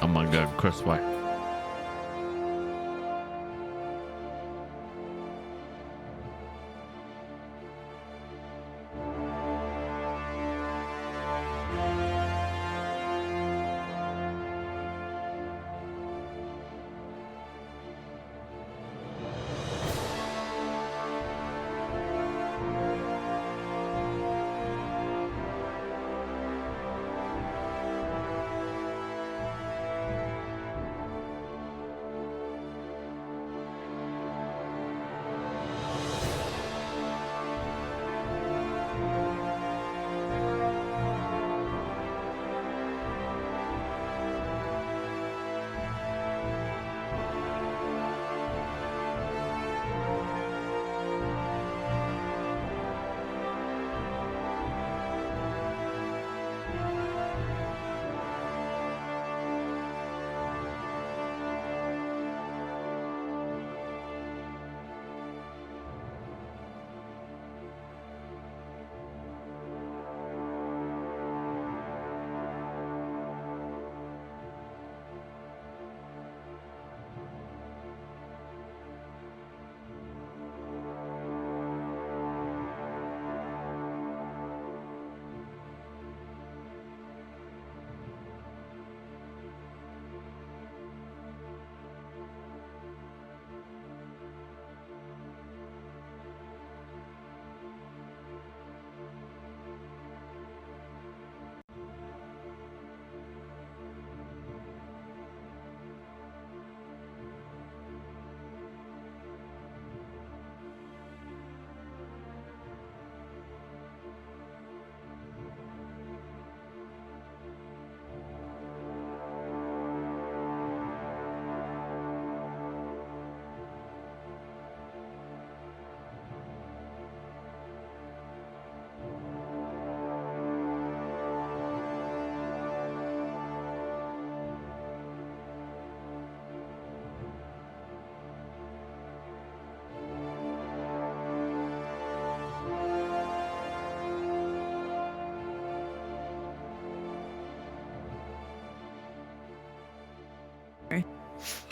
Oh my god, Chris, why?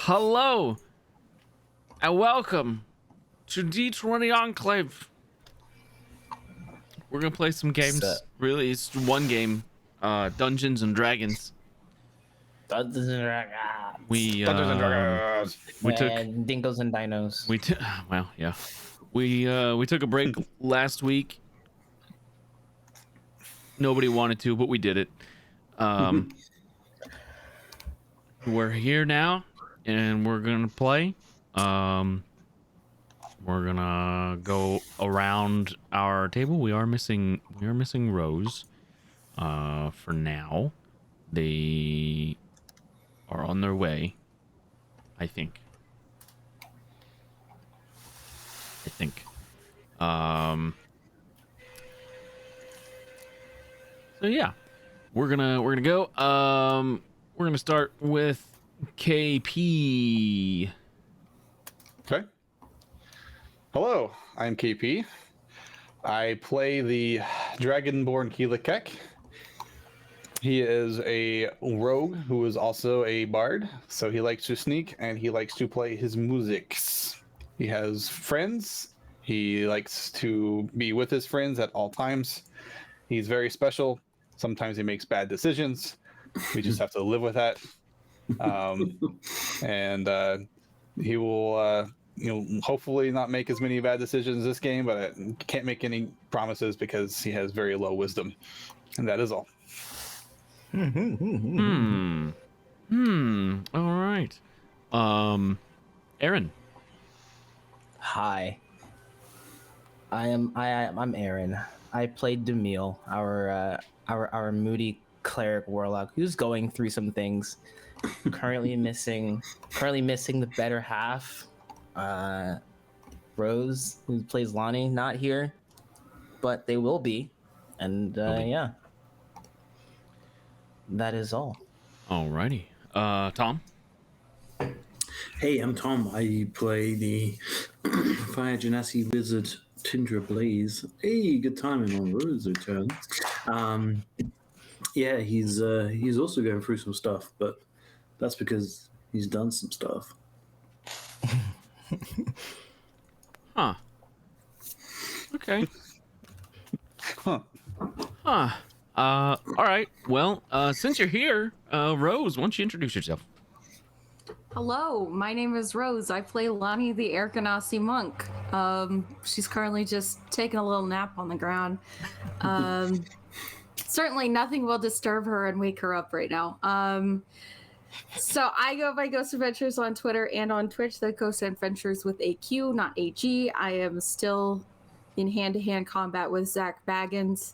Hello and welcome to D20 Enclave. We're gonna play some games. Really, it's one game, Dungeons and Dragons. Dungeons and Dragons. We Dungeons and Dragons. we took and Dingoes and Dinos. We took a break last week. Nobody wanted to, but we did it. We're here now, and we're gonna play. We're gonna go around our table. We are missing Rose. For now, they are on their way. I think. So yeah, we're gonna go. We're gonna start with KP. Okay. Hello, I'm KP. I play the Dragonborn Keelakek. He is a rogue who is also a bard, so he likes to sneak and he likes to play his musics. He has friends. He likes to be with his friends at all times. He's very special. Sometimes he makes bad decisions. We just have to live with that. And he will, hopefully not make as many bad decisions this game, but I can't make any promises because he has very low wisdom. And that is all. All right. Aaron. Hi. I'm Aaron. I played Demille, our moody cleric warlock who's going through some things. currently missing the better half. Rose, who plays Lonnie, not here, but they will be. And yeah. That is all. Alrighty. Tom. Hey, I'm Tom. I play the Fire Genasi Wizard Tindra Blaze. Hey, good timing on Rose's return. Yeah, he's also going through some stuff, but That's because he's done some stuff. Huh. Okay. Huh. Huh. All right. Well, since you're here, Rose, why don't you introduce yourself? Hello, my name is Rose. I play Lonnie the Air Ganassi monk. She's currently just taking a little nap on the ground. Certainly nothing will disturb her and wake her up right now. So I go by Ghost Adventures on Twitter and on Twitch, the Ghost Adventures with a Q, not a G. I am still in hand-to-hand combat with Zach Baggins.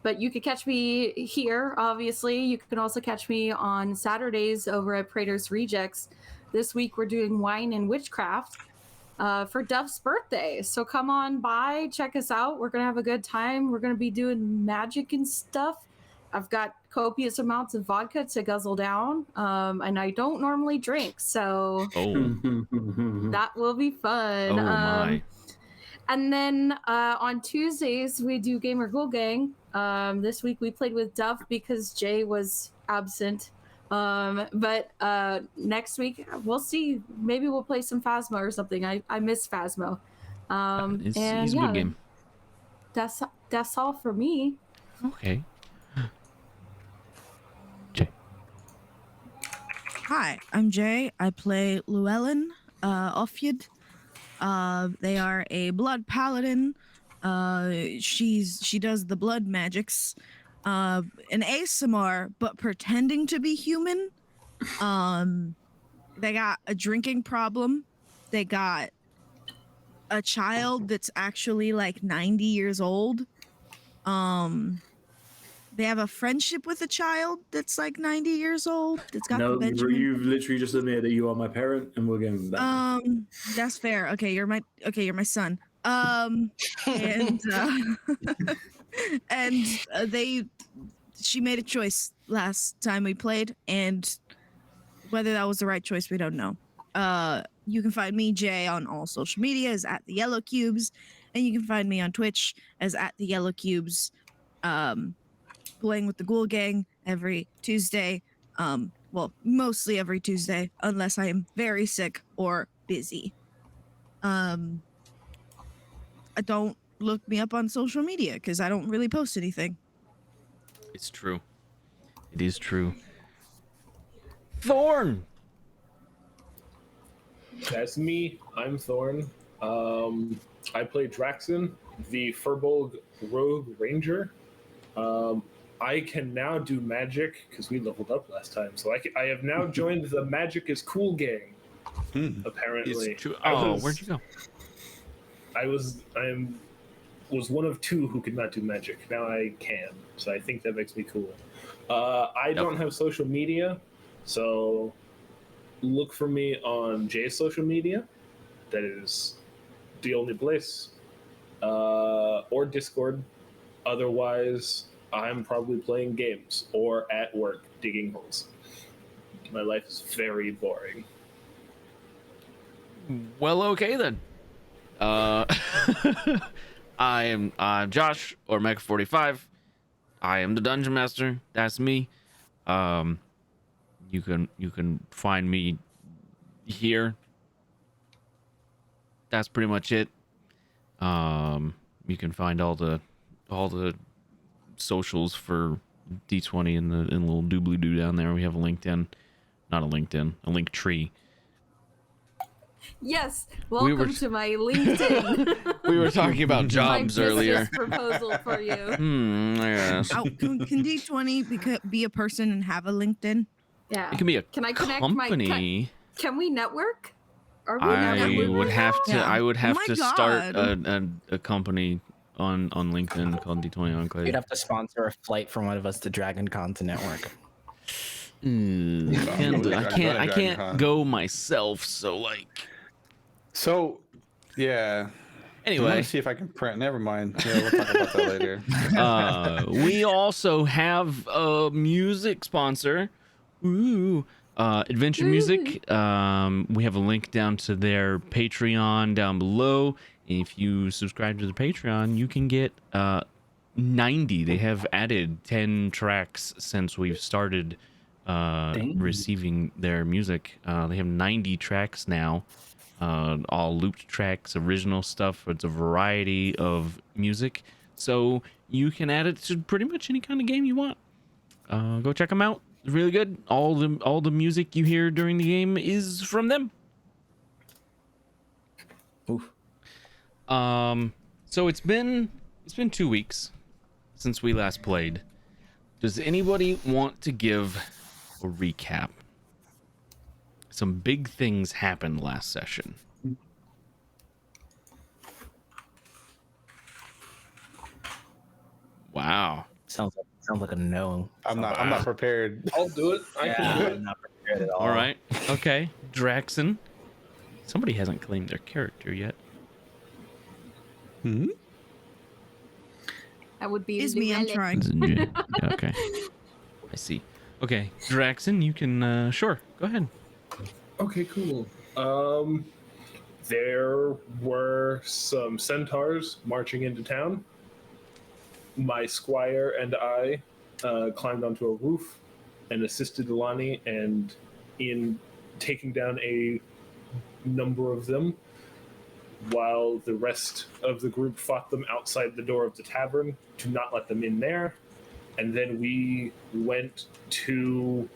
But you can catch me here, obviously. You can also catch me on Saturdays over at Praetor's Rejects. This week we're doing wine and witchcraft for Duff's birthday. So come on by, check us out. We're going to have a good time. We're going to be doing magic and stuff. I've got copious amounts of vodka to guzzle down, and I don't normally drink, so that will be fun. Oh my. And then on Tuesdays, we do Gamer Ghoul Gang. This week we played with Duff because Jay was absent. But next week, we'll see. Maybe we'll play some Phasmo or something. I miss Phasmo. He's a good game. That's all for me. Okay. Jay. Hi, I'm Jay. I play Llewellyn Offyud. They are a blood paladin. She does the blood magics. An ASMR, but pretending to be human. They got a drinking problem. They got a child that's actually like 90 years old. They have a friendship with a child that's like 90 years old. That's got No, the Benjamin. you've literally just admitted that you are my parent, and we're going with that. That's fair. Okay, you're my son. And she made a choice last time we played, and whether that was the right choice, we don't know. You can find me, Jay, on all social media as at the Yellow Cubes, and you can find me on Twitch as at the Yellow Cubes. Playing with the Ghoul Gang every Tuesday. Well, mostly every Tuesday, unless I am very sick or busy. Don't look me up on social media because I don't really post anything. It's true. It is true. Thorn. That's me. I'm Thorn. I play Draxon, the Furbolg Rogue Ranger. I can now do magic because we leveled up last time. So I have now joined the Magic is Cool gang. Apparently. It's true. Oh, where'd you go? I was one of two who could not do magic. Now I can. So I think that makes me cool. I don't have social media, so look for me on Jay's social media. That is the only place. Or Discord. Otherwise, I'm probably playing games or at work digging holes. My life is very boring. Well, okay then. I am Josh or Mech45. I am the Dungeon Master. That's me. You can find me here. That's pretty much it. You can find all the socials for D20 in the little doobly doo down there. We have a LinkedIn, not a LinkedIn, a link tree. Yes, welcome to my LinkedIn. We were talking about jobs my earlier. Proposal for you. Yes. Oh, can D20 be a person and have a LinkedIn? Yeah. It can be a Can I connect company. Can we network? Are we I networking would right have now? to. Yeah. I would have my to start God. a company on LinkedIn called D20 Enclave. You'd have to sponsor a flight from one of us to Dragon Con to network. I can't go myself. So like. So, yeah. I'm Anyway, gonna see if I can print. Never mind. Yeah, we'll talk about that later. we also have a music sponsor. Ooh. Adventure Music. We have a link down to their Patreon down below. If you subscribe to the Patreon, you can get 90. They have added 10 tracks since we've started Dang. receiving their music. They have 90 tracks now, all looped tracks, original stuff. It's a variety of music, so you can add it to pretty much any kind of game you want. Go check them out. It's really good. All the music you hear during the game is from them. Oof. So it's been 2 weeks since we last played. Does anybody want to give a recap? Some big things happened last session. Wow. Sounds like a no. I'm not prepared. I'll do it. I can do it. I'm not prepared at all. All right. Okay. Draxon. Somebody hasn't claimed their character yet. Hmm? That would be Is me. I'm Llewellyn. trying. Yeah, okay. I see. Okay. Draxon, you can, sure. Go ahead. Okay, cool. There were some centaurs marching into town. My squire and I climbed onto a roof and assisted Alani and in taking down a number of them, while the rest of the group fought them outside the door of the tavern to not let them in there. And then we went to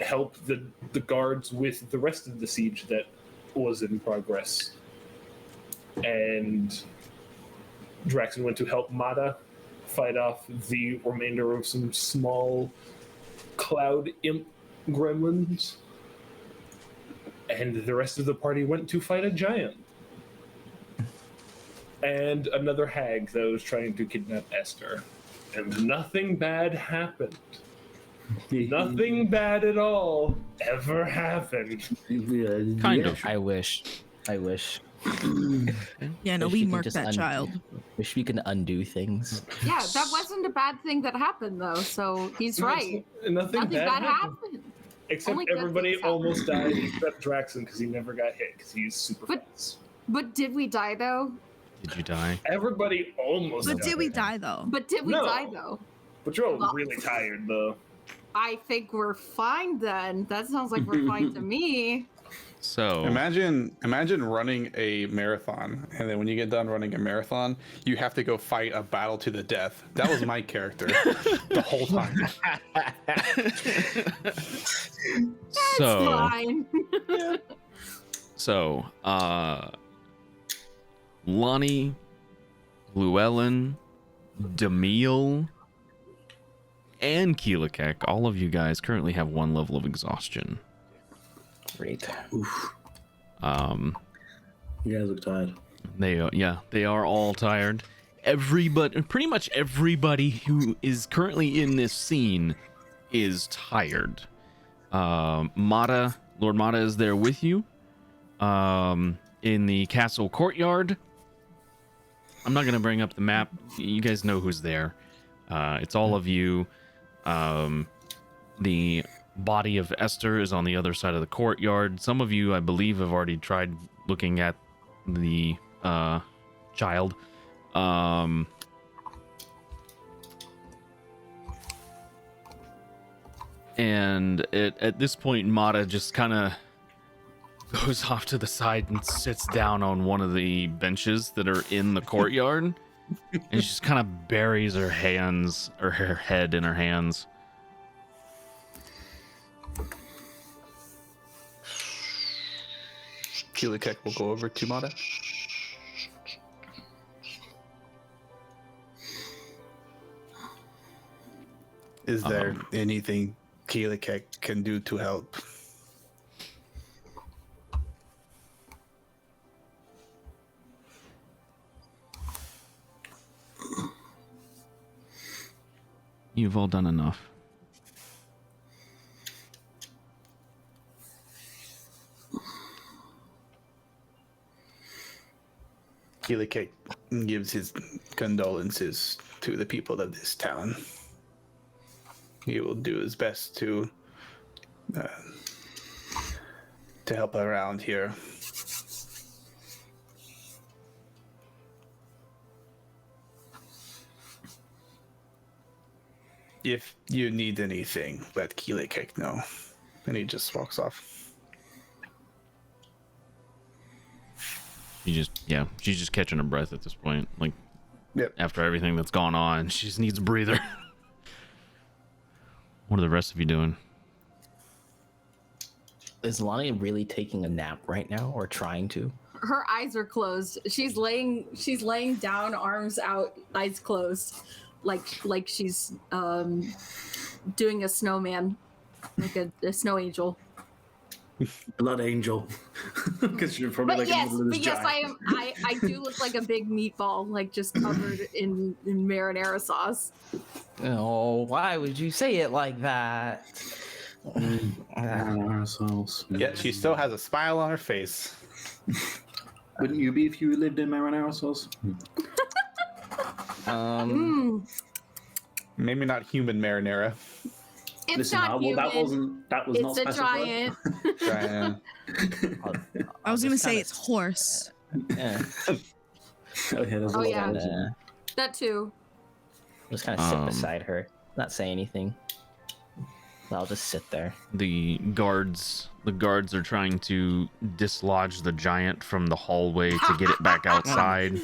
help the guards with the rest of the siege that was in progress. And Draxon went to help Mata fight off the remainder of some small cloud imp gremlins. And the rest of the party went to fight a giant. And another hag that was trying to kidnap Esther. And nothing bad happened. Nothing bad at all ever happened. Kind of. I wish. Yeah, no, Wish we you could murked just that child. Wish we can undo things. Yeah, that wasn't a bad thing that happened though. So he's right. Nothing Nothing bad bad happened. happened. Except Only good everybody things happen. almost died except Draxon because he never got hit because he's super But- fast. But did we die though? Did you die? Everybody almost But died. did we die though? But did we No. die though? But you're all Well- really tired though. I think we're fine then. That sounds like we're fine to me. So Imagine running a marathon, and then when you get done running a marathon, you have to go fight a battle to the death. That was my character the whole time. so Fine. So, Lonnie, Llewellyn, Demille, and Keelakek, all of you guys currently have 1 level of exhaustion. Great. You guys look tired. They are all tired. Pretty much everybody who is currently in this scene is tired. Lord Mata is there with you. In the castle courtyard. I'm not gonna bring up the map. You guys know who's there. It's all of you. The body of Esther is on the other side of the courtyard. Some of you, I believe, have already tried looking at the child. And at this point, Mata just kind of goes off to the side and sits down on one of the benches that are in the courtyard. And she just kind of buries her head in her hands. Keelakek will go over to Mata. Is there anything Keelakek can do to help? You've all done enough. Keelakek gives his condolences to the people of this town. He will do his best to help around here. if you need anything, let Keely Cake know. And he just walks off. she's just catching her breath at this point. Like, Yep. after everything that's gone on, she just needs a breather. What are the rest of you doing? Is Lonnie really taking a nap right now, or trying to? Her eyes are closed. She's laying down, arms out, eyes closed, like she's doing a snowman, like a snow angel. Blood angel. Because you're probably But like yes, a little I am. I do look like a big meatball, like just covered in marinara sauce. Oh, why would you say it like that? ourselves. Yet she still has a smile on her face. Wouldn't you be if you lived in marinara sauce? Maybe not human marinara. It's Listen, not human. that was not It's a specified. giant. I was gonna say it's horse. Yeah. Oh, yeah, there's a Oh, lot yeah. of those in there. That too. Just kind of sit beside her, not say anything. I'll just sit there. The guards are trying to dislodge the giant from the hallway to get it back outside.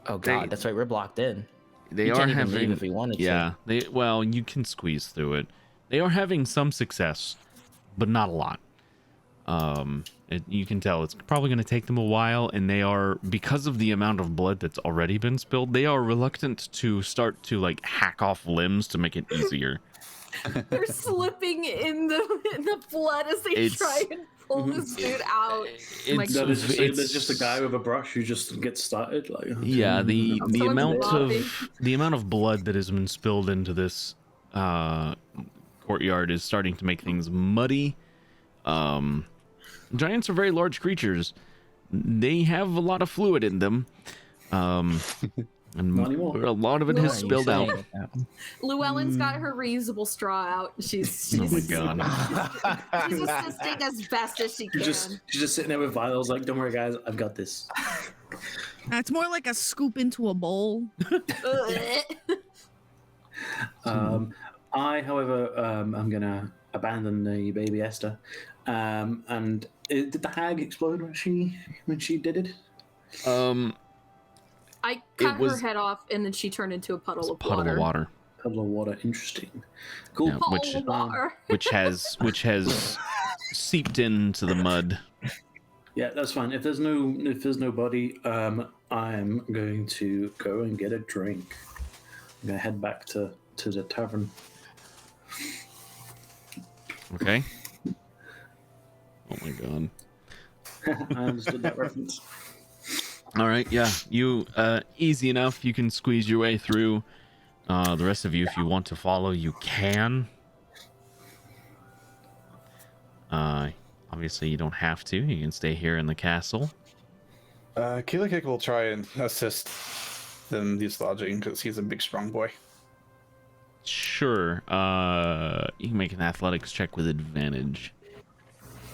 Oh god, that's right. We're blocked in. They We are can't even having, leave if we wanted to. yeah, you can squeeze through it. They are having some success, but not a lot. You can tell it's probably going to take them a while, and they are, because of the amount of blood that's already been spilled, they are reluctant to start to like hack off limbs to make it easier. They're slipping in the blood as they try and pull this dude out. My It's, No, God. there's just a guy with a brush who just gets started. Like, Yeah, the Someone's amount of blood that has been spilled into this courtyard is starting to make things muddy. Giants are very large creatures. They have a lot of fluid in them. And Not anymore. a lot of it has spilled out. Llewellyn's got her reusable straw out. She's Oh my god. she's assisting as best as she can. she's just sitting there with vials, like, don't worry, guys, I've got this. It's more like a scoop into a bowl. I, however, am gonna abandon the baby Esther. And did the hag explode when she did it? I cut her was- head off, and then she turned into a puddle of Puddle water. of water. Puddle of water. Interesting. Cool. Yeah. Puddle of water. which has seeped into the mud. Yeah, that's fine. If there's nobody, I'm going to go and get a drink. I'm gonna head back to the tavern. Okay. Oh my god. I understood that reference. All right, yeah, you easy enough. You can squeeze your way through. The rest of you, if you want to follow, you can. Obviously, you don't have to. You can stay here in the castle. Keely Cake will try and assist them dislodging because he's a big, strong boy. Sure. You can make an athletics check with advantage.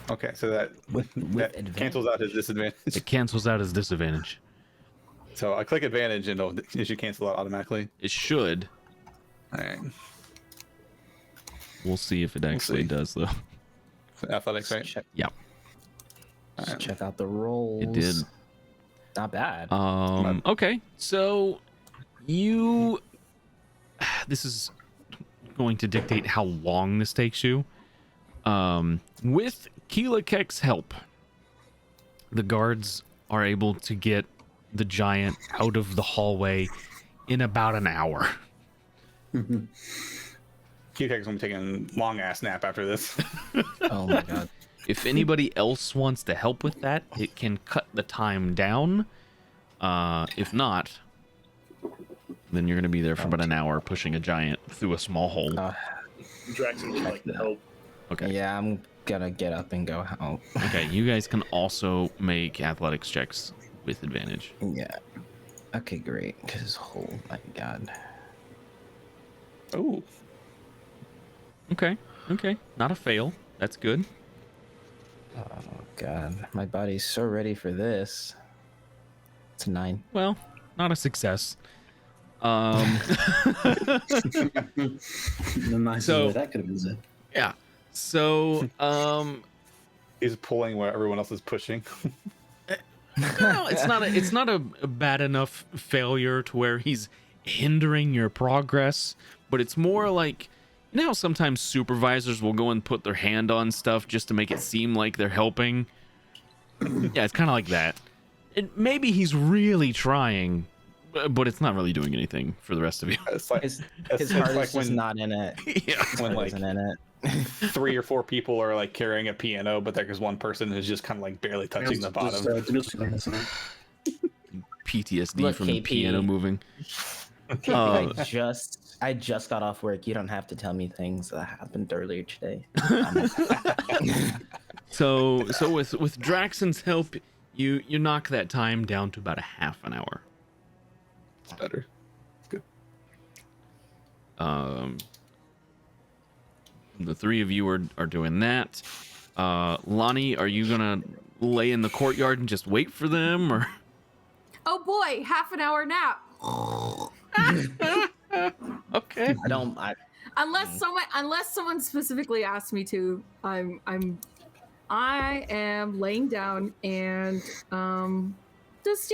Okay, so that advantage. cancels out his disadvantage. It cancels out his disadvantage. So I click advantage and it should cancel out automatically. It should. All right. We'll see if it actually see. does, though. Athletics, right? Check, Yeah, just check out the rolls. it did. Not bad. Okay, so you. This is going to dictate how long this takes you. With Keela Kek's help, the guards are able to get the giant out of the hallway in about an hour. Keely Cake's gonna be taking a long ass nap after this. Oh my god. If anybody else wants to help with that, it can cut the time down. If not, then you're going to be there for about an hour pushing a giant through a small hole. Draxon would like to help. Okay. Yeah, I'm gonna get up and go out. Okay, you guys can also make athletics checks with advantage. Yeah. Okay, great. Because oh my god. Oh, Okay. Not a fail. That's good. Oh god, my body's so ready for this. It's a 9. Well, not a success. The nicest So- way that could have been said. Yeah. So, He's pulling where everyone else is pushing. no, it's not a bad enough failure to where he's hindering your progress, but it's more like, you know how sometimes supervisors will go and put their hand on stuff just to make it seem like they're helping? Yeah, it's kind of like that. Maybe he's really trying, but it's not really doing anything for the rest of you. It's like His it's heart like is just when not in it. Yeah. His when, heart like, isn't in it. 3 or 4 people are like carrying a piano, but there's one person who's just kind of like barely touching the bottom. PTSD Look, from the KP. piano moving. I just got off work. You don't have to tell me things that happened earlier today. So with Draxon's help, you knock that time down to about a half an hour. It's better. The 3 of you are doing that. Lonnie, are you gonna lay in the courtyard and just wait for them, or? Oh boy, half an hour nap. Okay. Unless someone specifically asks me to, I am laying down and just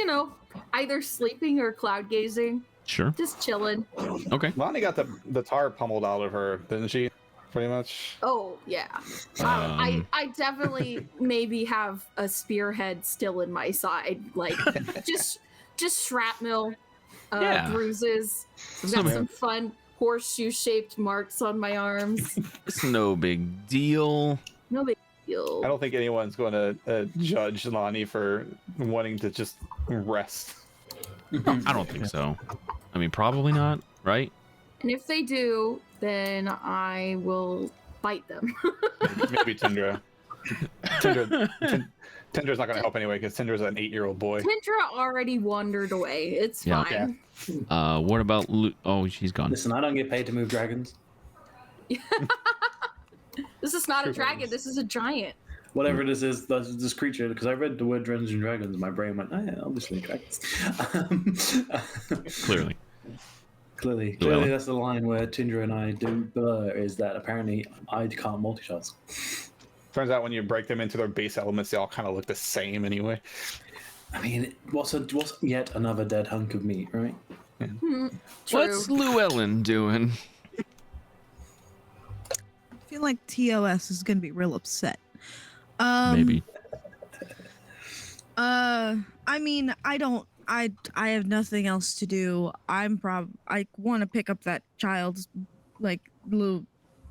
either sleeping or cloud gazing, Sure. just chilling. Okay. Lonnie got the tar pummeled out of her, didn't she? Pretty much. Oh yeah, I definitely maybe have a spearhead still in my side, like just shrapnel, Yeah. bruises. I've got some fun horseshoe-shaped marks on my arms. It's no big deal. No big I deal. don't think anyone's going to judge Lonnie for wanting to just rest. I don't think so. I mean, probably not, right? And if they do, then I will bite them. Maybe Tindra. Tindra's not going to help anyway because Tindra's an 8-year-old boy. Tindra already wandered away. It's Yeah. fine. What about Oh, she's gone. Listen, I don't get paid to move dragons. This is not a dragon. This is a giant. Whatever this is, this creature, because I read the word Dungeons and Dragons, my brain went, oh yeah, obviously dragons. Clearly. Clearly, Llewellyn. that's the line where Tindra and I do is that apparently I can't multitask. Turns out when you break them into their base elements, they all kind of look the same anyway. I mean, what's yet another dead hunk of meat, right? True. What's Llewellyn doing? I feel like TOS is gonna be real upset. Maybe. I mean, I have nothing else to do. I want to pick up that child's, like, want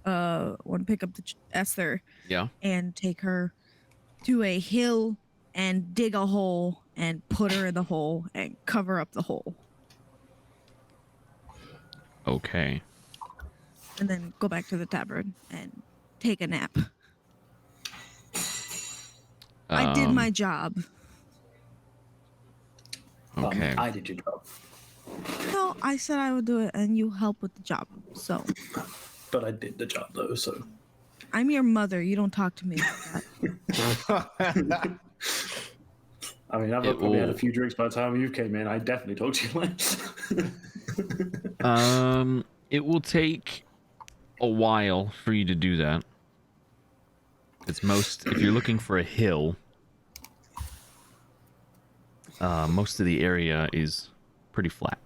to pick up Esther Yeah. and take her to a hill and dig a hole and put her in the hole and cover up the hole. Okay. And then go back to the tavern and take a nap. I did my job. Okay. I did your job, No, I said I would do it and you help with the job. So, but I did the job though, so. I'm your mother. You don't talk to me like that. I mean, I've It probably had a will- few drinks by the time you came in. I definitely talked to you like. It will take a while for you to do that. If you're looking for a hill, most of the area is pretty flat.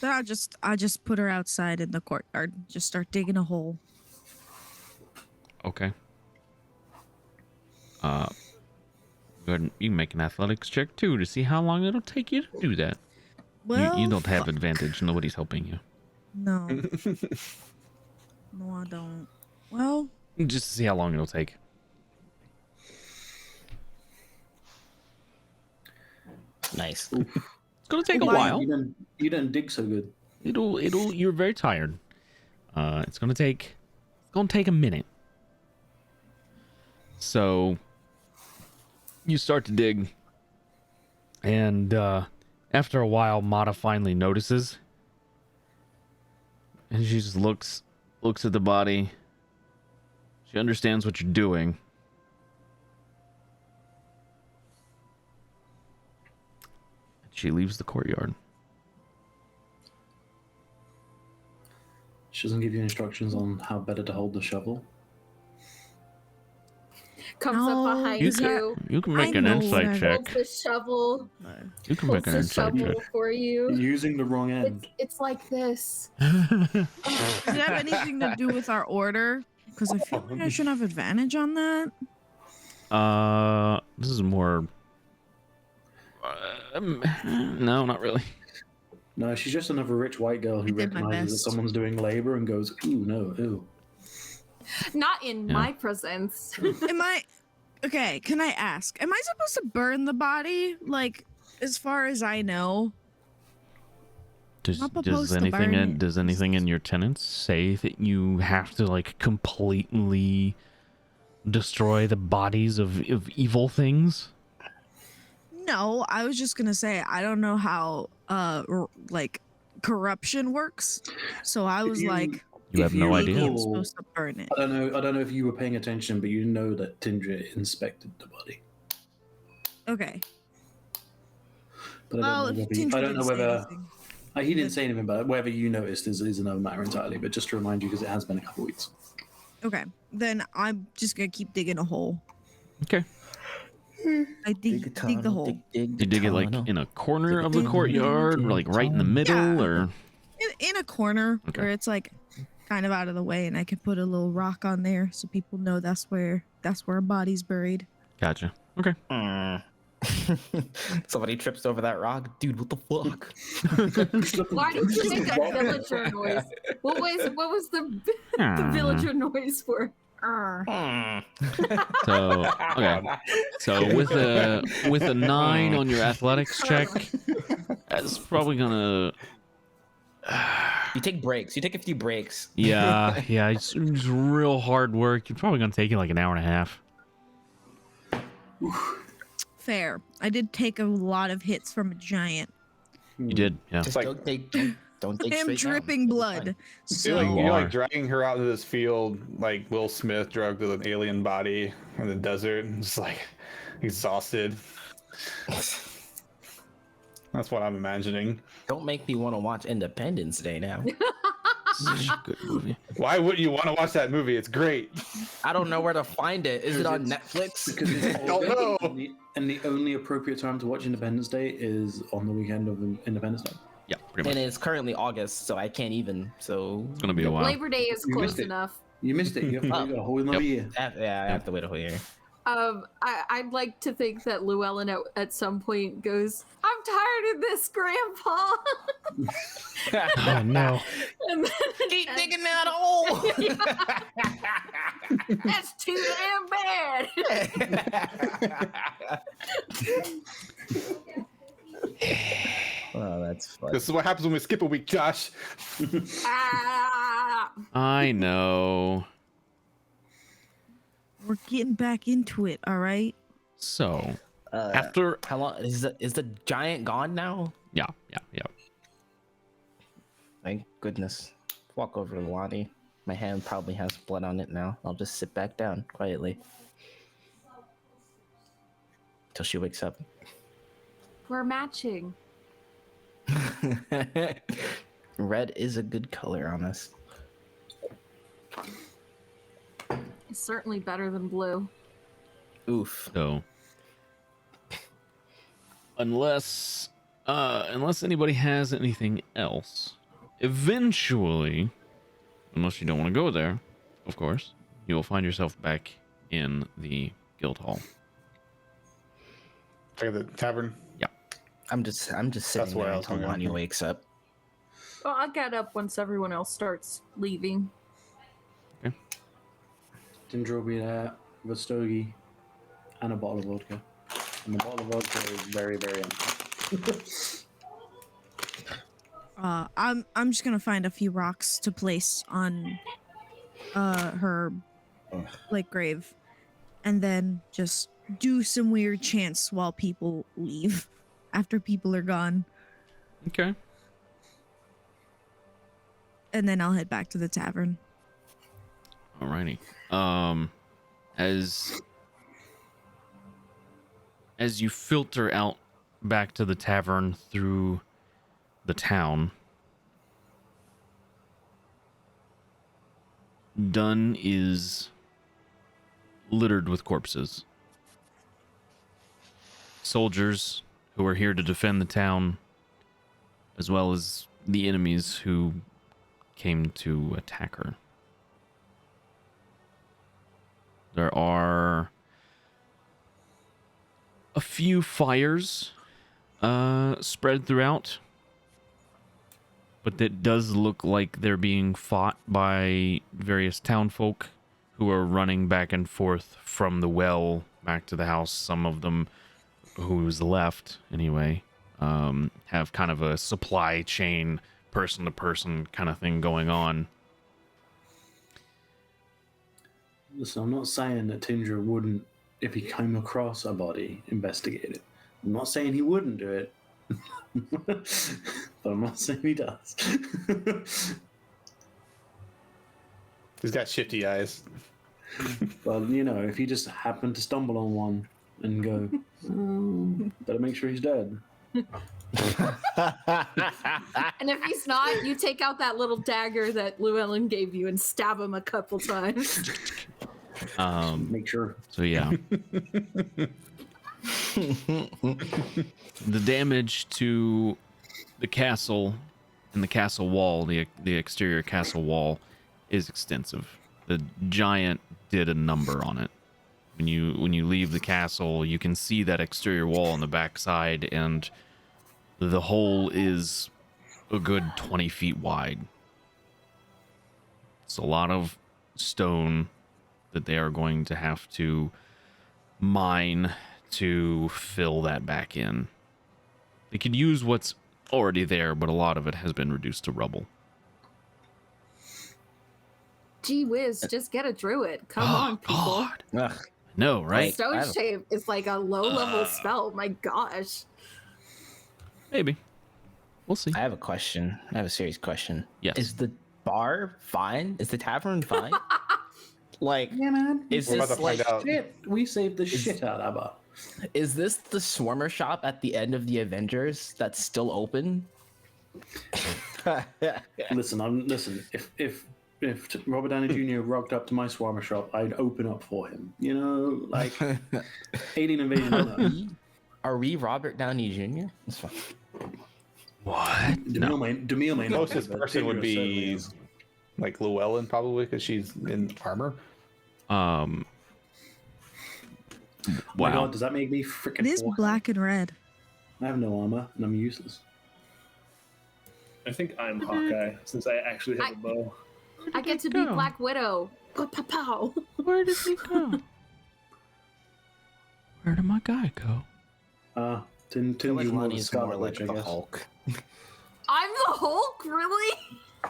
Then I just put her outside in the courtyard. Just start digging a hole. Okay. Go ahead and you can make an athletics check too to see how long it'll take you to do that. Well, You don't have fuck. advantage. Nobody's helping you. No. No, I don't. Well, Just to see how long it'll take. Nice. It's gonna take a Why- while. You didn't dig so good. You're very tired. It's gonna take a minute. So you start to dig, and after a while, Mata finally notices, and she just looks at the body. She understands what you're doing. She leaves the courtyard. She doesn't give you instructions on how better to hold the shovel. Comes No, up behind is that- you, You can make I an know insight what I- check. holds the shovel, You can holds make an the insight check. shovel for you. Using the wrong end. It's like this. Does it have anything to do with our order? Because I feel like I should have advantage on that. This is more. No, not really. No, she's just another rich white girl who I did my recognizes that best. someone's doing labor and goes, ooh, no, ooh. Not in Yeah. my presence. Am I okay? Can I ask? Am I supposed to burn the body? Like, as far as I know, Does, Not does proposed to anything burn in it. does anything in your tenants say that you have to like completely destroy the bodies of evil things? no. I was just gonna say I don't know how like corruption works, so I was you- like, You have If no you idea. maybe I'm recall- supposed to burn it. I don't know if you were paying attention, but you know that Tindra inspected the body. Okay. But Well, if Tindra I don't know didn't say whether anything. he didn't say anything, but whether you noticed is another matter entirely. But just to remind you, because it has been a couple weeks. Okay, then I'm just gonna keep digging a hole. Okay. I dig the hole. You dig it like in a corner of the Dig a courtyard, or like right in the middle, Yeah. or In a corner Okay. where it's like kind of out of the way, and I can put a little rock on there so people know that's where a body's buried. gotcha. Okay. Somebody trips over that rock, dude. What the fuck? Why did you make that villager noise? What was the villager noise for? So okay. So with a 9 on your athletics check, that's probably gonna. You take breaks. You take a few breaks. Yeah. It's real hard work. You're probably gonna take you like an hour and a half. Fair. I did take a lot of hits from a giant. You did. Yeah. Just like- don't take. Don't take. I am straight down. dripping blood. So You're are. like dragging her out into this field, like Will Smith dragged with an alien body in the desert, and just like exhausted. That's what I'm imagining. Don't make me want to watch Independence Day now. Such a good movie. Why wouldn't you want to watch that movie? It's great. I don't know where to find it. Is it on Netflix? Because it's don't know. And the only appropriate time to watch Independence Day is on the weekend of Independence Day. Yeah, pretty And much. it's currently August, so I can't even. So It's gonna be a while. Labor Day is You close missed it. enough. You missed it. You have to wait a whole another year. yeah, I have to wait a whole year. I'd like to think that Llewellyn at some point goes, "I'm tired of this, Grandpa." Oh no. And then, Keep digging that hole. That's too damn bad. Oh, that's fun. This is what happens when we skip a week, Josh. Ah. I know. we're getting back into it, all right? So after How long is the giant gone now? yeah. Thank goodness. Walk over to Lonnie. My hand probably has blood on it now. I'll just sit back down quietly till she wakes up. We're matching. Red is a good color on us. It's certainly better than blue. Oof. So unless anybody has anything else, eventually, unless you don't want to go there, of course, you will find yourself back in the guild hall. Check out the tavern. I'm just sitting where there I was until going. Lonnie wakes up. Well, I'll get up once everyone else starts leaving. Tindra will be there with a stogie and a bottle of vodka. And the bottle of vodka is very, very empty. I'm just gonna find a few rocks to place on her like grave, and then just do some weird chants while people leave after people are gone, Okay. and then I'll head back to the tavern. Alrighty. As you filter out back to the tavern through the town, done is littered with corpses. Soldiers who are here to defend the town, as well as the enemies who came to attack her. There are a few fires spread throughout, but it does look like they're being fought by various townfolk who are running back and forth from the well back to the house. Some of them, who's left anyway, have kind of a supply chain, person to person kind of thing going on. Listen, I'm not saying that Tindra wouldn't, if he came across a body, investigate it. I'm not saying he wouldn't do it. But I'm not saying he does. He's got shifty eyes. Well, you know, if you just happen to stumble on one and go, better make sure he's dead. And if he's not, you take out that little dagger that Llewellyn gave you and stab him a couple times. Make sure. So yeah. The damage to the castle and the castle wall, the exterior castle wall, is extensive. The giant did a number on it. When you leave the castle, you can see that exterior wall on the backside, and the hole is a good 20 feet wide. It's a lot of stone that they are going to have to mine to fill that back in. They could use what's already there, but a lot of it has been reduced to rubble. Gee whiz, just get a druid. Come on, people. God. Ugh. No, right? Stone shape is like a low-level spell. My gosh. Maybe. We'll see. I have a question. I have a serious question. Yes. Is the bar fine? Is the tavern fine? Like, Yeah, man. is We're about this to like, find out. Shit, we saved the shit out of her. is this the Swarmer shop at the end of the Avengers that's still open? Listen. If Robert Downey Jr. rocked up to my Swarmer shop, I'd open up for him. You know, like alien invasion. Are we Robert Downey Jr.? That's fine. What? Demille may not. Closest but person would Tindra be certainly is. like Llewellyn, probably, because she's in armor. Oh my Wow. God, does that make me freaking? It is black and red. I have no armor and I'm useless. I think I'm Hawkeye since I actually have a bow. I get to be Black Widow. Go pow pow. Where did he go? Where did my guy go? I feel like Tindra's more of a Lonnie's more Scarlet like Witch, I the guess. Hulk. I'm the Hulk, really?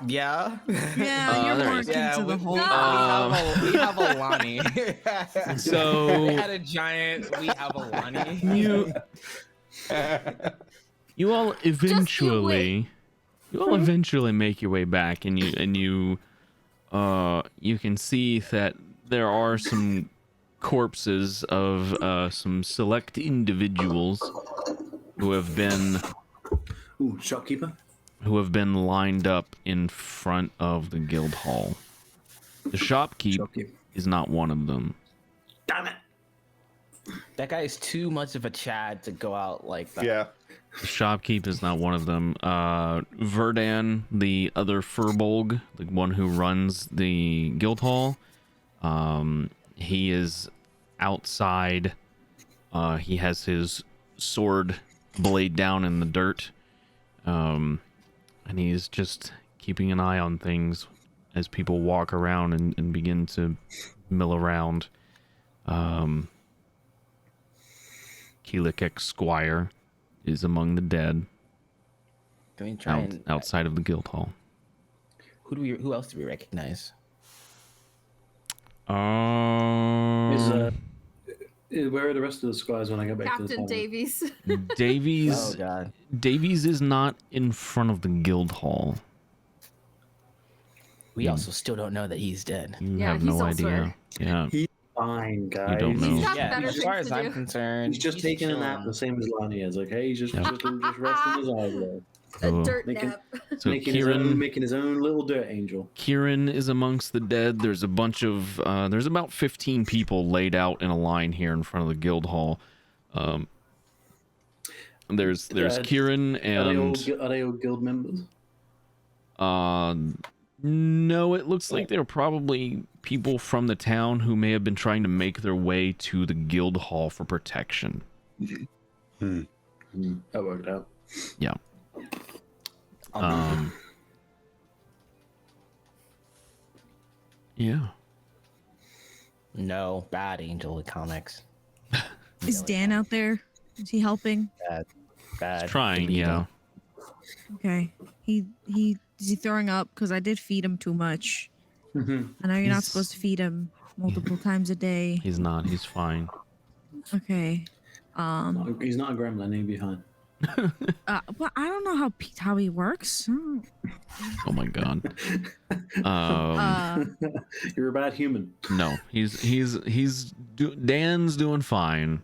Yeah. Yeah, you're there more is. akin to the whole. we have a Lonnie. So we had a giant. We have a Lonnie. you all eventually make your way back, and you can see that there are some corpses of some select individuals who have been Ooh, shopkeeper. lined up in front of the guild hall. The shopkeep is not one of them. Damn it! That guy is too much of a Chad to go out like that. Yeah. The shopkeep is not one of them. Verdan, the other Furbolg, the one who runs the guild hall, he is outside. He has his sword blade down in the dirt, and he's just keeping an eye on things as people walk around and begin to mill around. Keelikek Squire is among the dead, Can we try and outside of the guild hall. who else do we recognize? Where are the rest of the squires when I get back to the Captain tavern? Davies. Davies. Oh God. Davies is not in front of the guild hall. We also still don't know that he's dead. You Yeah, have he's no elsewhere. idea. Yeah. fine, guys. don't know. He's got Yeah, better as things far as to I'm do. concerned, He's just taking a nap chilling. the same as Lonnie is, okay? He's just, Yeah. just resting his eyes there. A dirt Making- nap. So making his own little dirt angel. Kieran is amongst the dead. There's a bunch of there's about 15 people laid out in a line here in front of the guild hall. There's Yeah, Kieran and Are they all guild members? no, it looks like they're probably people from the town who may have been trying to make their way to the guild hall for protection. That worked out. Yeah. Yeah. No, bad Angel comics. Is Dan out there? Is he helping? Bad. Trying, bleeding. yeah. Okay. He is he throwing up? Because I did feed him too much. Mhm. I know you're not He's- supposed to feed him multiple times a day. He's not. He's fine. Okay. He's not a gremlin, he'll be fine. Well, I don't know how he works. Oh my god. You're a bad human. No, Dan's doing fine.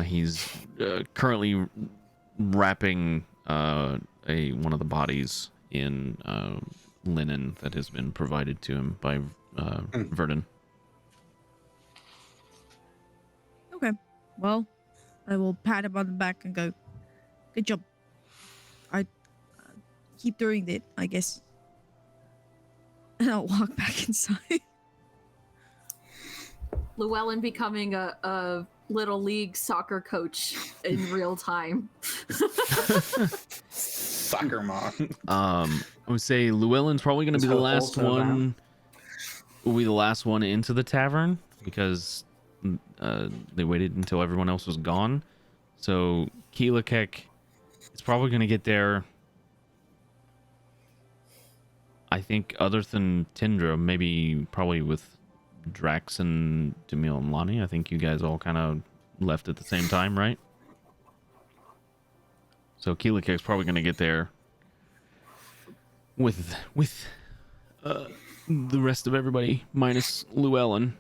He's currently wrapping one of the bodies in linen that has been provided to him by Verdun. Okay. Well, I will pat him on the back and go, "Good job." I keep doing it, I guess. And I'll walk back inside. Llewellyn becoming a little league soccer coach in real time. Soccer mom. I would say Llewellyn's probably going to be the last Also one. Will be the last one into the tavern because they waited until everyone else was gone. So Keelakek is probably going to get there. I think other than Tindra, maybe probably with Drax and Demille and Lonnie. I think you guys all kind of left at the same time, right? So Keelakek's probably going to get there with the rest of everybody minus Llewellyn.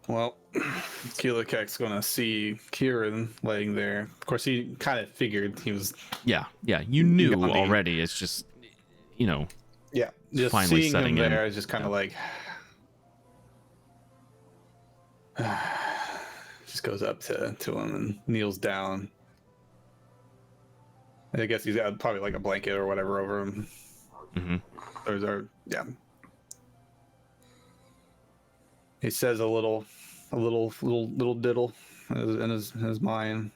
Well, Keelakek's gonna see Kieran laying there. Of course, he kind of figured he was. Yeah, you knew Gandhi. already. It's just, Yeah, just Finally seeing setting him in. there is just kind of like. Just goes up to him and kneels down. I guess he's got probably like a blanket or whatever over him. Mm-hmm. Yeah. He says a little diddle in his mind,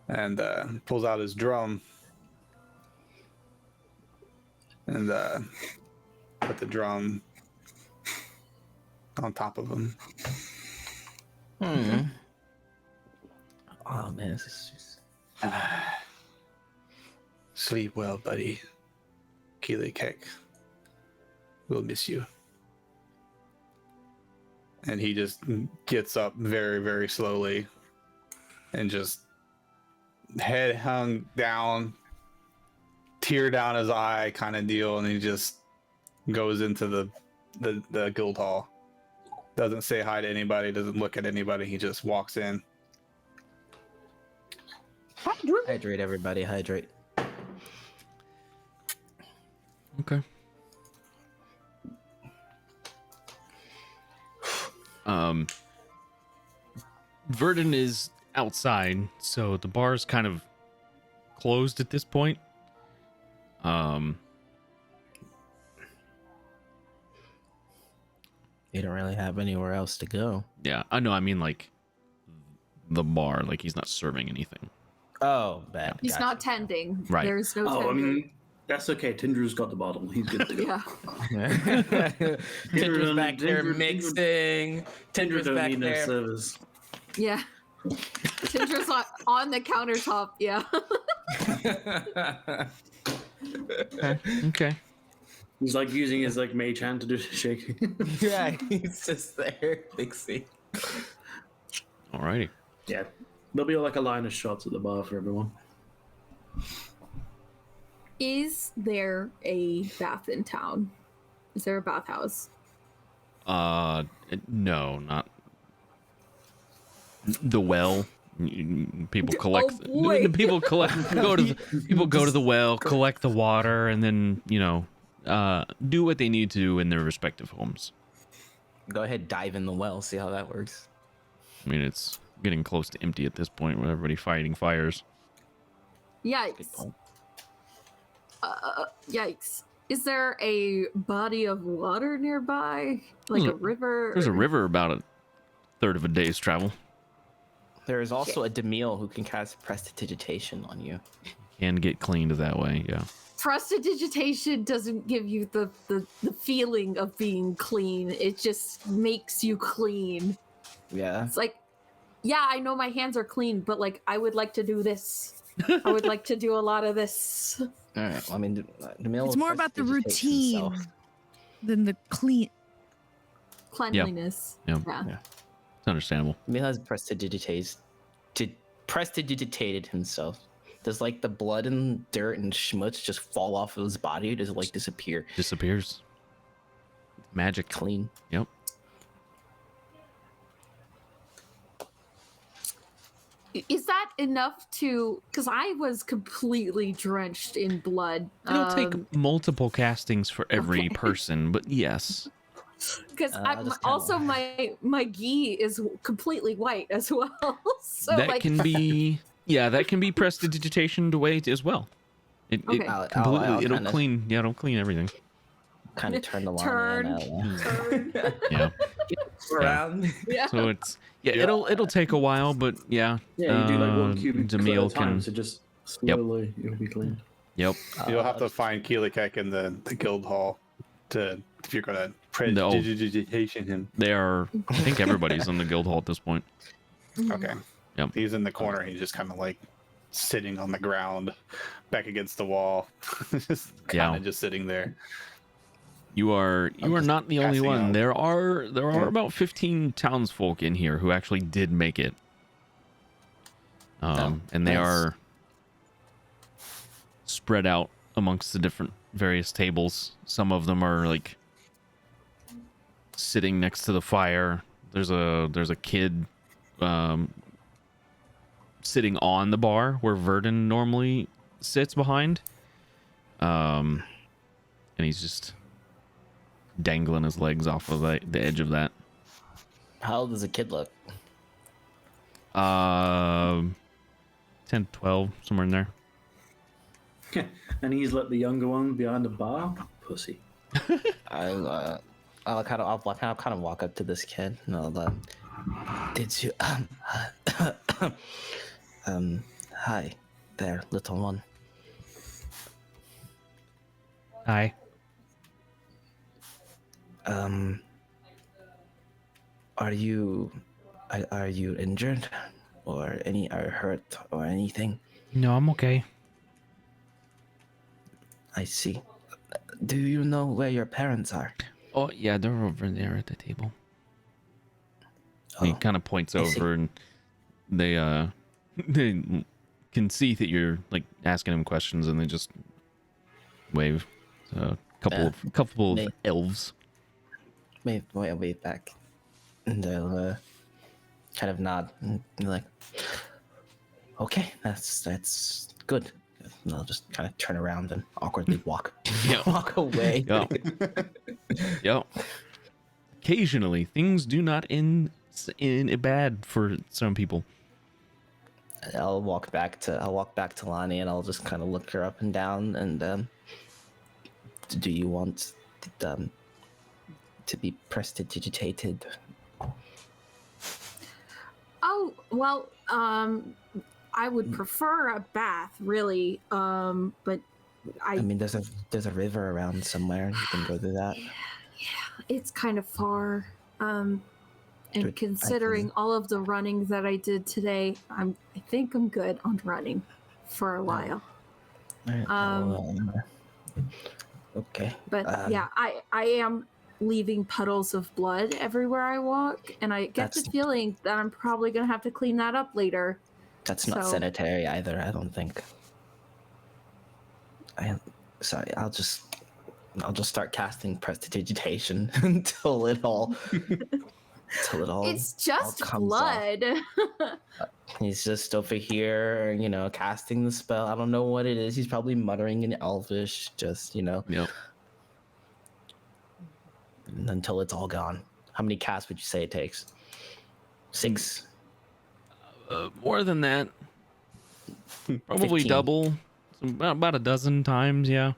and pulls out his drum and put the drum on top of him. Oh man, this is just. Sleep well, buddy. Keelakek. We'll miss you. And he just gets up very, very slowly and just head hung down, tear down his eye kind of deal, and he just goes into the guild hall. Doesn't say hi to anybody, doesn't look at anybody, he just walks in. Hydrate, everybody, hydrate. Okay. Verdun is outside, so the bar's kind of closed at this point. You don't really have anywhere else to go. Yeah, I know. I mean, like the bar, like he's not serving anything. Oh, bad. He's not tending. Right. There's no Oh, I tending. mean, that's okay. Tindra's got the bottle. He's good to go. Yeah. Tindra's back there Tindra- mixing. Tindra Tindra's don't back need no there. service. Yeah. Tindra's on the countertop. Yeah. Okay. He's like using his like mage hand to do the shaking. Yeah, he's just there mixing. Alrighty. Yeah. There'll be like a line of shots at the bar for everyone. Is there a bath in town? Is there a bathhouse? No, not the well. People collect. Oh, boy. The people collect. People go to the well, collect the water, and then do what they need to do in their respective homes. Go ahead, dive in the well, see how that works. I mean, it's getting close to empty at this point with everybody fighting fires. Good Yikes. point. Yikes. Is there a body of water nearby? Like a river? There's a river about a third of a day's travel. There is also a Demille who can cast Prestidigitation on you. Can get cleaned that way, yeah. Prestidigitation doesn't give you the feeling of being clean. It just makes you clean. Yeah. It's like, yeah, I know my hands are clean, but like, I would like to do this. I would like to do a lot of this. All right. Well, I mean, Demille It's more about the prestidigitates routine himself. than the clean. Cleanliness. Yeah. Yeah. It's understandable. Demille has prestidigitated himself. Does like the blood and dirt and schmutz just fall off of his body? Or does it like disappear Disappears. Magic. clean? Yep. Is that enough to? Because I was completely drenched in blood. It'll take multiple castings for every okay. person, but yes. Because I'll just also my gi is completely white as well. So That like, can be that can be prestidigitation away as well. It Okay. completely it'll kinda- clean it'll clean everything. Kind of turn the line Turn. Turn. Yeah. around. Yeah. So it's it'll take a while, but yeah. Yeah, you do like one cubic Demille at a time, can so just slowly it'll be cleaned. Yep. You'll have to find Keelikek in the guild hall if you're gonna prestidigitation him. They are I think everybody's in the guild hall at this point. Okay. Yep. He's in the corner. He's just kind of like sitting on the ground, back against the wall, just kind of just sitting there. You are just not the only passing one. out. There are about 15 townsfolk in here who actually did make it. And they nice. are spread out amongst the different various tables. Some of them are like sitting next to the fire. There's a kid sitting on the bar where Verdun normally sits behind. And he's just dangling his legs off of the edge of that. How old does a kid look? 10, 12, somewhere in there. And he's like the younger one behind the bar. Pussy. I'll kind of walk up to this kid and I'll did you hi there, little one. Hi. Are you injured or are hurt or anything? No, I'm okay. I see. Do you know where your parents are? Oh, yeah, they're over there at the table. He Oh, kind of points I see. over and they can see that you're like asking him questions and they just wave. A couple of They- elves. wait back. And they'll kind of nod and be like, okay, that's good. And I'll just kind of turn around and awkwardly walk away. Yeah. Yeah. Occasionally, things do not end in bad for some people. I'll walk back to Lonnie and I'll just kind of look her up and down and do you want to be prestidigitated? Oh, well, I would prefer a bath, really. But I mean, there's a river around somewhere. You can go to that. it's kind of far. And Good. considering all of the running that I did today, I think I'm good on running for a while. Okay. But yeah, I am leaving puddles of blood everywhere I walk, and I get the That's- feeling that I'm probably gonna have to clean that up later. That's not So- sanitary either, I don't think. Sorry, I'll just start casting prestidigitation until it all It's just comes off. blood. He's just over here, casting the spell. I don't know what it is. He's probably muttering in Elvish, just Yep. until it's all gone. How many casts would you say it takes? 6? More than that. Probably 15. double. So about a dozen times, yeah.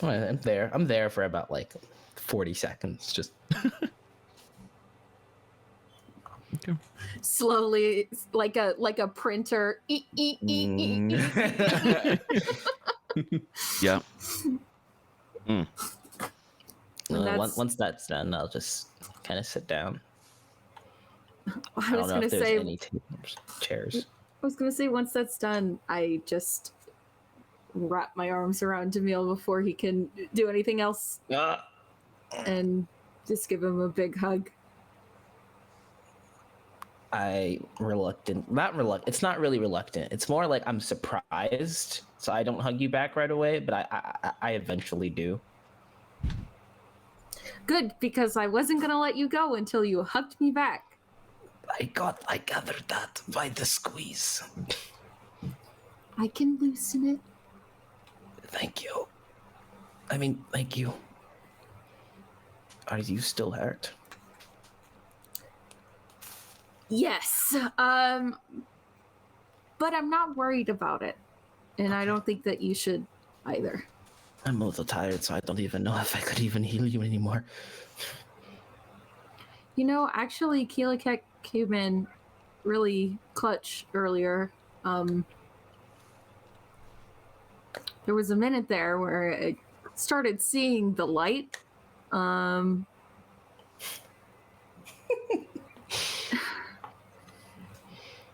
Well, I'm there for about like 40 seconds. Just Okay. Slowly, like a printer. Yeah. And that's- once that's done, I'll just kind of sit down. I don't was know gonna if there's say. any chairs. I was gonna say once that's done, I just wrap my arms around Jamil before he can do anything else, and just give him a big hug. It's not really reluctant. It's more like I'm surprised, so I don't hug you back right away, but I eventually do. Good, because I wasn't gonna let you go until you hugged me back. I gathered that by the squeeze. I can loosen it. Thank you. Thank you. Are you still hurt? Yes. But I'm not worried about it. And I don't think that you should either. I'm a little tired, so I don't even know if I could even heal you anymore. Actually, Keelikek came in really clutch earlier. There was a minute there where I started seeing the light.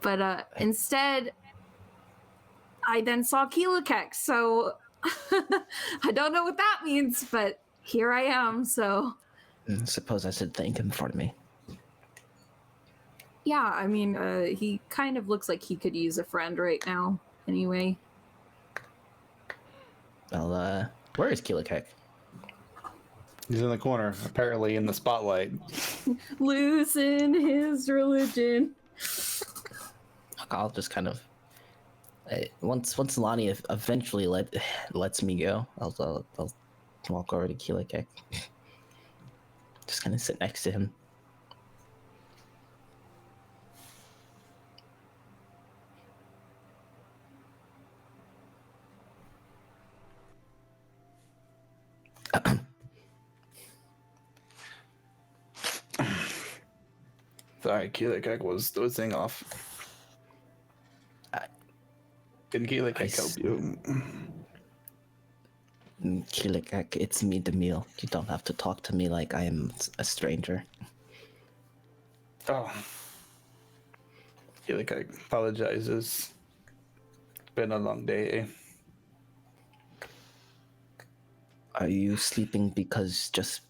But instead, I then saw Keelikek, so I don't know what that means, but here I am, so... I suppose I should thank him for me. Yeah, he kind of looks like he could use a friend right now, anyway. Well, where is Keelikek? He's in the corner, apparently in the spotlight. Losing his religion. I'll just kind of... once Lonnie eventually lets me go, I'll walk over to Keelikek. Just kind of sit next to him. Sorry, Keelikek was dozing off. Can Keelikek help you? Keelikek, it's me, Demille. You don't have to talk to me like I am a stranger. Oh. Keelikek apologizes. It's been a long day. Are you sleeping because just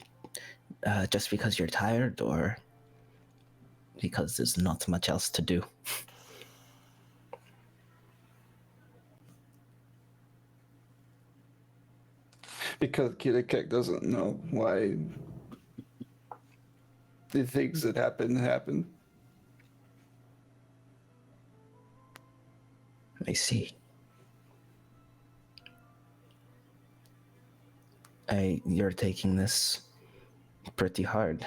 because you're tired, or because there's not much else to do? Because Keelikek doesn't know why the things that happen. I see. You're taking this pretty hard.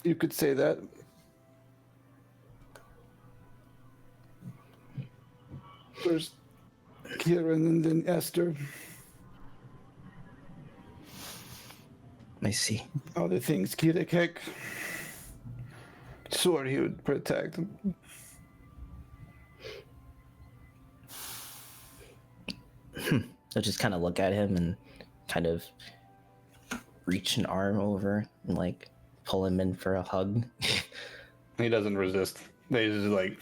You could say that. First Kieran and then Esther. I see. All the things Keelikek swore he would protect. I'll just kind of look at him and kind of reach an arm over and like pull him in for a hug. He doesn't resist. They just like,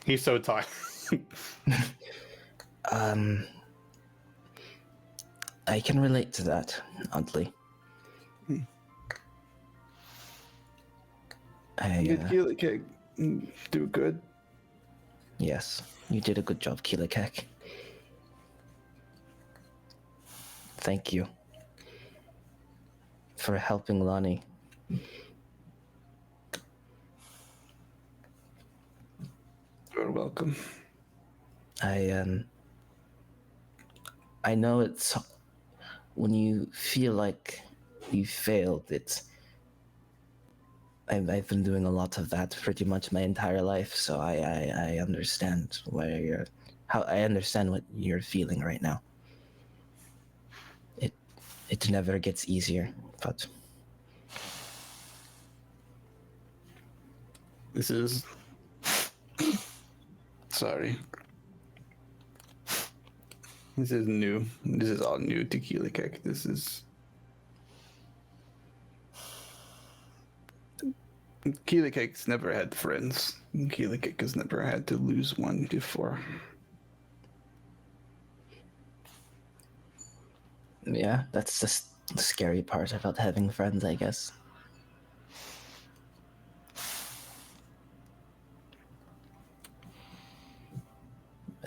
he's so tired. I can relate to that, oddly. Did Keelikek do good? Yes, you did a good job, Keelikek. Thank you for helping Lonnie. You're welcome. I know it's when you feel like you failed. I've been doing a lot of that pretty much my entire life, so I understand I understand what you're feeling right now. It never gets easier, but This is. Sorry. This is new. This is all new to Keelikek. This is. Keelikek's never had friends. Keelikek has never had to lose one before. yeah, that's just the scary part about having friends, I guess.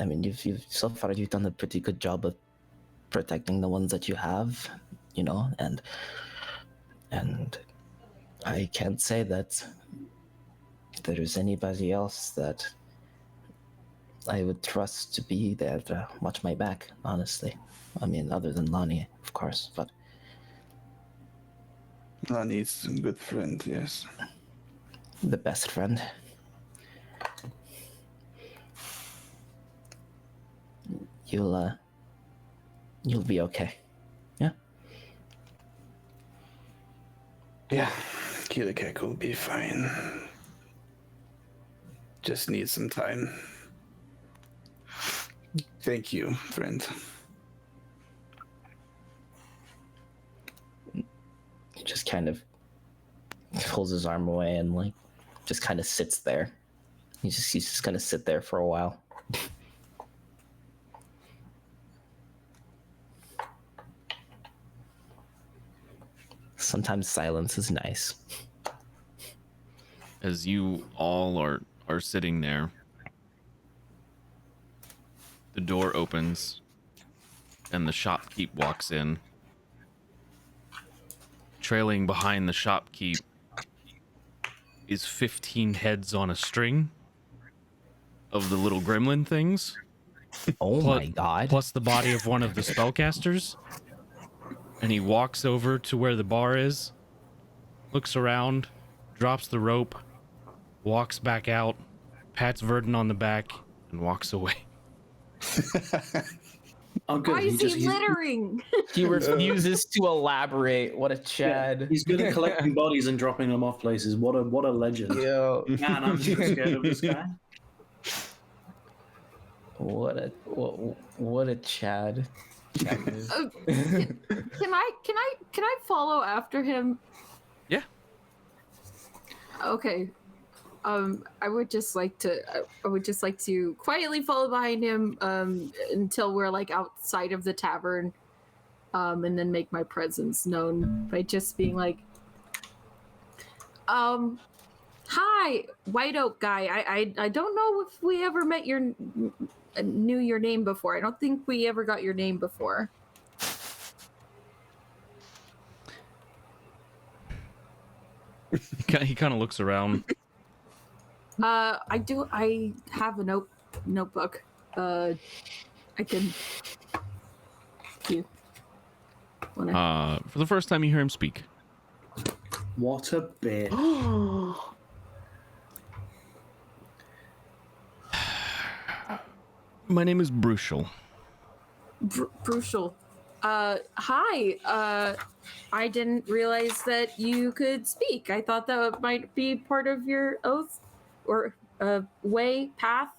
I mean, you've so far you've done a pretty good job of protecting the ones that you have, and I can't say that there's anybody else that I would trust to be there to watch my back, honestly. I mean, other than Lonnie, of course, but Lonnie's a good friend, yes. the best friend. You'll be okay. Yeah? Yeah, Keelikek will be fine. Just need some time. Thank you, friend. He just kind of pulls his arm away and just kind of sits there. He's just gonna sit there for a while. Sometimes silence is nice. As you all are sitting there, the door opens and the shopkeep walks in. Trailing behind the shopkeep is 15 heads on a string of the little gremlin things. Oh my god. Plus the body of one of the spellcasters. And he walks over to where the bar is, looks around, drops the rope, walks back out, pats Verdon on the back, and walks away. Oh, good. Why is he littering? He refuses to elaborate. What a Yeah, Chad. he's good at collecting bodies and dropping them off places. What a legend. Yo. Man, I'm so scared of this guy. What a Chad. Can I follow after him? Yeah. Okay. I would just like to quietly follow behind him until we're outside of the tavern, and then make my presence known by just being like, hi, White Oak guy. I don't know if we ever knew your name before. I don't think we ever got your name before. He kind of looks around. I have a notebook. I can. You. For the first time you hear him speak. What a bit. My name is Brucial. Brucial. Hi. I didn't realize that you could speak. I thought that might be part of your oath or path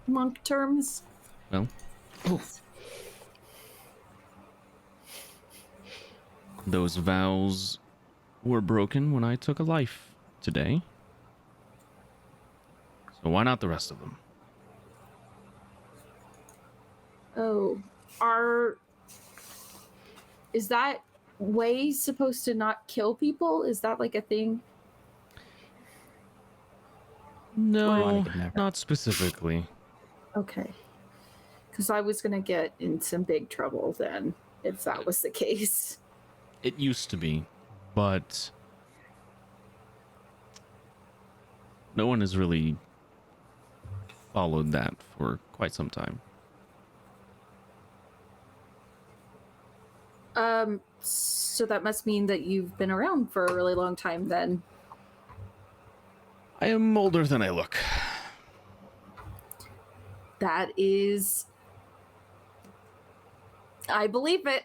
monk terms. Well, those vows were broken when I took a life today. So why not the rest of them? Oh, is that way supposed to not kill people? Is that a thing? No, could never. not specifically. Okay. Because I was gonna get in some big trouble then, if that was the case. It used to be, but no one has really followed that for quite some time. So that must mean that you've been around for a really long time then. I am older than I look. That is, I believe it.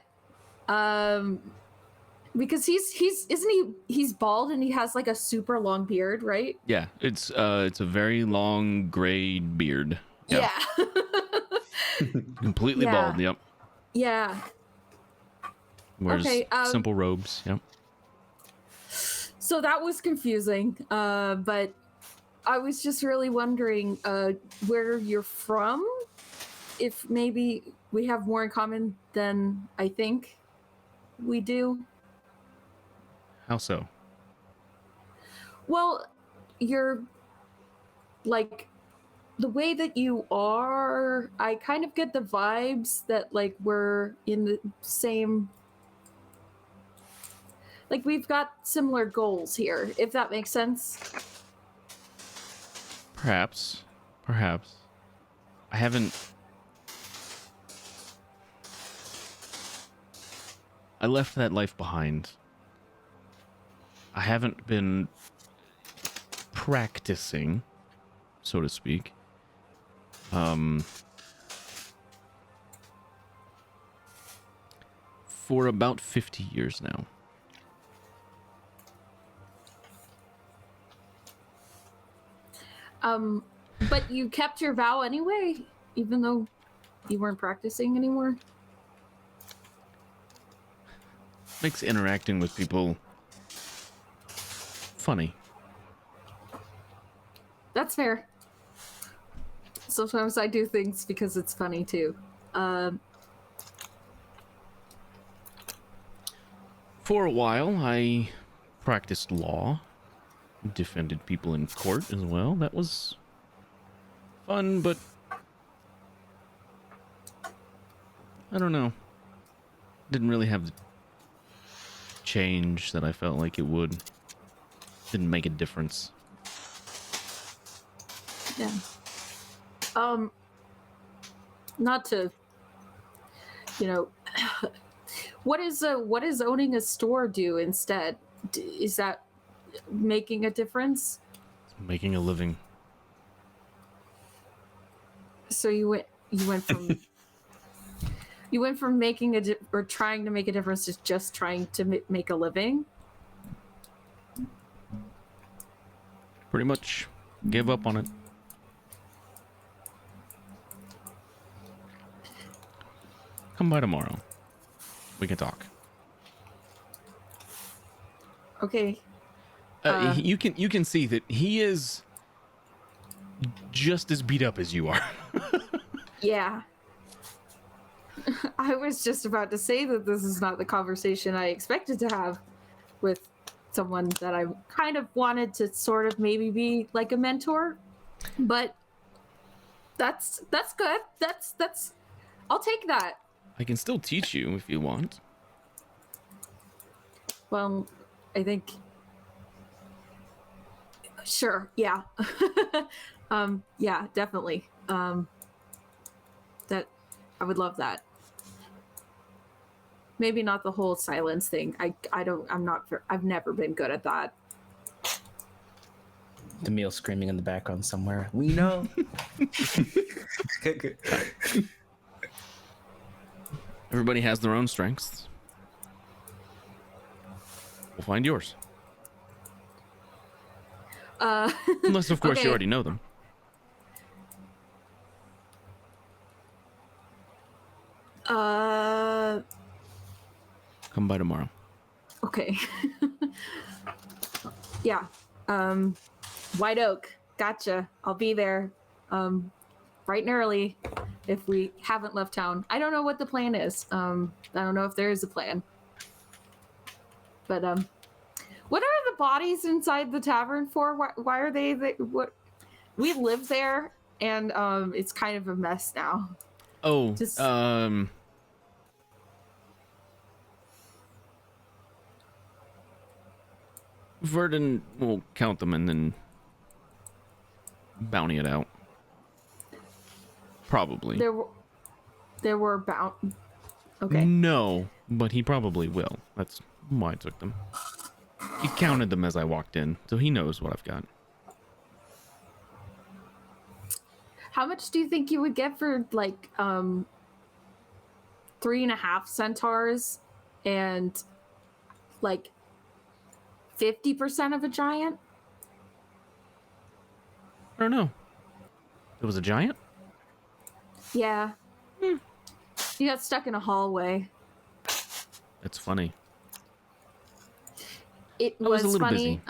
Because he's bald and he has like a super long beard, right? Yeah, it's a very long gray beard. Yeah. Completely Yeah. bald. Yep. Yeah. Wears Okay, simple robes. Yep. So that was confusing, but I was just really wondering where you're from. If maybe we have more in common than I think we do. How so? Well, you're like the way that you are. I kind of get the vibes that like we're in the same. Like we've got similar goals here, if that makes sense. Perhaps. I haven't. I left that life behind. I haven't been practicing, so to speak. For about 50 years now. But you kept your vow anyway, even though you weren't practicing anymore. Makes interacting with people funny. That's fair. Sometimes I do things because it's funny too. For a while, I practiced law, defended people in court as well. That was fun, but I don't know. Didn't really have the change that I felt like it would. Didn't make a difference. Yeah. Not to, what is owning a store do instead? Is that making a difference? Making a living. So you went from you went from making or trying to make a difference to just trying to make a living. Pretty much gave up on it. Come by tomorrow. We can talk. Okay. You can see that he is just as beat up as you are. Yeah. I was just about to say that this is not the conversation I expected to have with someone that I kind of wanted to sort of maybe be like a mentor, but that's good. That's I'll take that. I can still teach you if you want. Well, I think sure, yeah. Yeah, definitely. That I would love that. Maybe not the whole silence thing. I've never been good at that. Emil screaming in the background somewhere. We know. Everybody has their own strengths. We'll find yours. Unless, of course, okay. you already know them. Come by tomorrow. Okay. Yeah. White Oak. Gotcha. I'll be there. Bright and early if we haven't left town. I don't know what the plan is. I don't know if there is a plan. But what are the bodies inside the tavern for? Why are they what we live there, and it's kind of a mess now. Oh, Just- Verdon will count them and then bounty it out. Probably. There were Okay. No, but he probably will. That's why I took them. He counted them as I walked in, so he knows what I've got. How much do you think you would get for like 3.5 centaurs and like 50% of a giant? I don't know. It was a giant? Yeah. You got stuck in a hallway. That's funny. It I was was a little funny. busy.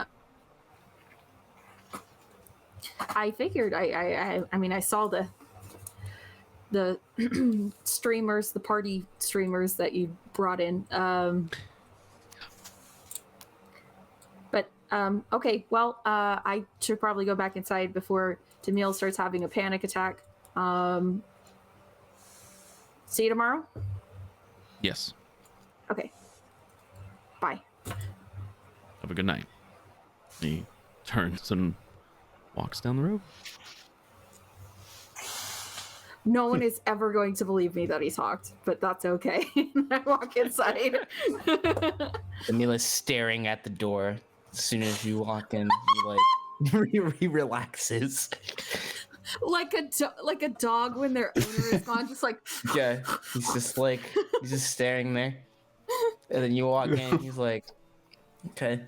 I figured. I mean, I saw the streamers, the party streamers that you brought in. Okay. Well, I should probably go back inside before Demille starts having a panic attack. See you tomorrow. Yes. Okay. Bye. Have a good night. He turns and walks down the road. No one is ever going to believe me that he talked, but that's okay. I walk inside. Emila's staring at the door. As soon as you walk in, he relaxes. like a dog when their owner is gone, just like Yeah, he's just staring there. And then you walk in, and he's like, okay.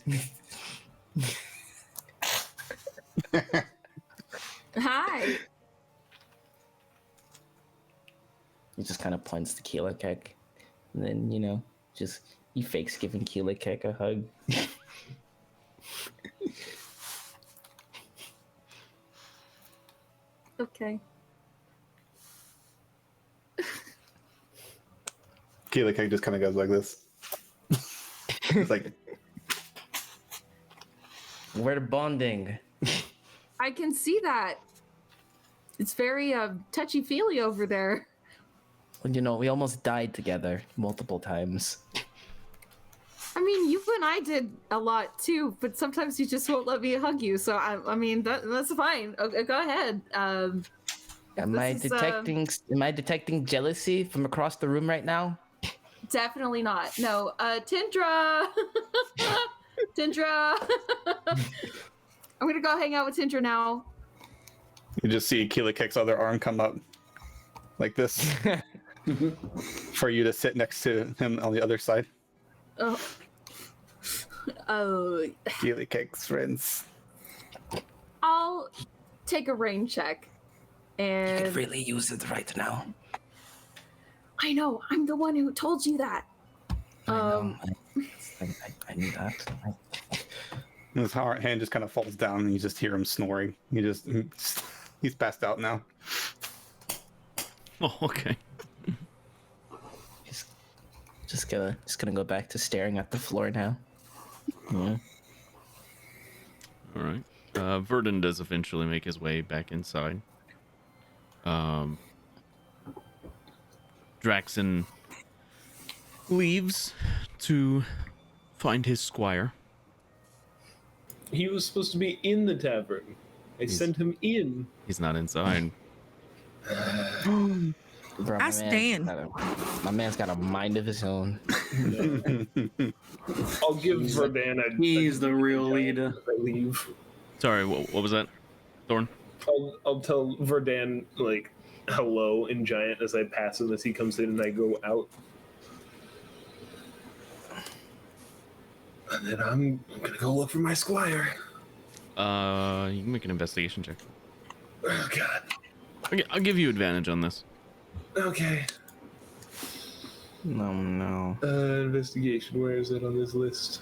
hi. He just kind of points to Keela Keck. And then, he fakes giving Keela Keck a hug. Okay. Keela Keg just kind of goes like this. It's like, We're bonding. I can see that. It's very touchy-feely over there. Well, we almost died together multiple times. I mean, you and I did a lot too, but sometimes you just won't let me hug you. So I mean, that's fine. Okay, go ahead. Am I detecting jealousy from across the room right now? Definitely not. No, Tindra. Tindra. I'm gonna go hang out with Tindra now. you just see Keela Keg's other arm come up like this for you to sit next to him on the other side. Oh. Oh. Keela Keg's friends. I'll take a rain check. You And could really use it right now. I know, I'm the one who told you that. I know. I knew that. His hand just kind of falls down, and you just hear him snoring. He's passed out now. Oh, okay. Just gonna go back to staring at the floor now. Yeah. All right. Verdon does eventually make his way back inside. Draxon leaves to find his squire. He was supposed to be in the tavern. I sent him in. He's not inside. Bro, Ask Dan. My man's got a mind of his own. I'll give Verdan a. He's the real leader. I leave. Sorry, what was that, Thorn? I'll tell Verdan like hello in giant as I pass him as he comes in and I go out. And then I'm gonna go look for my squire. You can make an investigation check. Oh God. I'll give you advantage on this. Okay. No. Investigation. Where is it on this list?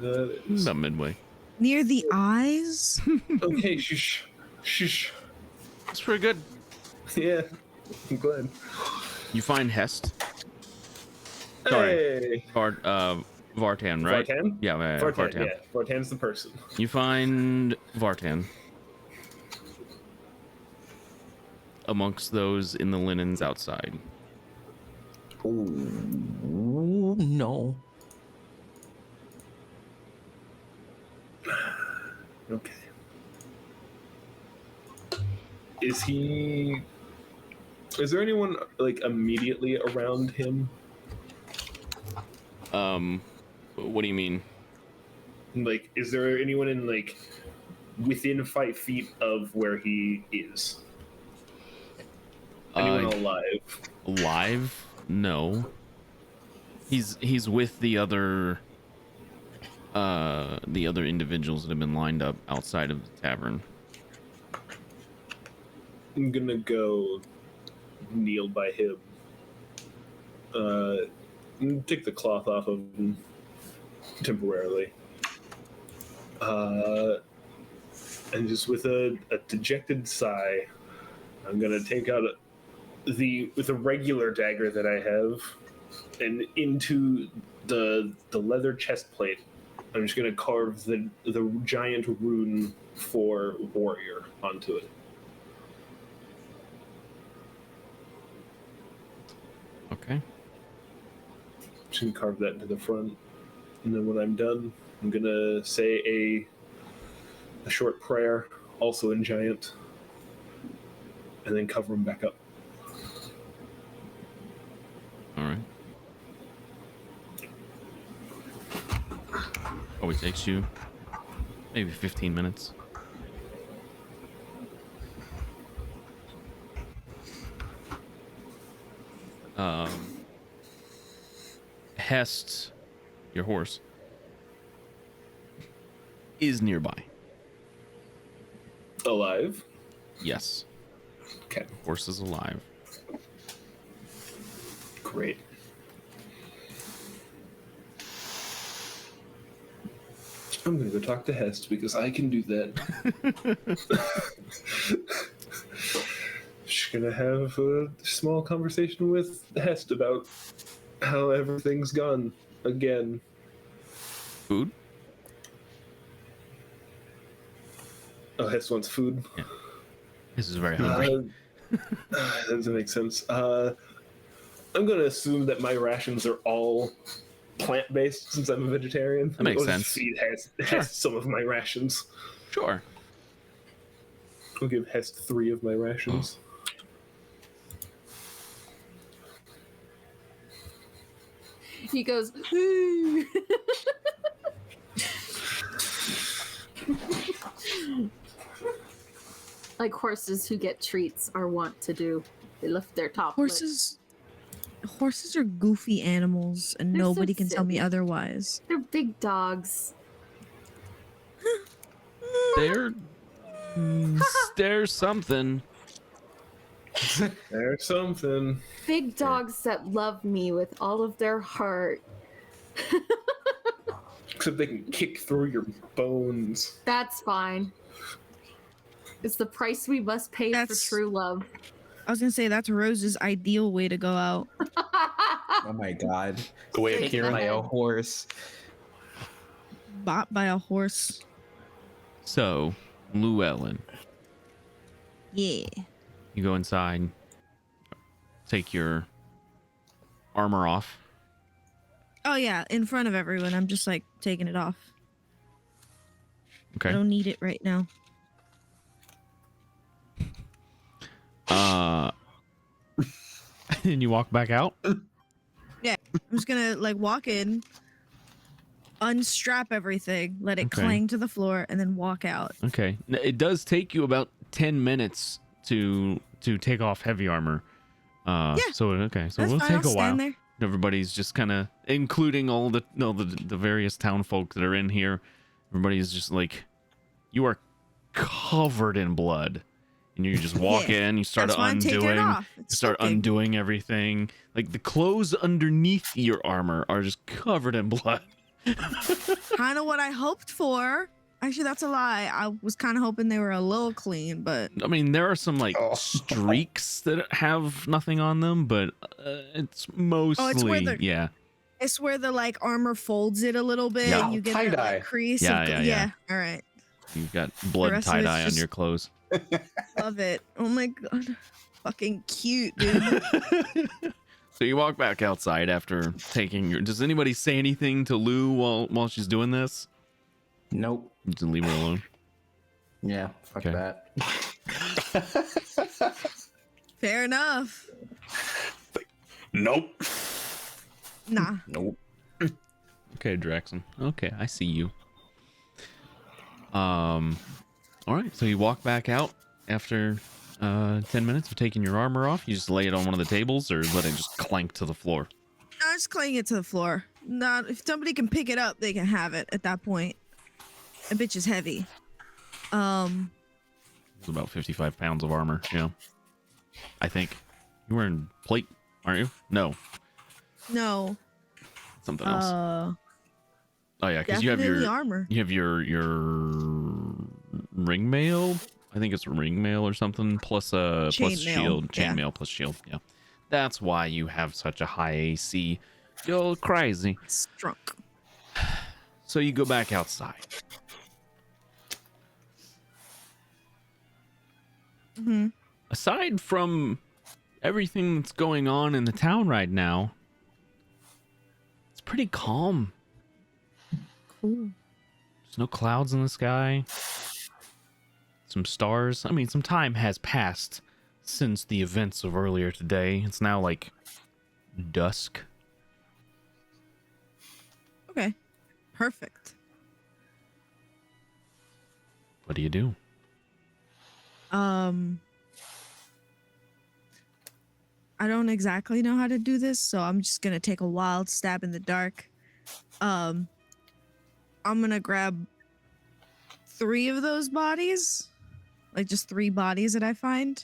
About midway. Near the eyes? Okay, shush. That's pretty good. Yeah, I'm glad. You find Hest. Sorry. Hey. Vartan, right? Vartan? Yeah, Vartan, Vartan. yeah. Vartan's the person. You find Vartan. amongst those in the linens outside. Ooh, no. Okay. Is there anyone like immediately around him? What do you mean? Like, is there anyone in like within 5 feet of where he is? Anyone alive? Alive? No. He's with the other individuals that have been lined up outside of the tavern. I'm gonna go kneel by him. Take the cloth off of him temporarily. And just with a dejected sigh, I'm gonna take out with a regular dagger that I have, and into the leather chest plate, I'm just gonna carve the giant rune for warrior onto it. Okay. Just gonna carve that into the front, and then when I'm done, I'm gonna say a short prayer, also in giant, and then cover him back up. All right. Probably takes you maybe 15 minutes. Hest, your horse, is nearby. Alive? Yes. Okay, Horse is alive. great. I'm gonna go talk to Hest because I can do that. Just gonna have a small conversation with Hest about how everything's gone again. Food? Oh, Hest wants food. Yeah. This is very hungry. That doesn't make sense. I'm gonna assume that my rations are all plant-based since I'm a vegetarian. That makes I'll just sense. feed Hest Sure. some of my rations. Sure. I'll give Hest 3 of my rations. He goes, "Ooh." Like horses who get treats are wont to do. They lift their top lip. Horses are goofy animals, and They're so nobody can tell me silly. otherwise. They're big dogs. There's something. There's something. Big dogs that love me with all of their heart. Except they can kick through your bones. That's fine. It's the price we must pay for true love. I was gonna say that's Rose's ideal way to go out. Oh my god. The way of Straight Kieran. By a ahead. horse. Bought by a horse. So, Llewellyn, Yeah. you go inside, take your armor off. Oh yeah, in front of everyone. I'm just like taking it off. I Okay. don't need it right now. And you walk back out? Yeah. I'm just gonna like walk in, unstrap everything, let it Okay. clang to the floor, and then walk out. Okay. It does take you about 10 minutes to take off heavy armor. Yeah. So okay. So That's it'll fine, take I'll a while. stand there. Everybody's just kind of, including all the various town folk that are in here. Everybody's just like, you are covered in blood, and you just walk Yeah, in. You start That's why I'm taking it undoing. off. You It's start sticking. undoing everything. Like the clothes underneath your armor are just covered in blood. Kind of what I hoped for. Actually, that's a lie. I was kind of hoping they were a little clean, but I mean, there are some like Oh. streaks that have nothing on them, but it's mostly yeah. it's where the like armor folds it a little bit, Yeah. and you get that Tie-dye. like, crease. Yeah, of, yeah. All right, You've got blood rest of it's tie dye on just- your clothes. love it. Oh my god. Fucking cute, dude. So you walk back outside after taking your. Does anybody say anything to Lou while she's doing this? Nope. Just leave her alone. Yeah, fuck Okay. that. Fair enough. Nope. Nah. Nope. Okay, Draxon. Okay, I see you. All right. So you walk back out after 10 minutes of taking your armor off. You just lay it on one of the tables, or let it just clank to the floor. I just clang it to the floor. Not if somebody can pick it up, they can have it at that point. That bitch is heavy. It's about 55 pounds of armor. Yeah. I think you're wearing plate, aren't you? No, No. something else. Oh yeah, because you have definitely your armor. You have your ring mail. I think it's ring mail or something. Plus plus Chainmail, shield. yeah. Chainmail plus shield. Yeah. That's why you have such a high AC. You're crazy. It's drunk. So you go back outside. Mm-hmm. Aside from everything that's going on in the town right now, it's pretty calm. Cool. There's no clouds in the sky. Some stars. I mean, some time has passed since the events of earlier today. It's now like dusk. Okay. Perfect. What do you do? I don't exactly know how to do this, so I'm just gonna take a wild stab in the dark. I'm gonna grab 3 of those bodies, like just 3 bodies that I find.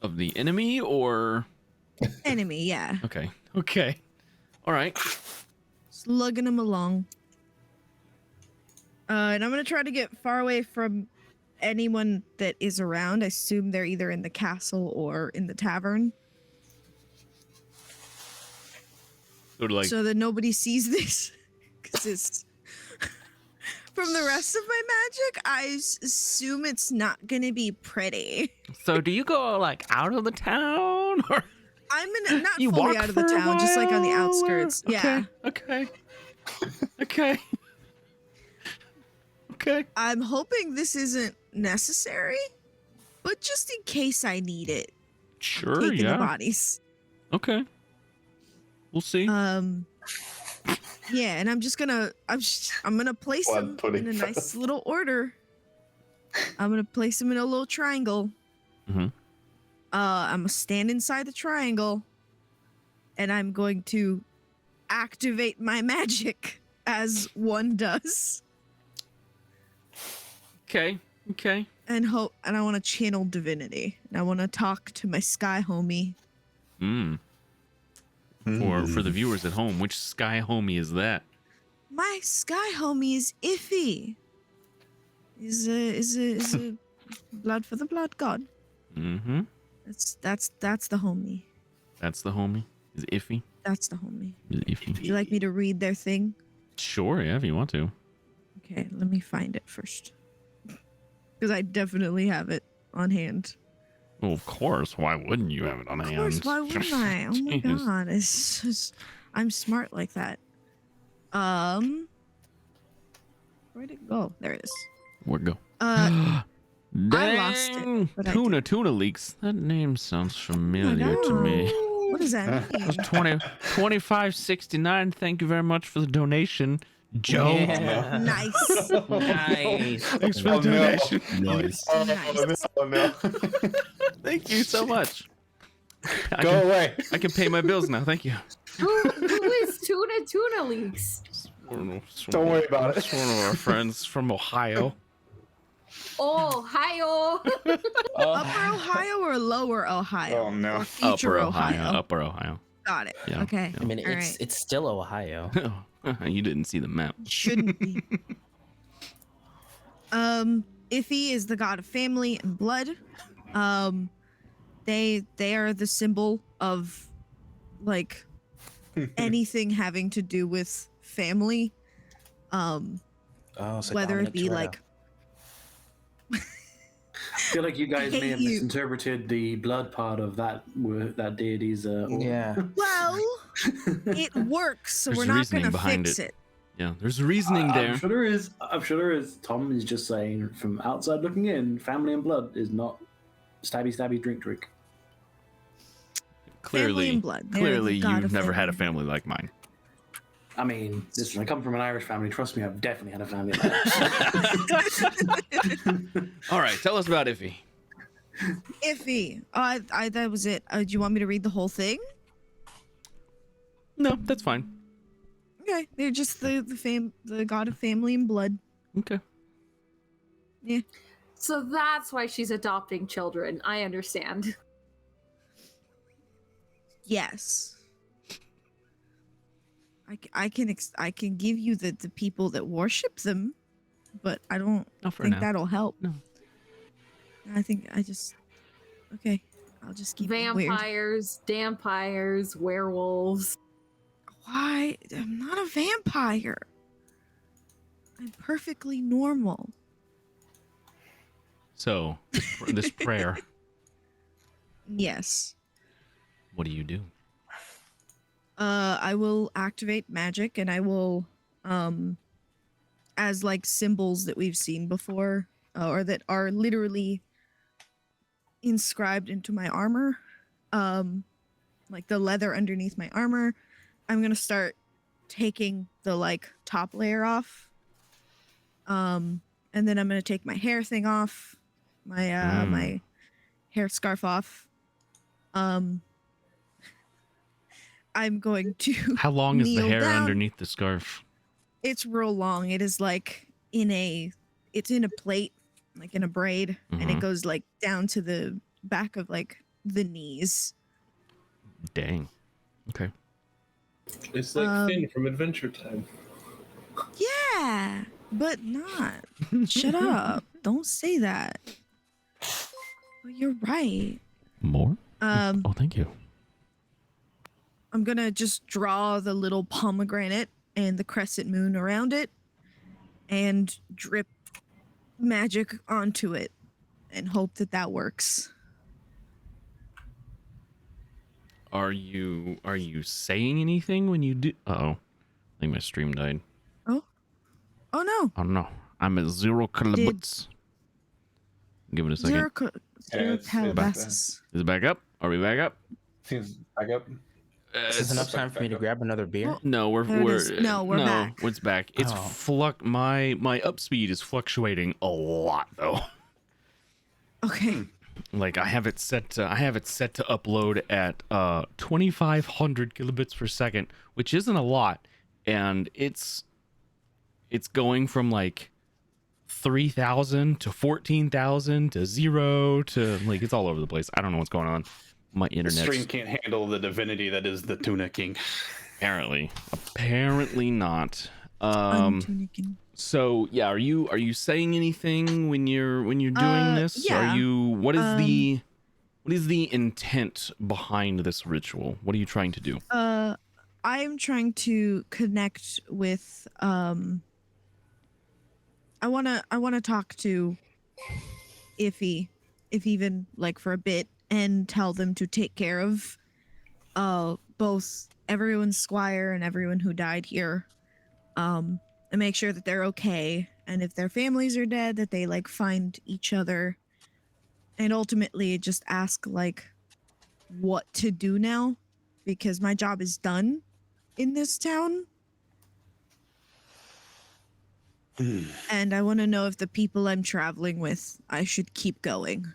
Of the enemy or Enemy, yeah. okay. Okay. All right. Just lugging them along. And I'm gonna try to get far away from anyone that is around. I assume they're either in the castle or in the tavern, Sort of like so that nobody sees this. Because it's from the rest of my magic, I assume it's not gonna be pretty. so do you go like out of the town or I'm in not you fully walk out of the for a town, just like on the while, or- outskirts. Yeah. Okay. Okay. Okay. I'm hoping this isn't necessary, but just in case I need it, Sure, taking the yeah. bodies. Okay. We'll see. Yeah, and I'm gonna place Blood them pudding in a nice fest. little order. I'm gonna place them in a little triangle. Mhm. I'm gonna stand inside the triangle, and I'm going to activate my magic as one does, Okay. Okay. and I want to channel divinity. And I want to talk to my sky homie. For the viewers at home, which sky homie is that? My sky homie is Iffy. Is a blood for the blood god. Mm-hmm. That's the homie. That's the homie. Is it iffy? That's the homie. Is it iffy? Would you like me to read their thing? Sure, yeah, if you want to. Okay, let me find it first. Because I definitely have it on hand. Well, of course. Why wouldn't you have it on Of hand? course, why wouldn't I? Oh my Jeez. god, it's just, I'm smart like that. Where'd it go? There it is. Where'd it go? I Dang! lost it, but I Tuna Leaks. That name sounds familiar to me. What does that mean? 25.69. Thank you very much for the donation, Joe. Yeah. Nice. Nice. Thanks for Oh, the no. donation. Nice. Nice. Oh no. Thank you so much. Go away. I can pay my bills now. Thank you. Who is Tuna Leaks? Don't worry about it. It's one of our friends from Ohio. Ohio. Upper Ohio or Lower Ohio? Oh, no. Or future Ohio. Upper Ohio. Got it. Yeah. Okay. I mean, All it's right. it's still Ohio. You didn't see the map. Shouldn't be. Iffy is the god of family and blood. They are the symbol of like anything having to do with family. Oh, so Whether it Dominic be Toretto. like feel like you guys may hate have you. misinterpreted the blood part of that deity's. Yeah. Well, it works, so There's we're not reasoning gonna behind fix it. it. Yeah, there's reasoning there. I'm sure there is. I'm sure there is. Tom is just saying from outside looking in, family and blood is not stabby stabby drink. Family Clearly, and blood. They're clearly, the god you've of never had a and blood. family like mine. I mean, listen, I come from an Irish family. Trust me, I've definitely had a family like that. All right, tell us about Iffy. Iffy. That was it. Do you want me to read the whole thing? No, that's fine. Okay, they're just the god of family and blood. Okay. Yeah. So that's why she's adopting children. I understand. Yes. I can give you the people that worship them, but I don't Not for think now. that'll help. No. I think okay. I'll just keep it weird. Vampires, dampires, werewolves. Why? I'm not a vampire. I'm perfectly normal. So, this prayer, Yes. what do you do? I will activate magic, and I will, as like symbols that we've seen before, or that are literally inscribed into my armor, like the leather underneath my armor. I'm gonna start taking the like top layer off, and then I'm gonna take my hair thing off, my my hair scarf off. I'm going to. How long is the kneel hair down. underneath the scarf? It's real long. It is like it's in a plate, like in a braid, and it Mhm. goes like down to the back of like the knees. Dang. Okay. It's like Finn from Adventure Time. Yeah, but not. Shut up. Don't say that. Well, you're right. More? Um, Oh, thank you. I'm gonna just draw the little pomegranate and the crescent moon around it and drip magic onto it and hope that that works. Are you saying anything when you do? Uh-oh. I think my stream died. Oh no. I don't know. I'm at 0 kilobits. Give it a second. Zero it's Calabasas. Is it back up? Are we back up? Seems back up. Is this enough time for me to grab another beer? Well, No, we're There it is. No, we're back. It's back. It's Oh. my up speed is fluctuating a lot though. Okay. Like I have it set to upload at 2500 kilobits per second, which isn't a lot, and it's going from like 3,000 to 14,000 to 0 to like it's all over the place. I don't know what's going on. My The internet stream can't handle the divinity that is the Tuna King. apparently not. Untunicking. So yeah, are you saying anything when you're doing this? yeah. Are you what is the intent behind this ritual? What are you trying to do? I am trying to connect with I wanna talk to Iffy, if even like for a bit, and tell them to take care of both everyone's squire and everyone who died here. And make sure that they're okay, and if their families are dead, that they like find each other, and ultimately just ask like what to do now, because my job is done in this town. And I want to know if the people I'm traveling with, I should keep going.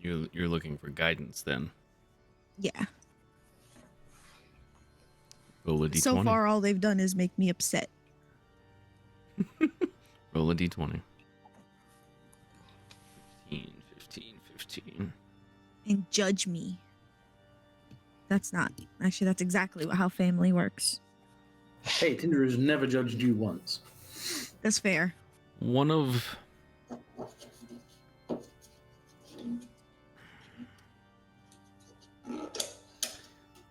You're looking for guidance then. Yeah. Roll a d20. So far, all they've done is make me upset. Roll a d20. 15. And judge me. That's not. Actually, that's exactly how family works. Hey, Tinder has never judged you once. That's fair. One of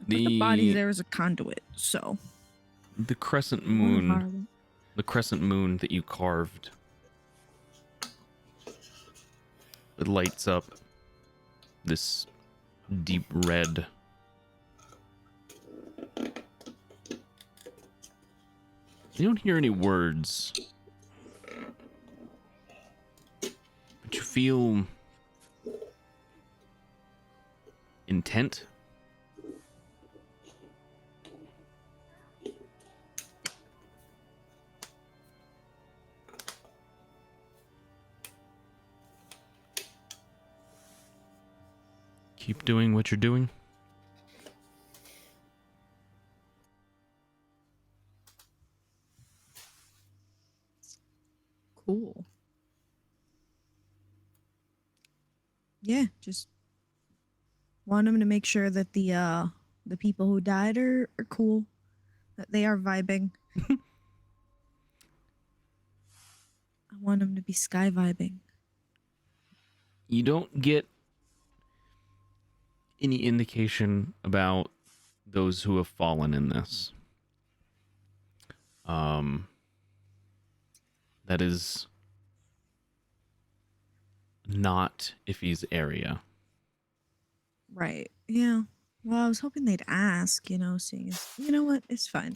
The body there is a conduit, so. the crescent moon the crescent moon that you carved. It lights up this deep red. You don't hear any words, but you feel intent. Keep doing what you're doing. Cool. Yeah, just want them to make sure that the people who died are cool, that they are vibing. I want them to be sky vibing. You don't get any indication about those who have fallen in this. That is not Iffy's area. Right. Yeah. Well, I was hoping they'd ask, seeing as, you know what, it's fine.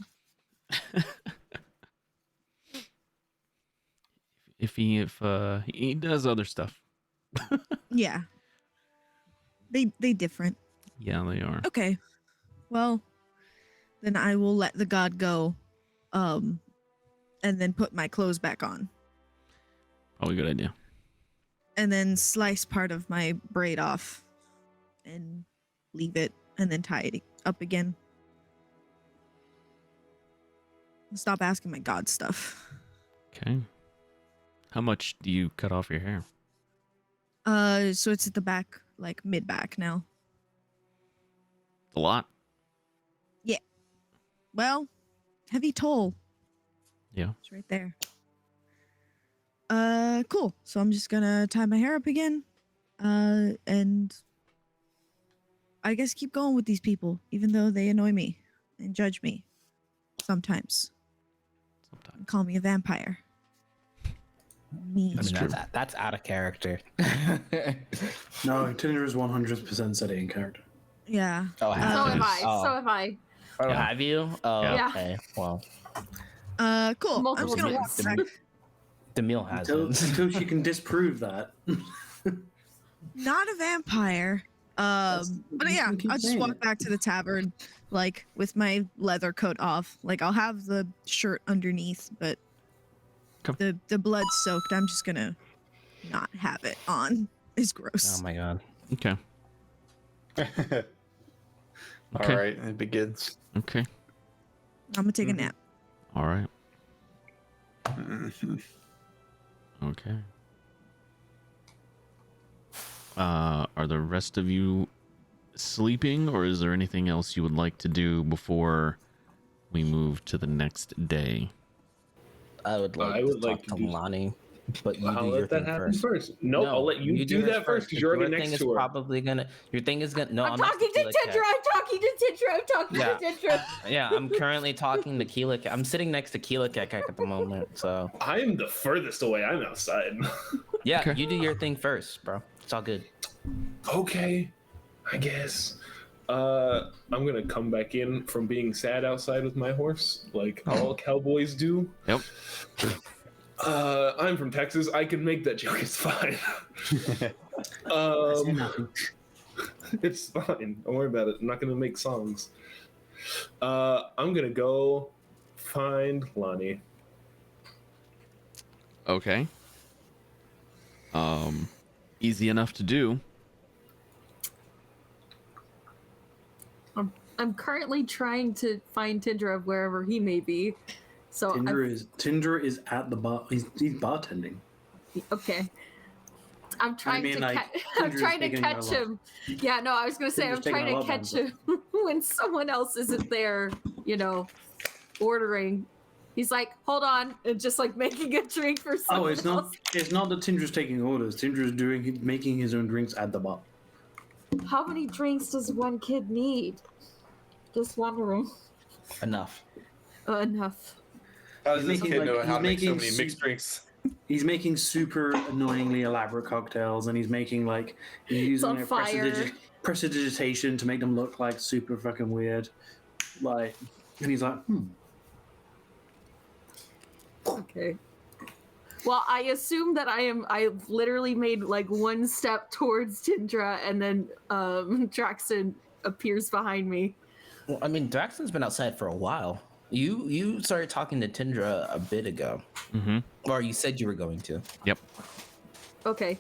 If he does other stuff. Yeah. They different. Yeah, they are. Okay. Well, then I will let the god go, and then put my clothes back on. Probably a good idea. And then slice part of my braid off and leave it and then tie it up again. Stop asking my god stuff. Okay. How much do you cut off your hair? So it's at the back, like mid back now. A lot. Well, heavy toll. Yeah. It's right there. Cool. So I'm just gonna tie my hair up again. And I guess keep going with these people, even though they annoy me and judge me sometimes. And call me a vampire. Mean. I mean, true. that's out of character. No, Tinder is 100% set in character. Yeah. Oh, So have am you? I. Oh. So am I. Oh, Yeah. have you? Oh, Yeah. okay. Well, Cool. I'm Multiple just gonna walk times. back. Demille has Until she can disprove that. Not a vampire. But you yeah, can keep I'll just saying walk it. back to the tavern, like with my leather coat off. Like I'll have the shirt underneath, but the blood's soaked. I'm just gonna not have it on. It's gross. Oh my god. Okay. All Okay. right, it begins. Okay. I'm gonna take a nap. All right. Okay. Are the rest of you sleeping, or is there anything else you would like to do before we move to the next day? I would like to talk to Lonnie, but you I'll do your let that thing happen first. first. No, I'll let you do yours that first because you're already Your next thing to is her. probably gonna. Your thing is gonna. No, I'm I'm next talking to Keela Cat. Tindra. I'm talking to Tindra. I'm talking Yeah. to Tindra. Yeah, I'm currently talking to Keela Cat. I'm sitting next to Keela Cat at the moment, so I am the furthest away. I'm outside. yeah, Okay. you do your thing first, bro. It's all good. Okay, I guess. I'm gonna come back in from being sad outside with my horse, like all cowboys do. Yep. I'm from Texas. I can make that joke. It's fine. It's fine. Don't worry about it. I'm not gonna make songs. I'm gonna go find Lonnie. Okay. Easy enough to do. I'm currently trying to find Tindra wherever he may be. So Tinder is at the bar. He's bartending. okay. I'm trying mean, to like, I'm Tindra's trying to taking catch our him. Yeah, no, I was gonna say I'm Tindra's taking trying our to love catch language. him when someone else isn't there, ordering. He's like, hold on, and just like making a drink for someone Oh, it's not. else. It's not that Tinder's taking orders. Tinder's making his own drinks at the bar. How many drinks does one kid need? Just wondering. Enough. Enough. How does He's this making, kid like, know how to make so he's many making mixed drinks? He's making super annoyingly elaborate cocktails, and he's making like he's using on like, fire. prestidigitation to make them look like super fucking weird. Like, and he's like, Okay. Well, I assume that I've literally made like one step towards Tindra, and then Draxton appears behind me. Well, I mean, Draxton's been outside for a while. You started talking to Tindra a bit ago, Mm-hmm. or you said you were going to. Yep. Okay.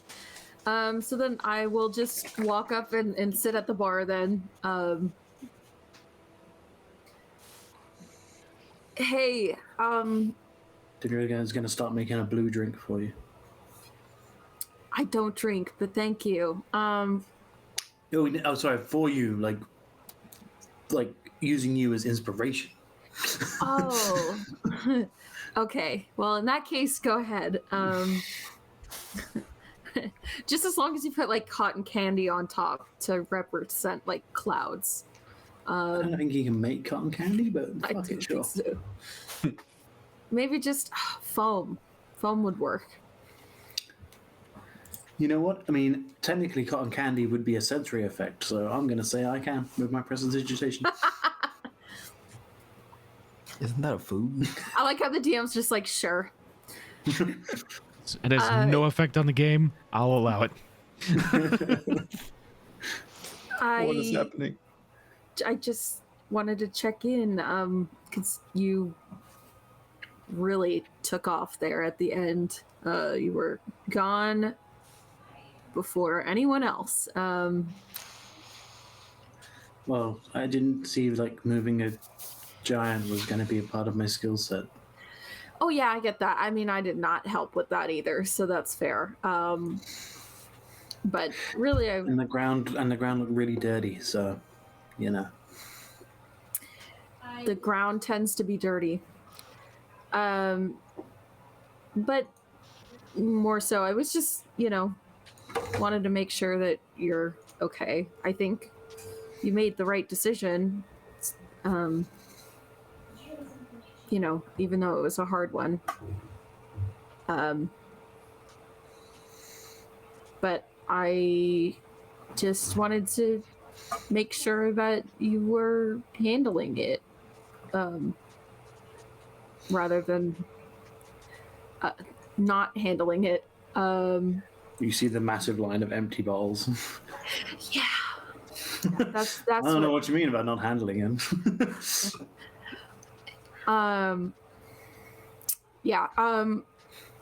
So then I will just walk up and sit at the bar then. Hey, Tidriga's gonna start making a blue drink for you. I don't drink, but thank you. Oh, sorry, for you, like using you as inspiration. Oh. Okay. Well, in that case, go ahead. Just as long as you put like cotton candy on top to represent like clouds. I don't think you can make cotton candy, but I fuck do it, sure. think so. Maybe just foam. Foam would work. You know what? I mean, technically, cotton candy would be a sensory effect, so I'm gonna say I can with my prestidigitation. Isn't that a food? I like how the DM's just like, sure. It has no effect on the game. I'll allow it. What is happening? I just wanted to check in, because you really took off there at the end. You were gone before anyone else. Well, I didn't see like moving a giant was going to be a part of my skill set. Oh yeah, I get that. I mean, I did not help with that either, so that's fair. But really, And the ground looked really dirty, so you know. the ground tends to be dirty. But more so, I was just, wanted to make sure that you're okay. I think you made the right decision. Even though it was a hard one. But I just wanted to make sure that you were handling it, rather than not handling it. You see the massive line of empty bottles. Yeah. That's I don't know what you mean about not handling him.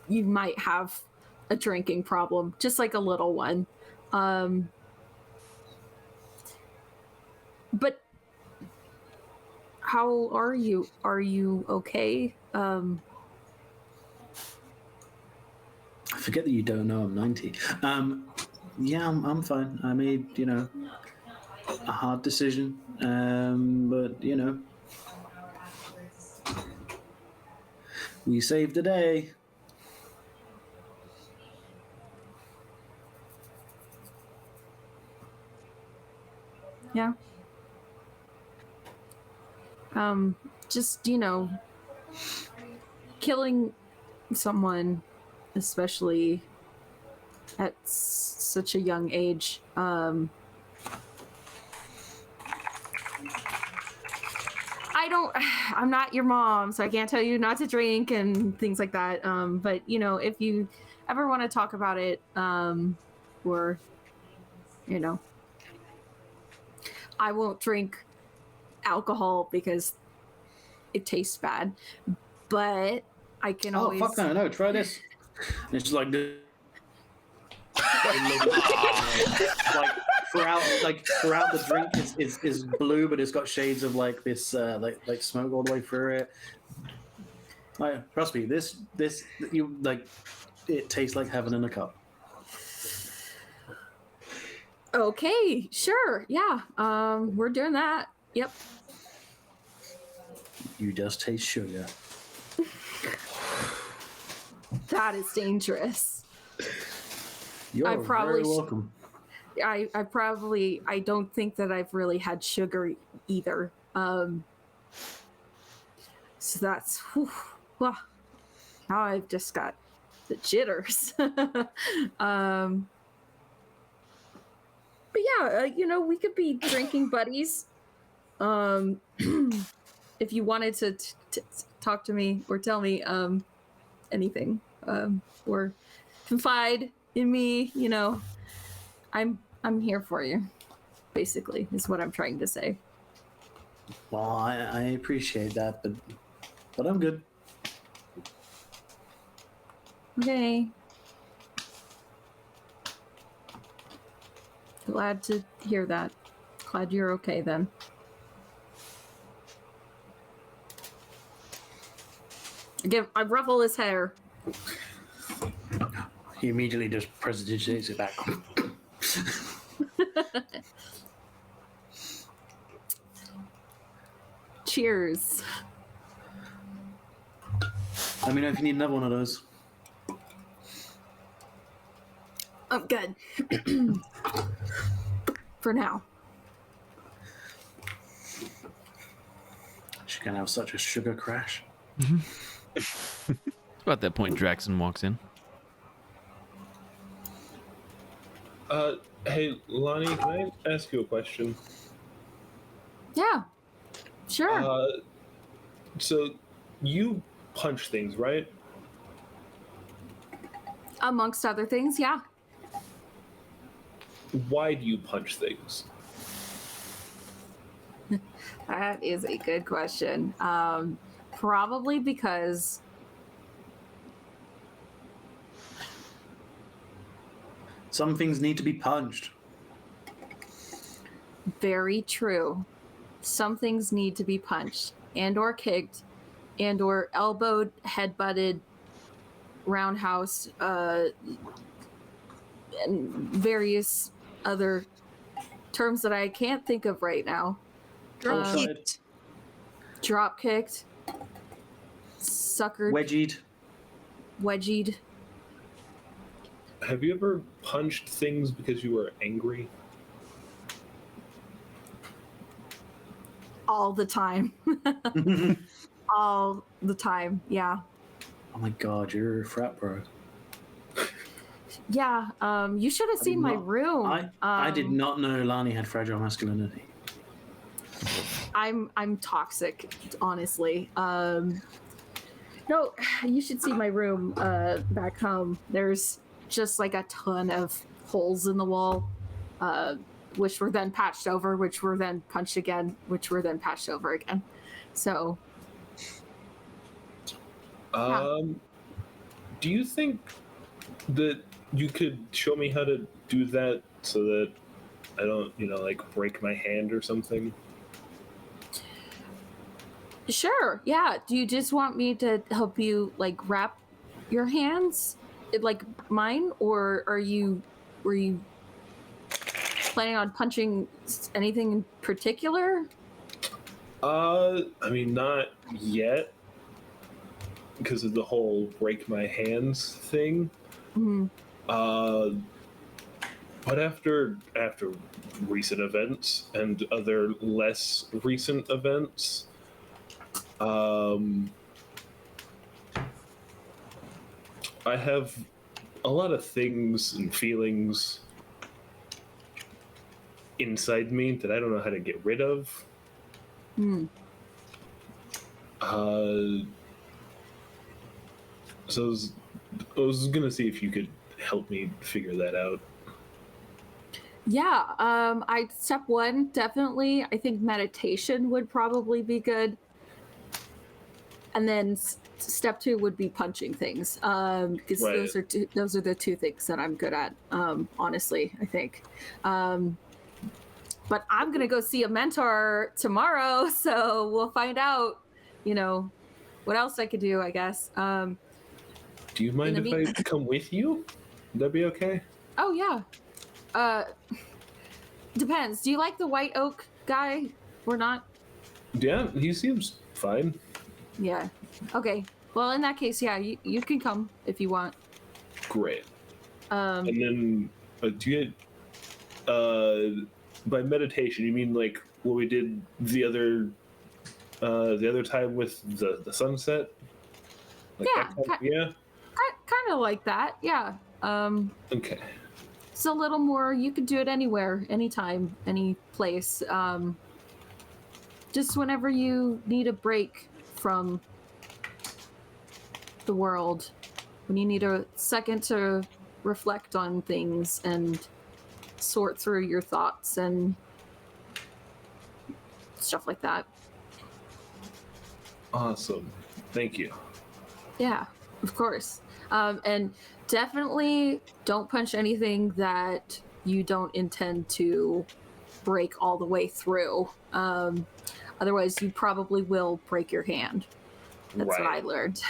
You might have a drinking problem, just like a little one. But how are you? Are you okay? I forget that you don't know I'm 90. Yeah, I'm fine. I made, a hard decision. But, we saved the day. Yeah. Just, killing someone, especially at such a young age, I'm not your mom, so I can't tell you not to drink and things like that. But if you ever want to talk about it, or, I won't drink alcohol because it tastes bad, but I can always. Oh, fuck no, try this. And it's just like this. throughout the drink is blue, but it's got shades of like this like smoke all the way through it. Like, trust me, this you like it tastes like heaven in a cup. Okay, sure, yeah. We're doing that. Yep. You just taste sugar. That is dangerous. You're probably very welcome. I don't think that I've really had sugar either. So that's Well, now I've just got the jitters. But yeah, we could be drinking buddies. If you wanted to talk to me or tell me anything, or confide in me, I'm here for you. Basically, is what I'm trying to say. Well, I appreciate that, but I'm good. Okay. Glad to hear that. Glad you're okay then. I ruffle his hair. He immediately just prestidigitates it back. Cheers. Let me know if you need another one of those. I'm good. For now. She's gonna have such a sugar crash. About that point, Draxon walks in. Hey, Lonnie, can I ask you a question? Yeah. Sure. So you punch things, right? Amongst other things, yeah. Why do you punch things? That is a good question. Probably because Some things need to be punched. very true. Some things need to be punched and or kicked and or elbowed, headbutted, roundhouse, and various other terms that I can't think of right now. Drop Um, kicked. Drop kicked, suckered, wedgied. Have you ever punched things because you were angry? All the time. All the time, yeah. Oh my god, you're a frat bro. Yeah, you should have seen my room. I did not know Lani had fragile masculinity. I'm toxic, honestly. No, you should see my room back home. There's just like a ton of holes in the wall, which were then patched over, which were then punched again, which were then patched over again. So, Do you think that you could show me how to do that so that I don't, like break my hand or something? sure, yeah. Do you just want me to help you like wrap your hands, like mine, or were you planning on punching anything in particular? I mean, not yet, because of the whole break my hands thing. Mm-hmm. But after recent events and other less recent events, I have a lot of things and feelings inside me that I don't know how to get rid of. So I was gonna see if you could help me figure that out. Yeah, step one, definitely. I think meditation would probably be good. And then step two would be punching things. Because Right. those are the two things that I'm good at, honestly, I think. But I'm gonna go see a mentor tomorrow, so we'll find out, what else I could do, I guess. Do you mind if I come with you? Would that be okay? Oh yeah. Depends. Do you like the white oak guy or not? Yeah, he seems fine. Yeah. Okay. Well, in that case, yeah, you can come if you want. Great. And then, do you by meditation, you mean like what we did the other time with the sunset? Like Yeah, that kind yeah. Kind of like that. Yeah. Okay. It's a little more. You could do it anywhere, anytime, any place. Just whenever you need a break from the world, when you need a second to reflect on things and sort through your thoughts and stuff like that. Awesome. Thank you. Yeah, of course. And definitely don't punch anything that you don't intend to break all the way through. Otherwise, you probably will break your hand. That's what I learned.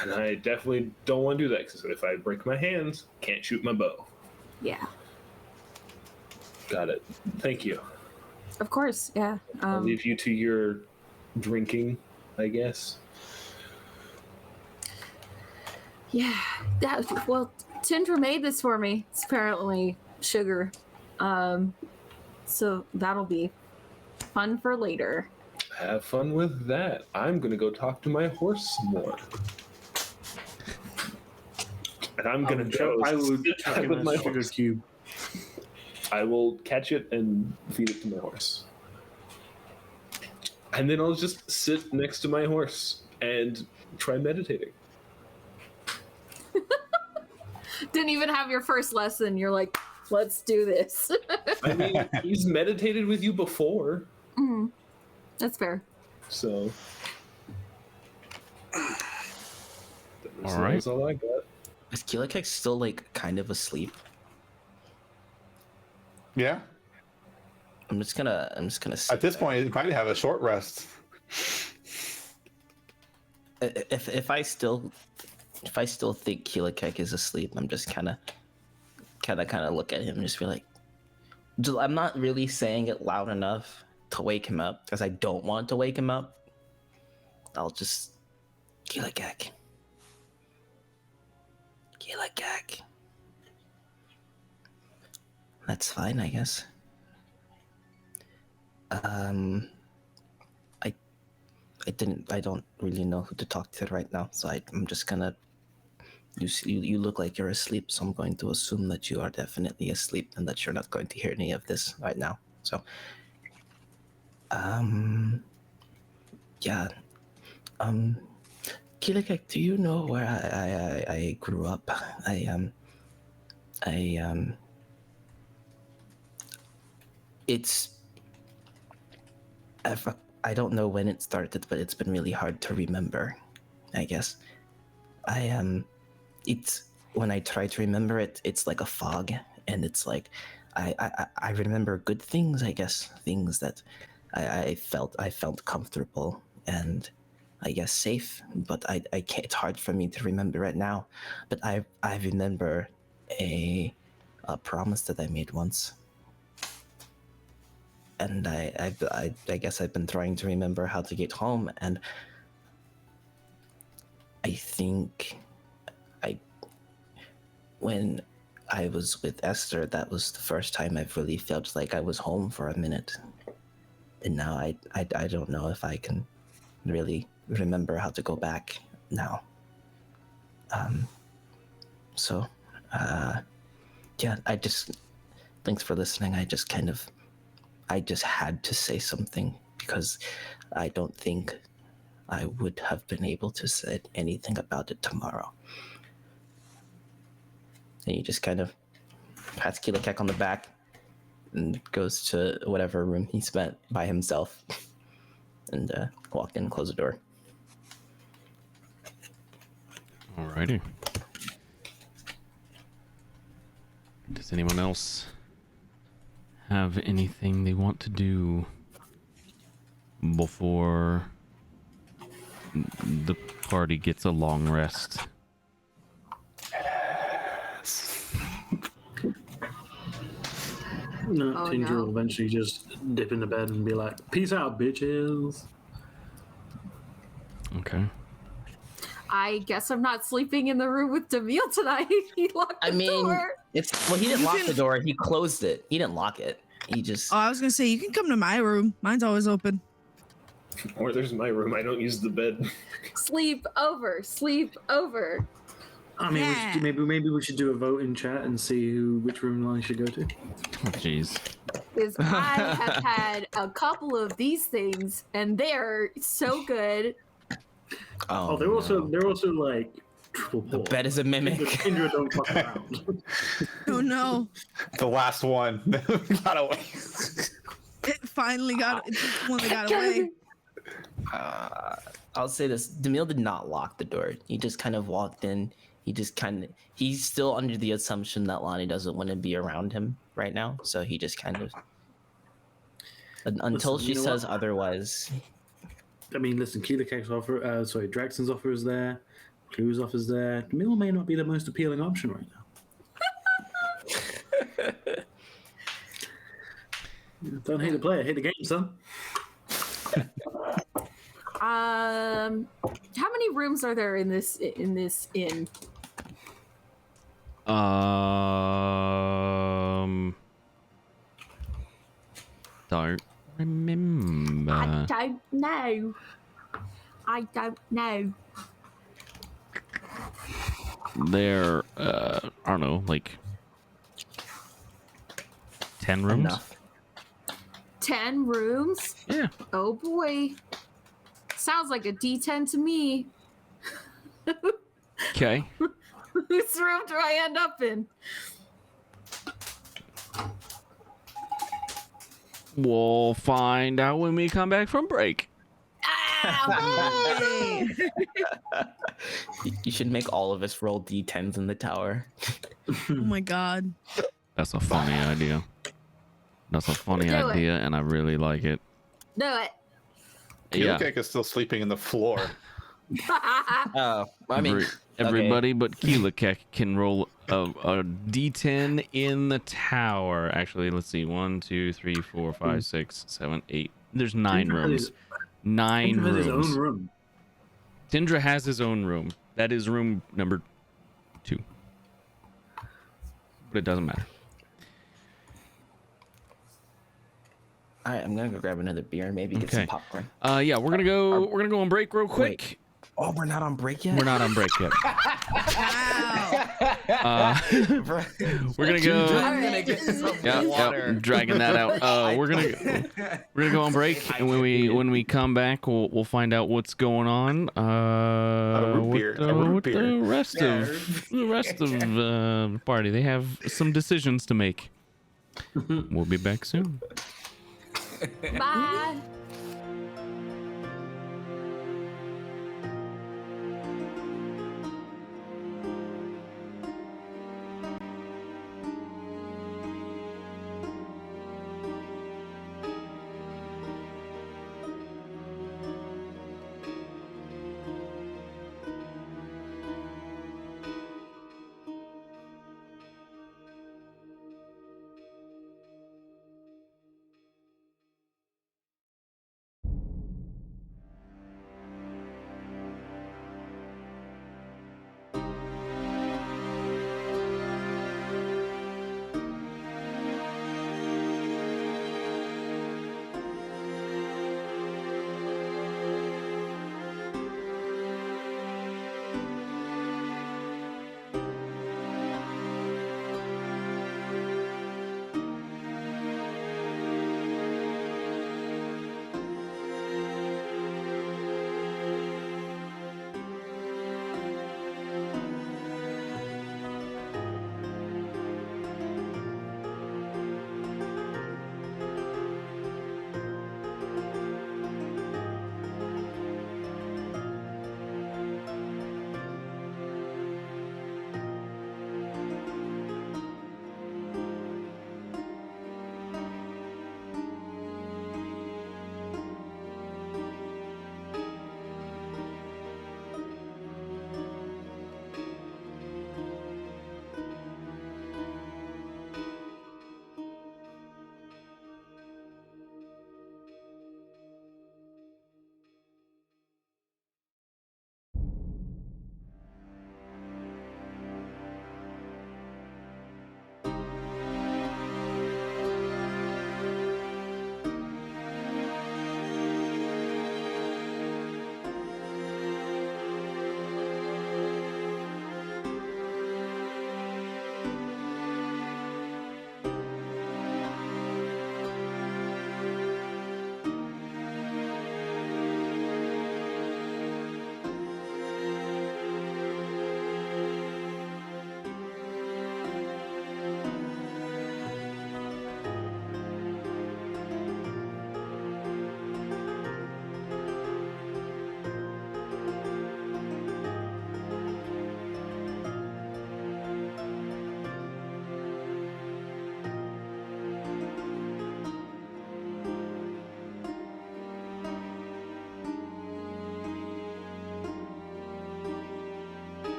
And I definitely don't want to do that, because if I break my hands, can't shoot my bow. Yeah, Got it. Thank you. of course. Yeah. I'll leave you to your drinking, I guess. Yeah. Well, Tindra made this for me. It's apparently sugar. So that'll be fun for later. Have fun with that. I'm going to go talk to my horse some more. And I'm going to go I would sit chuck back in with a my sugar horse. cube. I will catch it and feed it to my horse. And then I'll just sit next to my horse and try meditating. Didn't even have your first lesson. You're like, let's do this. I mean, he's meditated with you before, Mhm. That's fair. so. All right. That's all I got. Is Keelikek still like kind of asleep? Yeah. I'm just gonna sit At this there. point, you might have a short rest. If I still think Keelikek is asleep, I'm just kind of look at him and just be like, I'm not really saying it loud enough to wake him up because I don't want to wake him up. I'll just Keelikek. That's fine, I guess. I don't really know who to talk to right now, so I'm just gonna. You look like you're asleep, so I'm going to assume that you are definitely asleep and that you're not going to hear any of this right now. So, yeah, Keelikek, do you know where I grew up? It's I don't know when it started, but it's been really hard to remember, I guess. It's when I try to remember it, it's like a fog, and it's like I remember good things, I guess, things that I felt comfortable and I guess safe, but I can't. It's hard for me to remember it now, but I remember a promise that I made once. And I guess I've been trying to remember how to get home, and I think when I was with Esther, that was the first time I've really felt like I was home for a minute. And now I don't know if I can really remember how to go back now. Yeah, thanks for listening. I just had to say something because I don't think I would have been able to say anything about it tomorrow. And he just kind of pats Keelikek on the back and goes to whatever room he spent by himself and walk in and close the door. Alrighty. Does anyone else have anything they want to do before the party gets a long rest? No, Oh, Tinder no. will eventually just dip into bed and be like, "Peace out, bitches." Okay. I guess I'm not sleeping in the room with Demille tonight. He locked the door. He didn't lock the door. He closed it. He didn't lock it. He just. Oh, I was gonna say you can come to my room. Mine's always open. Or there's my room. I don't use the bed. Sleep over. Sleep over. I mean, Yeah. maybe we should do a vote in chat and see which room Lonnie should go to. Oh, jeez. Because I have had a couple of these things, and they're so good. Oh, they're also like triple The port. bed is a mimic. Kindred don't fuck around. Oh no! The last one got away. It finally got. It's the one that got away. I'll say this: Demille did not lock the door. He just kind of walked in. He's still under the assumption that Lonnie doesn't want to be around him right now. So he just kind of, until Listen, she you know says what? otherwise. I mean, listen, Keeler Kek's offer, Draxton's offer is there. Clue's offer is there. Demille may not be the most appealing option right now. Don't hate the player, hate the game, son. How many rooms are there in this inn? Don't remember. I don't know. I don't know. There, I don't know, like 10 rooms. Enough. 10 rooms? Yeah. Oh boy. Sounds like a D10 to me. Okay. Whose room do I end up in? We'll find out when we come back from break. Ah, You should make all of us roll d10s in the tower. Oh my god. That's a funny idea. That's a funny Do it. idea, and I really like it. do it. Yeah. Keelcake is still sleeping in the floor. Oh, I mean, Everybody but Keelakek can roll a d10 in the tower. Actually, let's see. 1, 2, 3, 4, 5, 6, 7, 8. There's 9 rooms. 9 Kendra has his rooms. own room. Tindra has his own room. That is room number 2. But it doesn't matter. all right, I'm gonna go grab another beer and maybe get some Okay. popcorn. Yeah, we're gonna go on break real quick. Oh, we're not on break yet. We're not on break yet. Wow. We're gonna go. Alright. Yep, dragging that out. We're gonna go on break, and when we come back, we'll find out what's going on. root beer. With, A root with beer. the rest of the party, they have some decisions to make. We'll be back soon. Bye.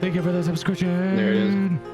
Thank you for the subscription. There it is.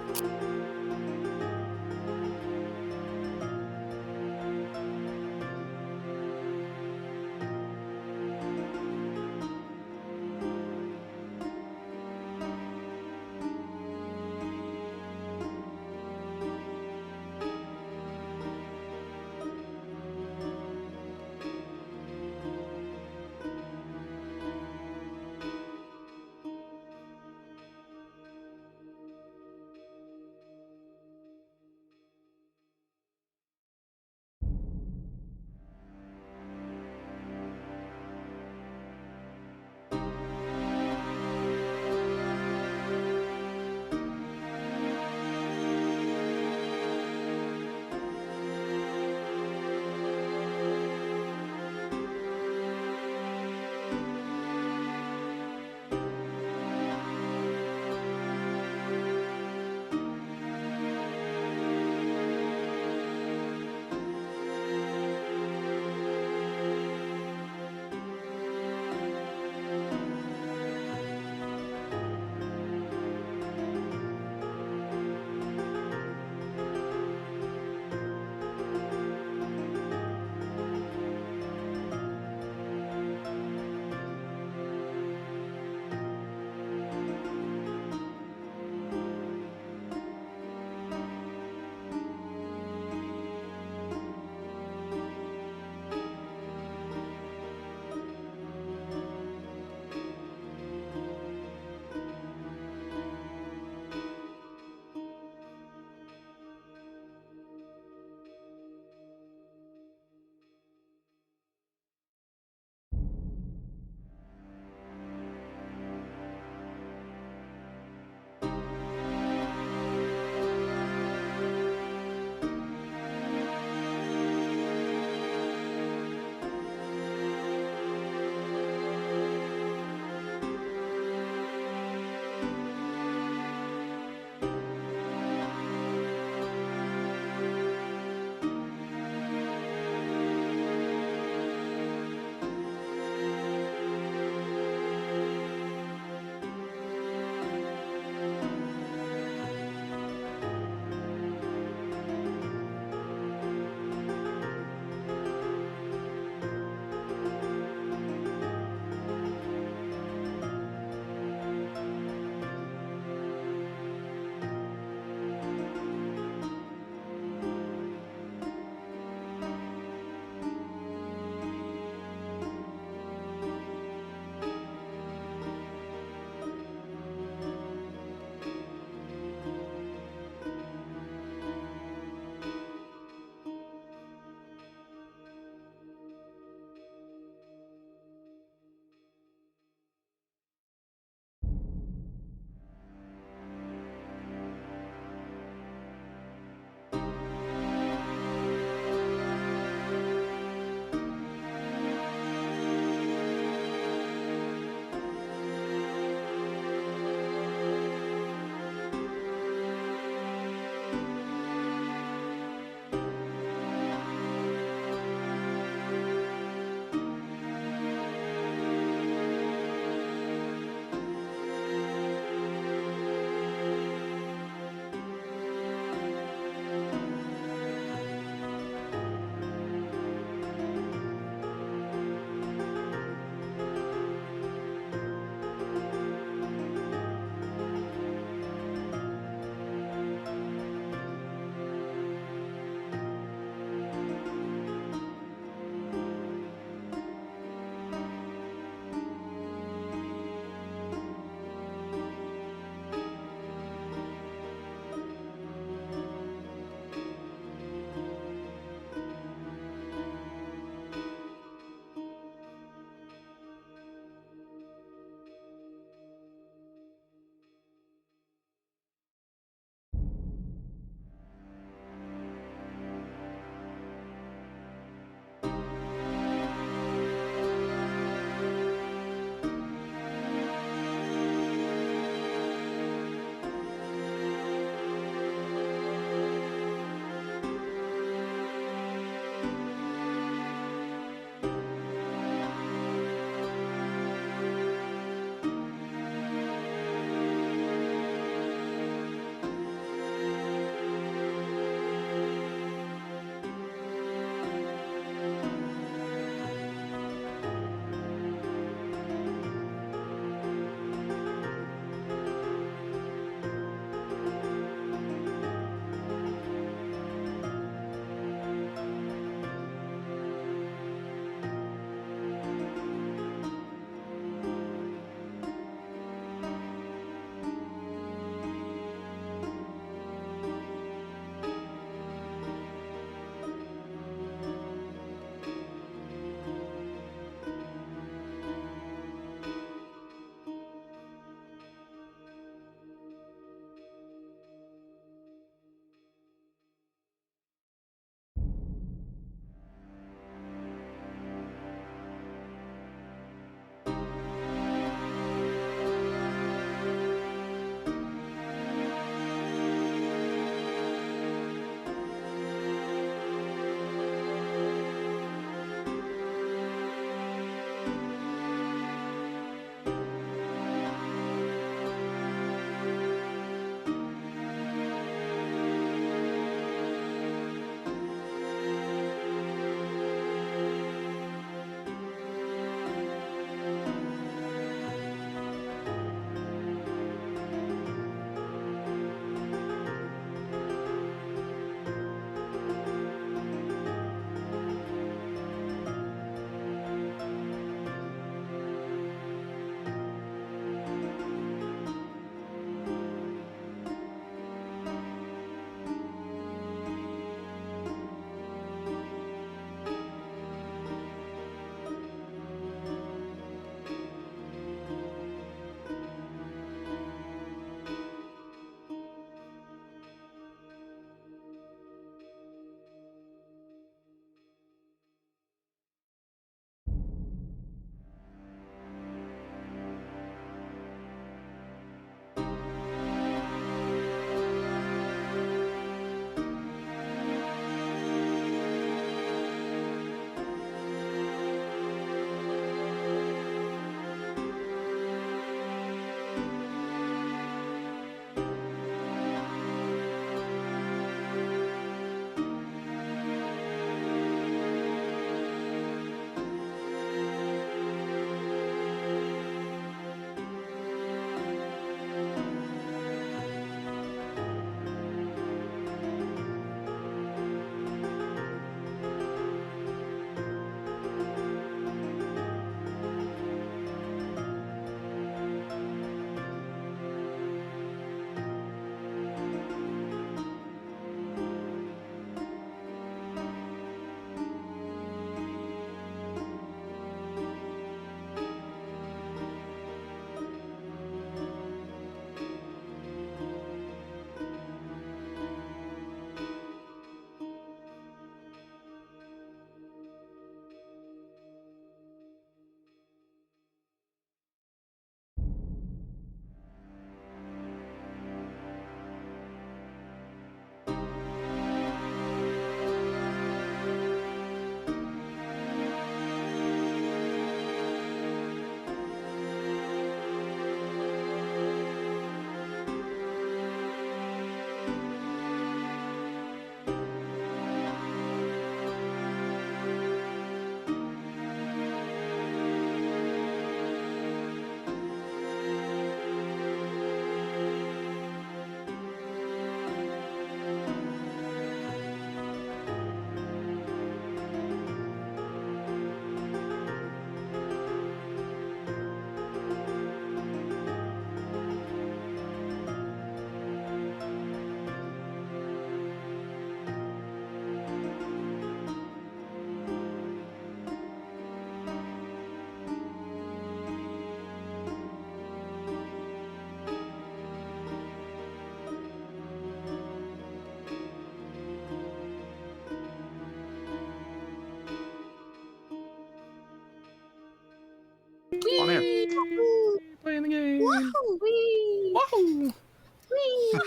Whoa!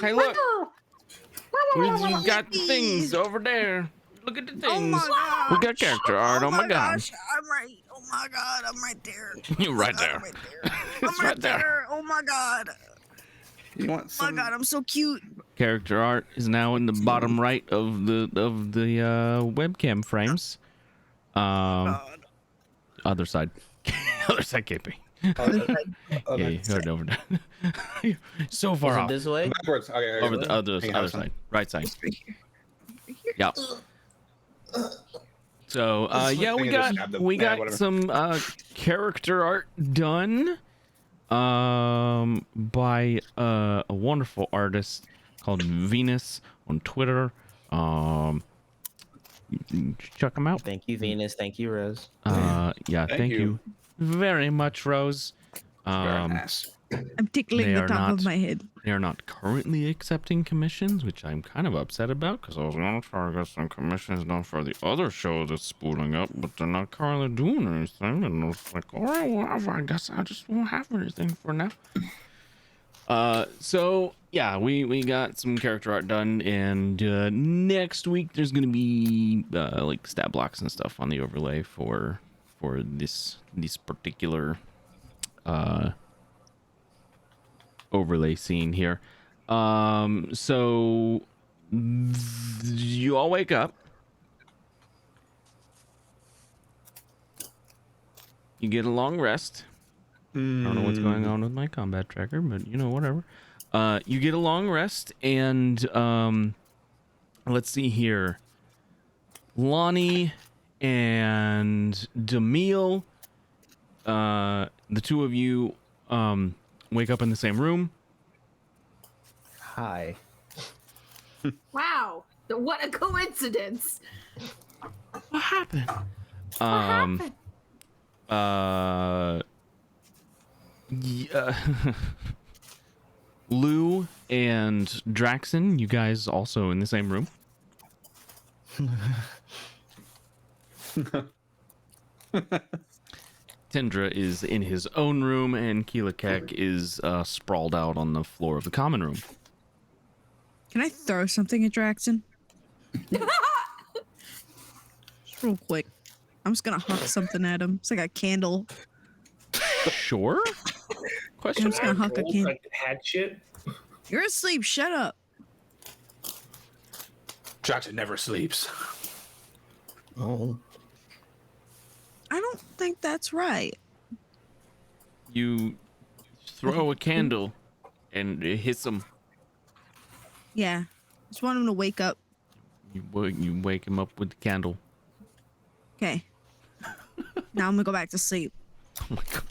Hey, look! We got the things over there. Look at the things. Oh my god. We got character art. Oh my god. Gosh, I'm right. Oh my god, I'm right there. You're Oh my right God, there. I'm right there. It's I'm right there. Oh my god. You want Oh some? my god, I'm so cute. Character art is now in the bottom right of the webcam frames. God. Other side. Other side, KP. Yeah, you heard over there. So far Is it off. this way? Backwards. Okay, Over the other Hang on, side, right side. It's right here. Right here. Yeah. So yeah, we Thing is got just stab them. we Yeah, got whatever. some character art done by a wonderful artist called Venus on Twitter. Check him out. Thank you, Venus. Thank you, Rose. Yeah, thank you very much, Rose. Very nice. I'm tickling They the are top not- of my head. They are not currently accepting commissions, which I'm kind of upset about because I was going to try to get some commissions done for the other show that's spooling up, but they're not currently doing anything. And I was like, all right, well, I guess I just won't have anything for now. So yeah, we got some character art done, and next week there's gonna be like stat blocks and stuff on the overlay for this particular overlay scene here. So you all wake up. You get a long rest. I don't know what's going on with my combat tracker, but you know, whatever. You get a long rest, and let's see here. Lonnie and Demille, the two of you wake up in the same room. Hi. Wow. What a coincidence. What happened? What happened? Yeah. Lou and Draxon, you guys also in the same room. Tendra is in his own room, and Keelakek is sprawled out on the floor of the common room. Can I throw something at Draxon? Just real quick. I'm just gonna huck something at him. It's like a candle. Sure? I'm Question? just gonna huck a candle. Like hatchet. You're asleep. Shut up. Jackson never sleeps. Oh. I don't think that's right. You throw a candle and it hits him. Yeah. Just want him to wake up. You wake him up with the candle. Okay. Now I'm gonna go back to sleep. Oh my god.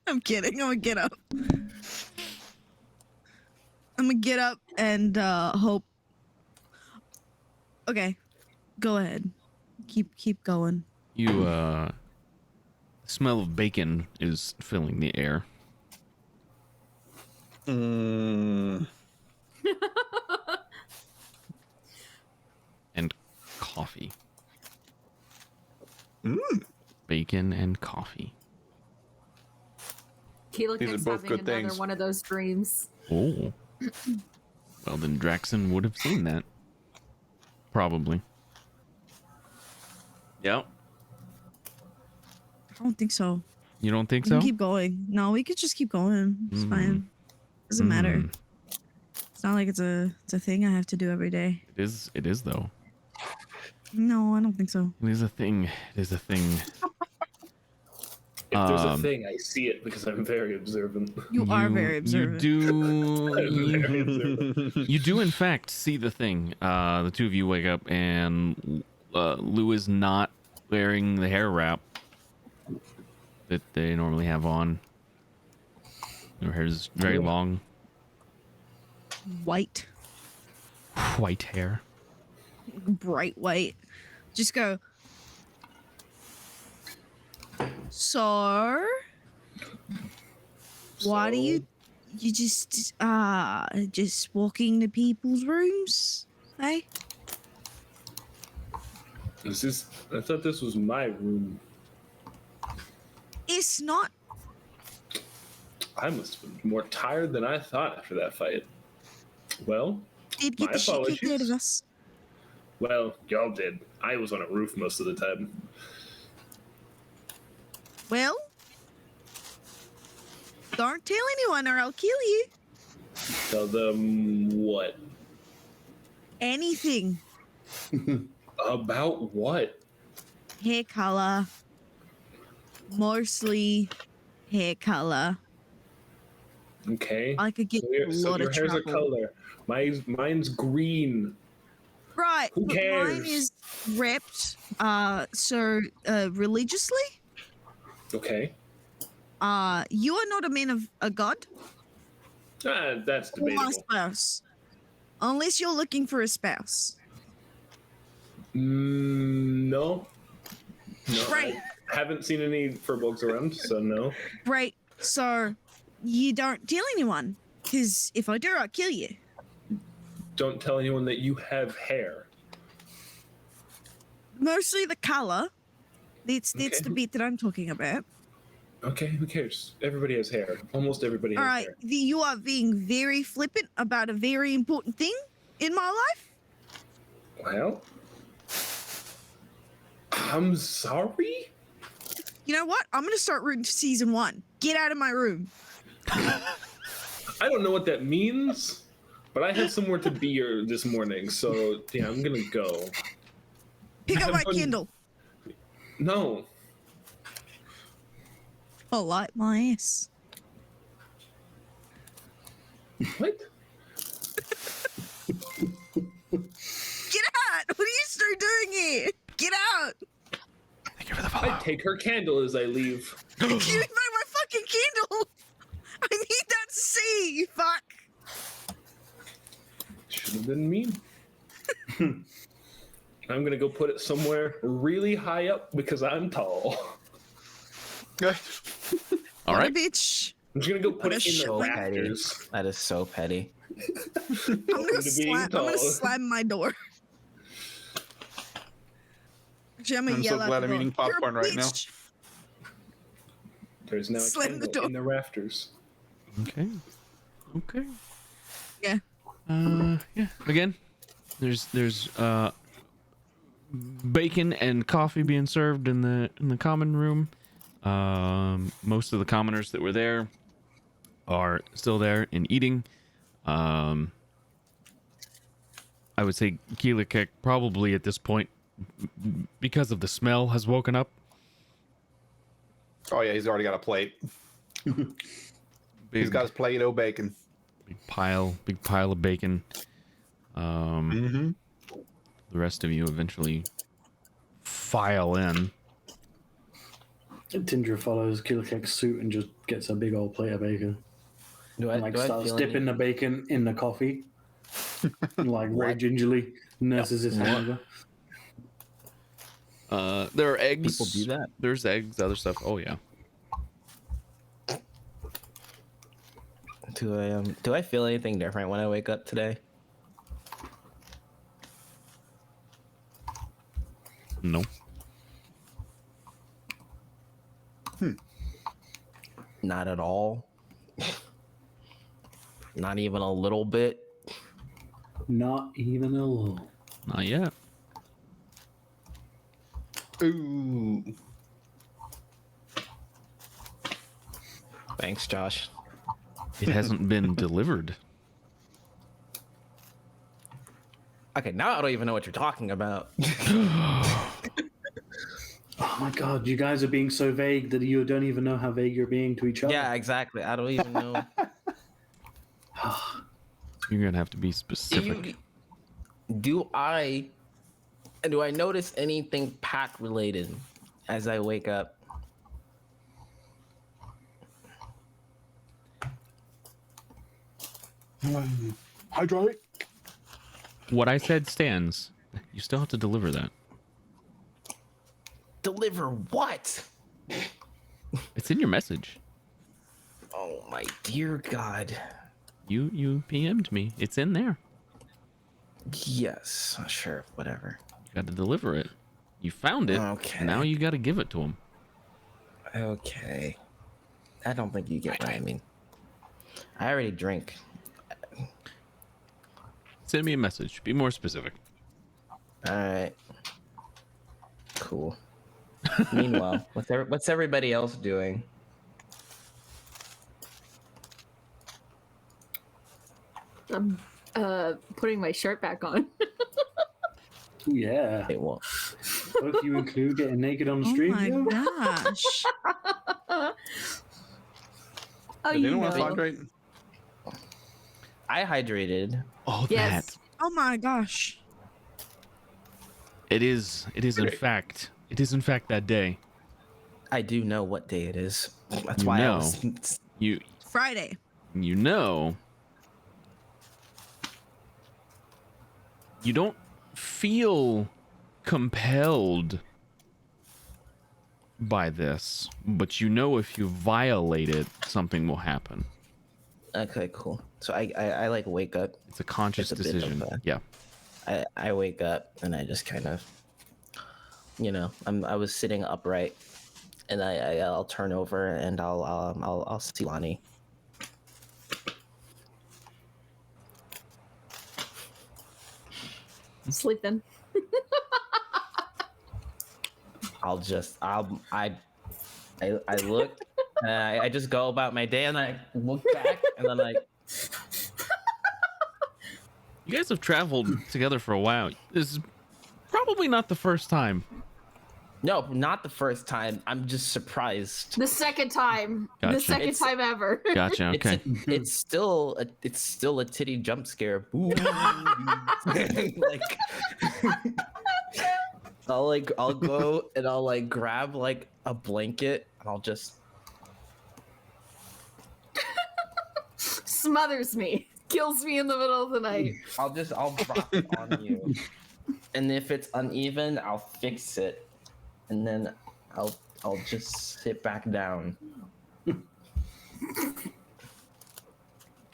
I'm kidding. I'm gonna get up. I'm gonna get up and hope. Okay. Go ahead. Keep going. You smell of bacon is filling the air. And coffee. Bacon and coffee. Keelikek's These are both having good another things. one of those dreams. Oh. Well, then Draxon would have seen that. Probably. Yep. I don't think so. You don't think We so? can keep going. No, we could just keep going. It's fine. Doesn't matter. Mm. It's not like it's a thing I have to do every day. It is though. No, I don't think so. It is a thing. It is a thing. If there's a thing, I see it because I'm very observant. You are very observant. You I'm do. very observant. You do, in fact, see the thing. The two of you wake up, and Lou is not wearing the hair wrap that they normally have on. Her hair is very long, White. white hair. Bright white. Just go. So, why do you just walking to people's rooms? Hey? I thought this was my room. It's not. I must have been more tired than I thought after that fight. Well, Did get my the shit kicked out of apologies. us. Well, y'all did. I was on a roof most of the time. Well, don't tell anyone or I'll kill you. Tell them what? Anything. About what? Hair color. Mostly hair color. Okay. I could get So, a lot your of hair's a trouble. color. Mine's green. Right, Who but mine cares? is repped religiously. Okay. You are not a man of a god That's or a debatable. spouse. Unless you're looking for a spouse. No. No. Right. I haven't seen any furbolgs around, so no. Right, so you don't tell anyone. Because if I do, I'll kill you. Don't tell anyone that you have hair. Mostly the color. That's Okay. the bit that I'm talking about. Okay, who cares? Everybody has hair. Almost everybody All has right, hair. you are being very flippant about a very important thing in my life. Well, I'm sorry. You know what? I'm gonna start rooting for season 1. Get out of my room. I don't know what that means, but I have somewhere to be here this morning, so yeah, I'm gonna go. Pick up Have my fun. Kindle. No. I'll light my ass. What? Get out! What are you still doing here? Get out! Thank you for the follow. I take her candle as I leave. You made my fucking Kindle! I need that to see! Fuck! Should have been me. I'm gonna go put it somewhere really high up because I'm tall. All What right. a bitch. I'm just gonna go put What a it in the So petty. rafters. That is so petty. I'm gonna tall. slam my door. Actually, I'm gonna I'm so yell out glad the I'm door. eating popcorn You're a right now. bitch. There's now a Slam the candle door. in the rafters. Okay. Okay. Yeah. Yeah. Again, there's bacon and coffee being served in the common room. Most of the commoners that were there are still there and eating. I would say Keelikek probably at this point, because of the smell, has woken up. Oh yeah, he's already got a plate. He's got his Play-Doh bacon. big pile of bacon. The rest of you eventually file in. Tindra follows Killikek's suit and just gets a big old plate of bacon. Do I, And like do I starts feel dipping any- the bacon in the coffee. Like very gingerly nurses his hangover. There are eggs. People do that? There's eggs, other stuff. Oh yeah. Do I feel anything different when I wake up today? No. Not at all. Not even a little bit. Not even a little. Not yet. Ooh. Thanks, Josh. It hasn't been delivered. Okay, now I don't even know what you're talking about. Oh my god, you guys are being so vague that you don't even know how vague you're being to each other. Yeah, exactly. I don't even know. You're gonna have to be specific. Do I notice anything pack related as I wake up? Hydraulic. What I said stands. You still have to deliver that. Deliver what? It's in your message. Oh my dear God. You PM'd me. It's in there. Yes, sure, whatever. You got to deliver it. You found it. Okay. Now you got to give it to him. Okay. I don't think you get what I mean. I already drink. Send me a message. Be more specific. All right. Cool. Meanwhile, what's everybody else doing? I'm putting my shirt back on. Ooh, yeah. It won't. Both you include getting naked on the Oh stream. my yo? gosh. Oh, Did you anyone want to know. hydrate? I hydrated. Oh, Yes. that. Oh my gosh. It is in fact. It is in fact that day. I do know what day it is. That's You why I know. was. You Friday. you know. You don't feel compelled by this, but you know if you violate it, something will happen. Okay, cool. So I like wake up. It's a conscious It's a bit of decision. a- Yeah. I wake up and I just kind of, I was sitting upright, and I'll turn over and I'll see Lonnie. Sleeping. I look, and I just go about my day, and I look back, and then You guys have traveled together for a while. This is probably not the first time. no, not the first time. I'm just surprised. The second time. The Gotcha. second It's- time ever. Gotcha. Okay. It's still a titty jump scare. Boo. like, I'll go and I'll grab a blanket, and I'll just Smothers me. Kills me in the middle of the night. I'll drop it on you, and if it's uneven, I'll fix it, and then I'll just sit back down.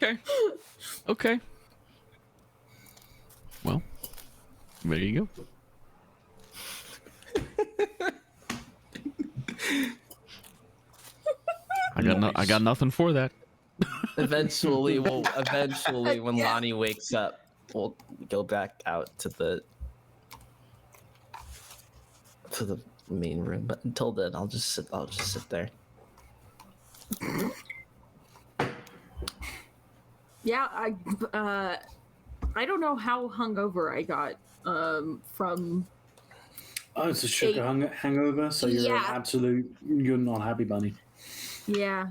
Okay. Okay. Well, there you go. I got nothing for that. Eventually, when Lonnie wakes up, we'll go back out to the main room. But until then, I'll just sit there. Yeah, I don't know how hungover I got from. Oh, it's a sugar hangover, so you're Yeah. you're not happy bunny. Yeah.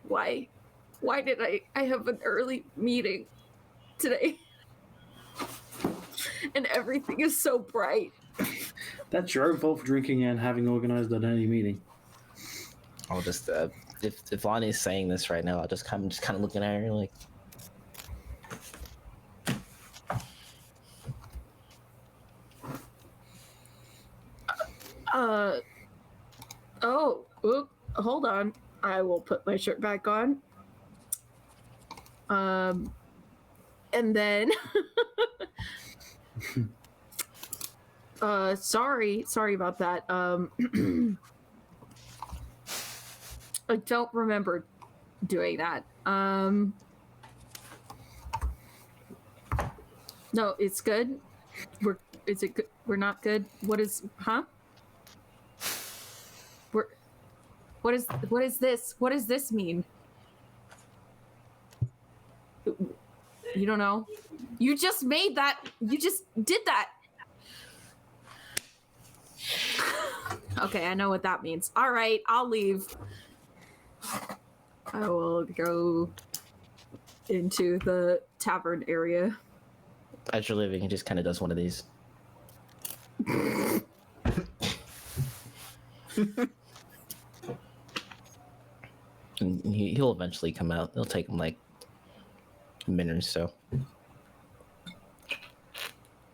Why did I have an early meeting today? And everything is so bright. That's your own fault for drinking and having organized an early meeting. I'll just if Lonnie's saying this right now, I'm just kind of looking at her like. Hold on. I will put my shirt back on. And then sorry about that. I don't remember doing that. No, it's good. Is it good? We're not good. What is what is this? What does this mean? You don't know? You just made that. You just did that. Okay, I know what that means. All right, I'll leave. I will go into the tavern area. As you're leaving, he just kind of does one of these. And he'll eventually come out. It'll take him like a minute or so.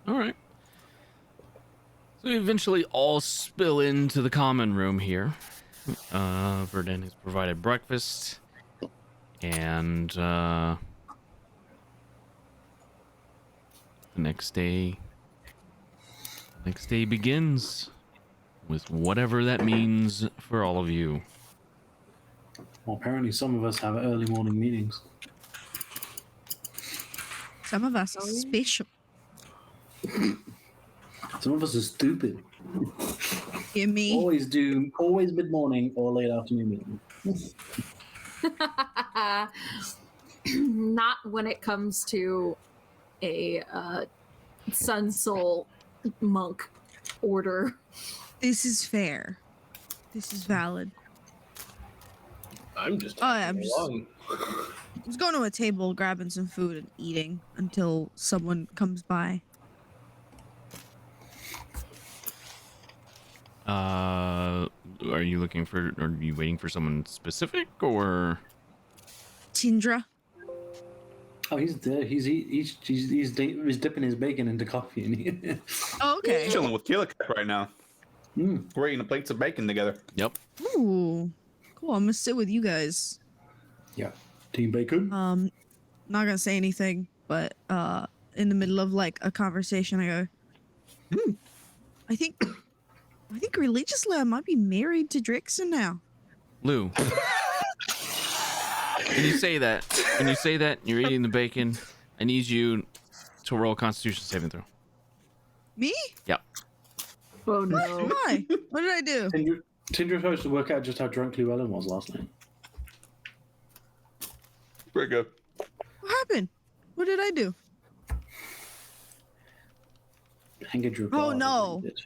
All right. So we eventually all spill into the common room here. Verdun has provided breakfast, and the next day begins with whatever that means for all of you. Well, apparently some of us have early morning meetings. Some of us are special. Some of us are stupid. Hear me? Always mid-morning or late afternoon meeting. Not when it comes to a Sun Soul monk order. This is fair. This is valid. I'm just. Oh, yeah, I'm just- along. Just going to a table, grabbing some food and eating until someone comes by. Are you looking for? Are you waiting for someone specific, or? Tindra. Oh, he's there. He's dipping his bacon into coffee. And Oh, okay. Chilling with Keelik right now. We're eating plates of bacon together. Yep. Ooh, cool. I'm gonna sit with you guys. yeah, team bacon. Not gonna say anything, but in the middle of like a conversation, I go, I think religiously I might be married to Drixon now. Lou. When you say that, you're eating the bacon, I need you to roll a Constitution saving throw. Me? Yep. Oh no. Why? What did I do? Tinder supposed to work out just how drunk Llewellyn was last night. Pretty good. What happened? What did I do? Hanging your Oh, bar, no. isn't it?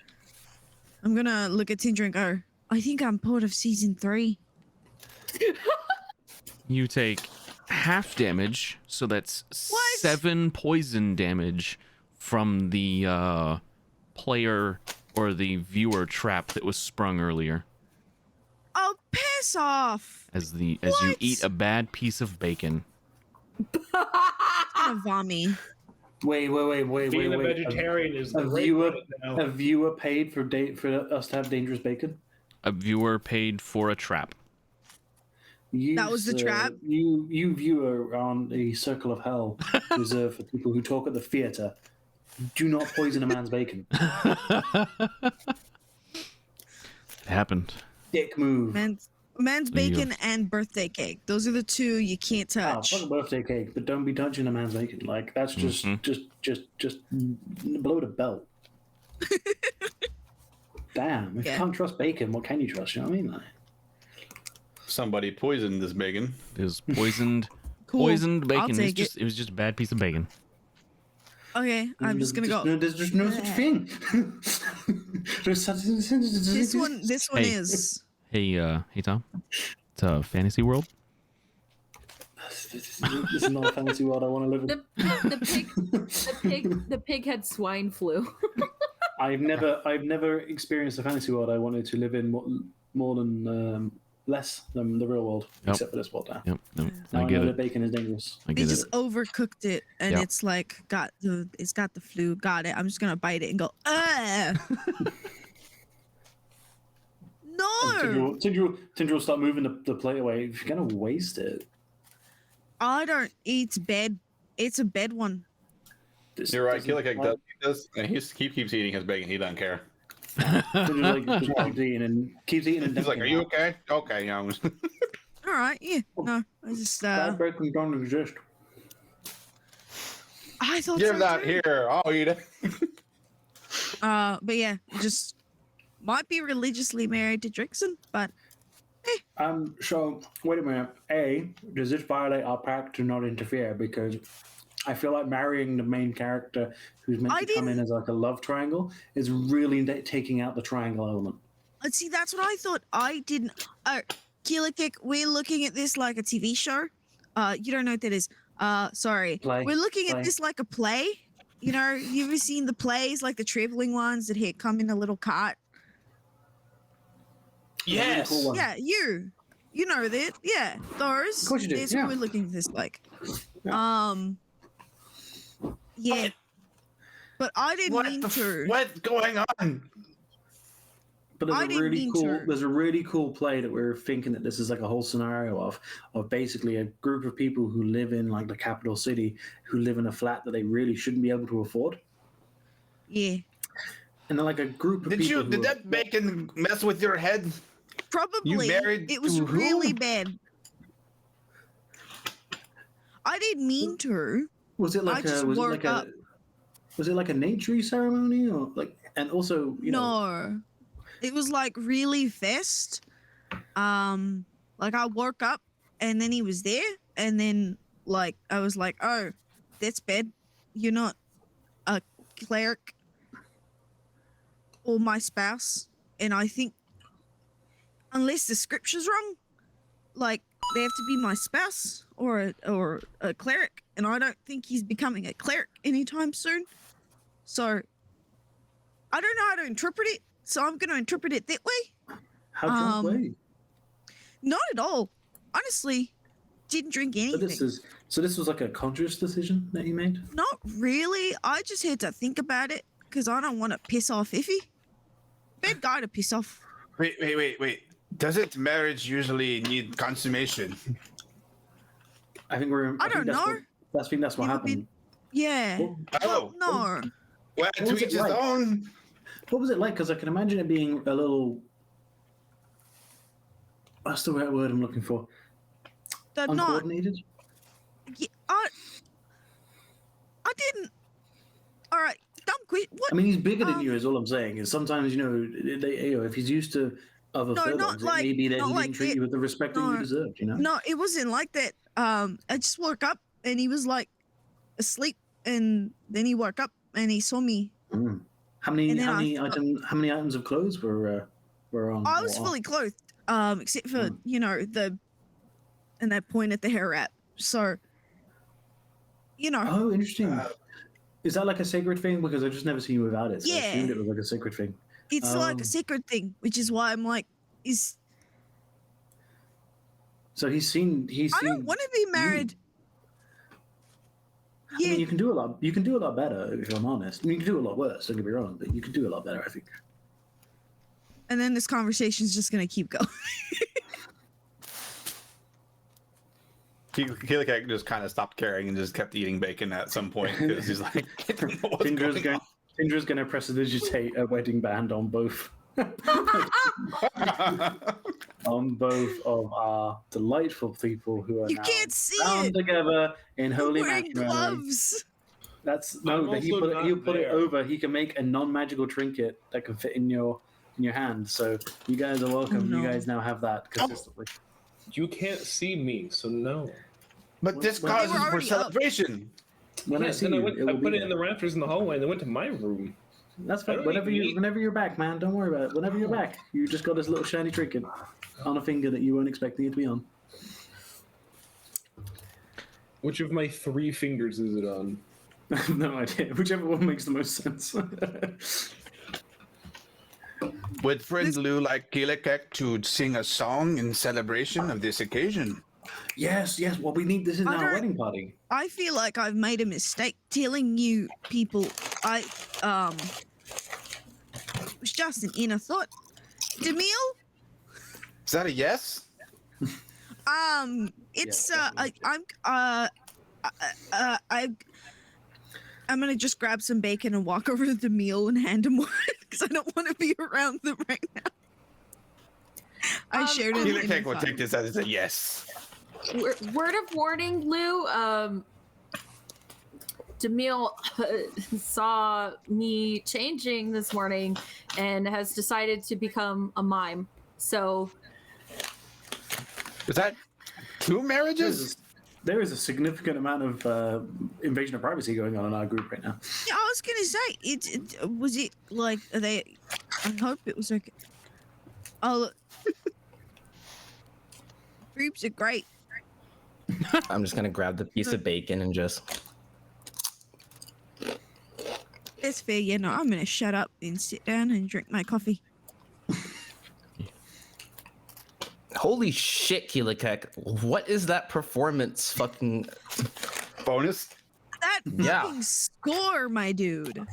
I'm gonna look at Tindra and go, I think I'm part of season 3. You take half damage, so that's What? 7 poison damage from the player or the viewer trap that was sprung earlier. Oh, piss off! As you What? eat a bad piece of bacon. Gonna vomit. Wait. Being a vegetarian is the A right viewer, right now. a viewer paid for us to have dangerous bacon. A viewer paid for a trap. You, That was the trap? You viewer on a circle of hell reserved for people who talk at the theater. Do not poison a man's bacon. It happened. Dick move. Man's There you go. bacon and birthday cake. Those are the two you can't Ah, touch. fuck a birthday cake, but don't be touching a man's bacon. Like that's just below the belt. Damn, if Yeah. you can't trust bacon, what can you trust? You know what I mean? Like, Somebody poisoned this bacon. It was poisoned. Cool. Poisoned I'll bacon. take It was just a bad piece of bacon. Okay, I'm just gonna go. There's just no such thing. There's such- This one Hey. is. Hey Tom. It's a fantasy world. This is not a fantasy world I want to live in. The pig had swine flu. I've never experienced a fantasy world I wanted to live in more than less than the real world, Yep. except for this world now. Yep. No, Now I I get know that it. bacon is dangerous. I They get just it. overcooked it, and Yep. it's like it's got the flu. Got it. I'm just gonna bite it and go. No, Tinder will start moving the plate away. If you're gonna waste it, I don't. It's bed. It's a bed one. this You're right. doesn't- Keelik does this, and he keeps eating his bacon. He doesn't care. Tinder's like, just keeps eating and He's like, "Are you okay? Okay, yeah." All right. Yeah. No. I just. Bad bacon don't exist. I thought. Give so that too. here. I'll eat it. But yeah, just might be religiously married to Drixon, but So wait a minute. Does this violate our pact to not interfere? Because I feel like marrying the main character who's meant I to come in didn't- as like a love triangle is really taking out the triangle element. let's see. That's what I thought. I didn't. Keelik, we're looking at this like a TV show. You don't know what that is. Sorry. Play. We're looking Play. at this like a play. You know, you ever seen the plays, like the traveling ones that here come in a little cart? Yes. Cool one. Yeah, you know that. Yeah, those. Of course you do, That's yeah. what we're looking at this like. Yeah. Yeah. But I didn't mean to. What's going on? But I didn't mean to. there's a really cool play that we're thinking that this is like a whole scenario of basically a group of people who live in like the capital city who live in a flat that they really shouldn't be able to afford. Yeah. And then like a group of people Did that bacon mess with your head? Probably. married It was to who? really bad. I didn't mean to. Was it I like just a was it woke like up. a was it like a nature ceremony or like? And also, you know, No, it was like really fast. Like I woke up and then he was there, and then like I was like, oh, that's bad. You're not a cleric or my spouse, and I think unless the scripture's wrong, like they have to be my spouse or a cleric, and I don't think he's becoming a cleric anytime soon. So I don't know how to interpret it, so I'm going to interpret it that way. how drunk were you? Not at all. Honestly, didn't drink So anything. this was like a conscious decision that you made. Not really. I just had to think about it because I don't want to piss off Iffy. Bad guy to piss off. Wait. Doesn't marriage usually need consummation? I think we're. I don't know. I think that's what Never happened. Yeah. Oh, No. well, What to was each it his like? own. What was it like? Because I can imagine it being a little. What's the right word I'm looking for? They're not. Uncoordinated. Yeah, I didn't. All right. Dumb quick. What? I mean, he's bigger than you. Is all I'm saying. Is sometimes if he's used to other No, fur not dogs, like- it may be that not he like didn't treat it. you with the respect that No. you deserved. You know. No, it wasn't like that. I just woke up and he was like asleep, and then he woke up and he saw me. Mm. How many And then how I many thought- items how many items of clothes were on? I was or fully clothed, except for Mm. and they pointed the hair at. So, Oh, interesting. Is that like a sacred thing? Because I've just never seen you without it. So I Yeah. assumed it was like a sacred thing. it's like a um, secret thing, which is why I'm like, So he's seen. I don't want to be married. I Yeah, mean, you can do a lot. You can do a lot better if I'm honest. I mean, you can do a lot worse. Don't get me wrong, but you can do a lot better. I think. and then this conversation's just gonna keep going. Keelik just kind of stopped caring and just kept eating bacon at some point because he's like, I don't know what's Tindra's going going. Tindra's going to prestidigitate a wedding band on both. On both of our delightful people who are You now can't see bound it. together in I'm holy wearing matrimony. gloves. That's I'm no. That he also put it, not he'll put it there. over. He can make a non-magical trinket that can fit in your hand. So you guys are welcome. no. You guys now have that consistently. You can't see me, so no. But this Well, causes They were for already up. celebration. When I Yes, see then you, I will put be it in the there. rafters in the hallway and then went to my room. That's I fine. don't Whenever even eat. whenever you're back, man, don't worry about it. Whenever you're back, you just got this little shiny trinket on a finger that you weren't expecting it to be on. Which of my 3 fingers is it on? I have no idea. Whichever one makes the most sense. Would friend Lou like Keelik to sing a song in celebration of this occasion? yes. Well, we need this in I our don't- wedding party. I feel like I've made a mistake telling you people. It was just an inner thought. Demille, Is that a yes? it's Yeah, I'm gonna just grab some bacon and walk over to the meal and hand him one because I don't want to be around them right now. I shared it. Keelik will take this as a yes. Word of warning, Lou. Demille saw me changing this morning and has decided to become a mime. So Is that 2 marriages? There is a significant amount of invasion of privacy going on in our group right now. Yeah, I was gonna say was it like are they? I hope it was okay. Oh, boobs are great. I'm just gonna grab the piece of bacon and just. That's fair. Yeah, no, I'm gonna shut up and sit down and drink my coffee. Holy shit, Keelikek. What is that performance fucking. Bonus. That Yeah. fucking score, my dude.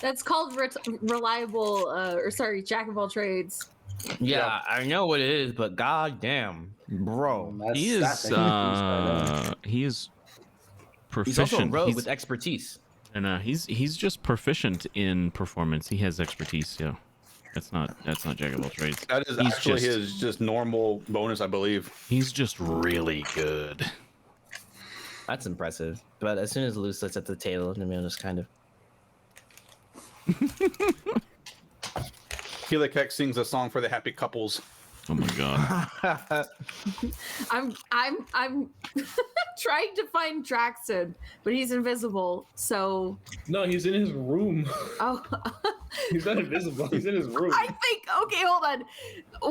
that's called reliable, jack of all trades. Yeah, I know what it is, but goddamn, bro. He is He's also proficient. a rogue with expertise. And he's just proficient in performance. He has expertise. Yeah. That's not jack of all trades. That is He's actually just- his just normal bonus, I believe. He's just really good. That's impressive. But as soon as Lou sits at the table, Emil just kind of. Keelakek sings a song for the happy couples. Oh my god. I'm trying to find Draxon, but he's invisible. So No, he's in his room. oh, He's not invisible. He's in his room. I think. Okay, hold on.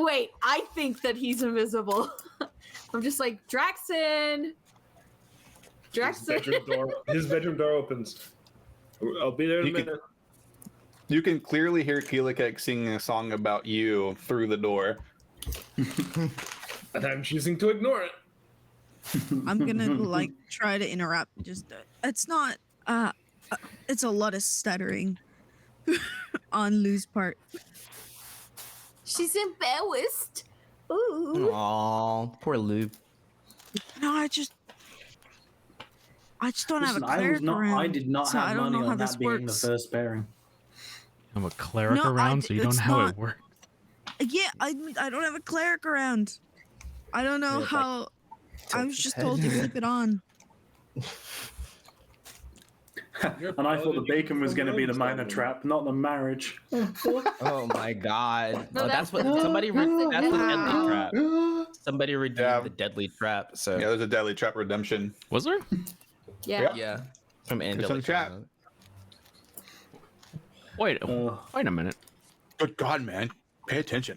Wait, I think that he's invisible. I'm just like Draxon. His bedroom door opens. I'll be there in a You can- minute. You can clearly hear Keelakek singing a song about you through the door. And I'm choosing to ignore it. I'm gonna like try to interrupt. Just it's not. It's a lot of stuttering on Lou's part. She's embarrassed. Ooh. Aw, poor Lou. No, I just don't have a Listen, cleric around. I did not so I have don't money know how on this that being the works. first pairing. I'm a cleric No, around, so you don't it's know how not. it works. Yeah, I don't have a cleric around. I don't know Yeah, it's how. I was just told to flip it on. And I thought the bacon was going to be the minor trap, not the marriage. Oh my god. No, Oh, that's- that's what somebody. That's the deadly Wow. trap. Somebody redeemed Yeah. the deadly trap. So Yeah, there's a deadly trap redemption. Was there? Yeah. yeah, from It's Angela. in chat. Wait, Uh, wait a minute. Good God, man. Pay attention.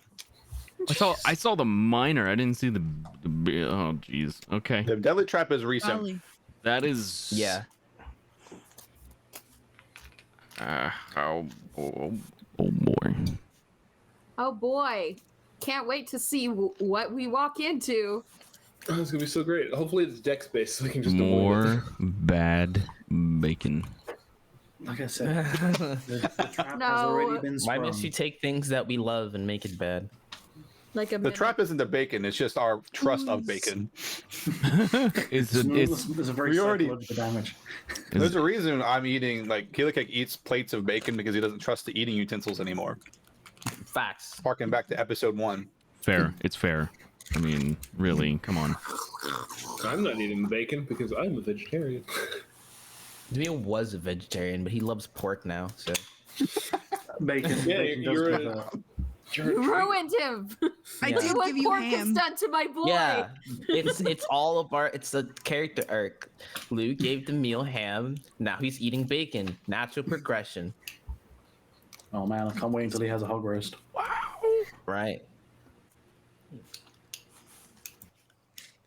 I saw the minor. I didn't see the oh jeez. Okay. The deadly trap is recent. Probably. That is Yeah. oh boy. Oh boy. Can't wait to see what we walk into. Oh, it's gonna be so great. Hopefully it's dex based, so we can just avoid it. More bad bacon. like I said, the trap has No. already been Why sprung. must you take things that we love and make it bad? Like a The trap isn't the bacon, it's just our trust of bacon. it's There's a very we already- psychological damage. There's a reason I'm eating, like, Keelakek eats plates of bacon because he doesn't trust the eating utensils anymore. Facts. Harking back to episode 1. fair. It's fair. I mean, really, come on. I'm not eating bacon because I'm a vegetarian. Emil was a vegetarian, but he loves pork now. So Bacon. Yeah, bacon does you're give a- a- You ruined him. I Yeah. did See what give you pork has ham. done to my boy. yeah, it's all of our. It's the character arc. Lou gave the meal ham. Now he's eating bacon. Natural progression. Oh man, I can't wait until he has a hog roast. Right.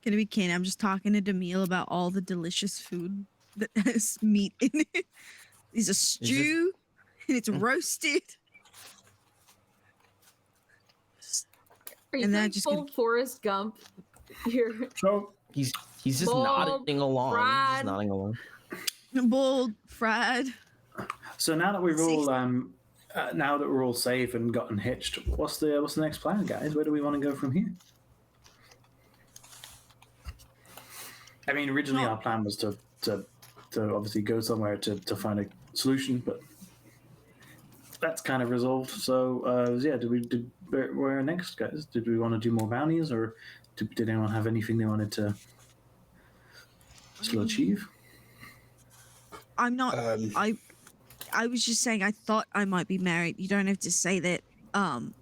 Gonna be kidding. I'm just talking to Demille about all the delicious food that has meat in it. There's a stew, and it's roasted. Are you And then I going just full gonna- Forrest Gump here? So He's just Bold, nodding along. He's fried. just nodding along. Boiled, fried. So now that we've all now that we're all safe and gotten hitched, what's the next plan, guys? Where do we want to go from here? I mean, originally our plan was to obviously go somewhere to find a solution, but that's kind of resolved. So yeah, where next, guys? Did we want to do more bounties, or did anyone have anything they wanted to still achieve? I'm not. Um, I was just saying. I thought I might be married. You don't have to say that.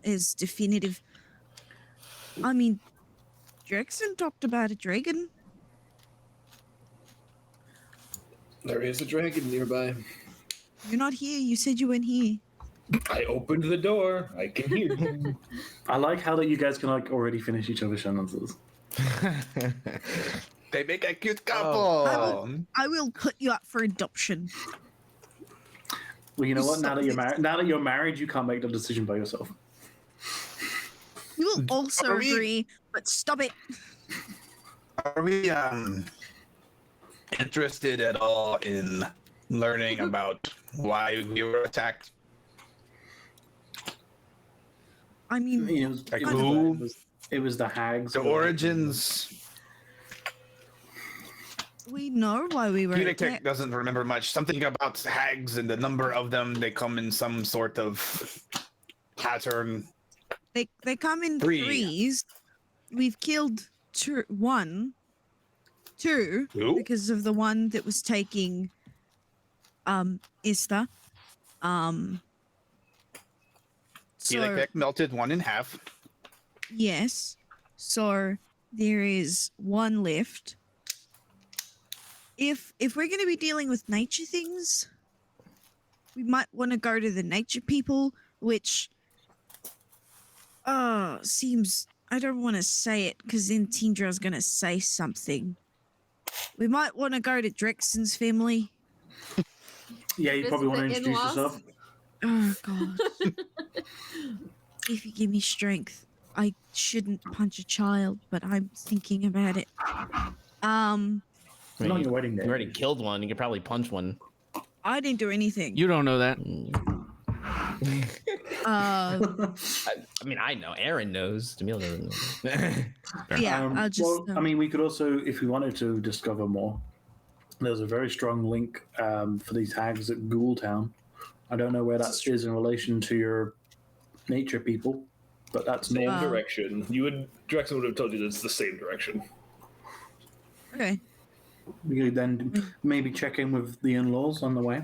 Is definitive. I mean, Jackson talked about a dragon. There is a dragon nearby. You're not here. You said you weren't here. I opened the door. I can hear you. I like how that you guys can like already finish each other's sentences. They make a cute couple. I will put you up for adoption. Well, you know what? Now that you're Stop married, you can't make the decision by yourself. You will also Are we- agree, but stop it. Are we interested at all in learning about why we were attacked? I mean, You know, Like it, who? it was the hags. The origins. we know why we were Keelakek attacked. doesn't remember much. Something about hags and the number of them. They come in some sort of pattern. They come in Three. threes. We've killed two, Two? because of the one that was taking Ista. So Keelakek melted one in half. yes. So there is one left. If we're going to be dealing with nature things, we might want to go to the nature people, which seems, I don't want to say it because then Tindra's going to say something. We might want to go to Drexen's family. Yeah, you Visit probably want to the introduce in-laws? yourself. Oh god. If you give me strength, I shouldn't punch a child, but I'm thinking about it. Not your wedding day. You already killed one. You could probably punch one. I didn't do anything. You don't know that. Uh, I mean, I know. Aaron knows. Jamil doesn't know. yeah, I'll just. well, I mean, we could also, if we wanted to discover more, there's a very strong link for these hags at Ghoultown. I don't know where that is in relation to your nature people, but that's Same normal. direction. Drexen would have told you that it's the same direction. Okay. We could then maybe check in with the in-laws on the way.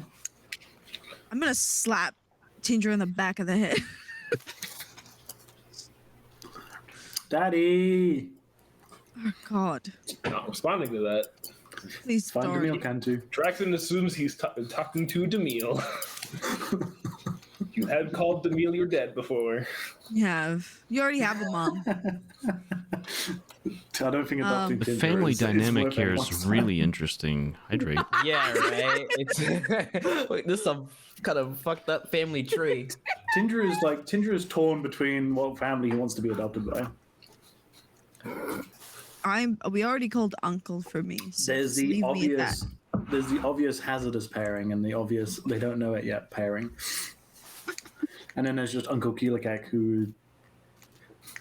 I'm gonna slap Tindra in the back of the head. Daddy! Oh god. Not responding to that. Please Find don't. Demille can too. Drexen assumes he's talking to Demille. You have called Demille your dad before. You have. You already have a mom. I don't think adopting The Tinder family is dynamic worth here anyone's is time. really interesting. Hydrate. Yeah, right. It's wait, this is some kind of fucked up family tree. Tinder is torn between what family he wants to be adopted by. We already called uncle for me. So There's just the leave me at that. obvious hazardous pairing and the obvious they don't know it yet pairing. And then there's just Uncle Keelakak who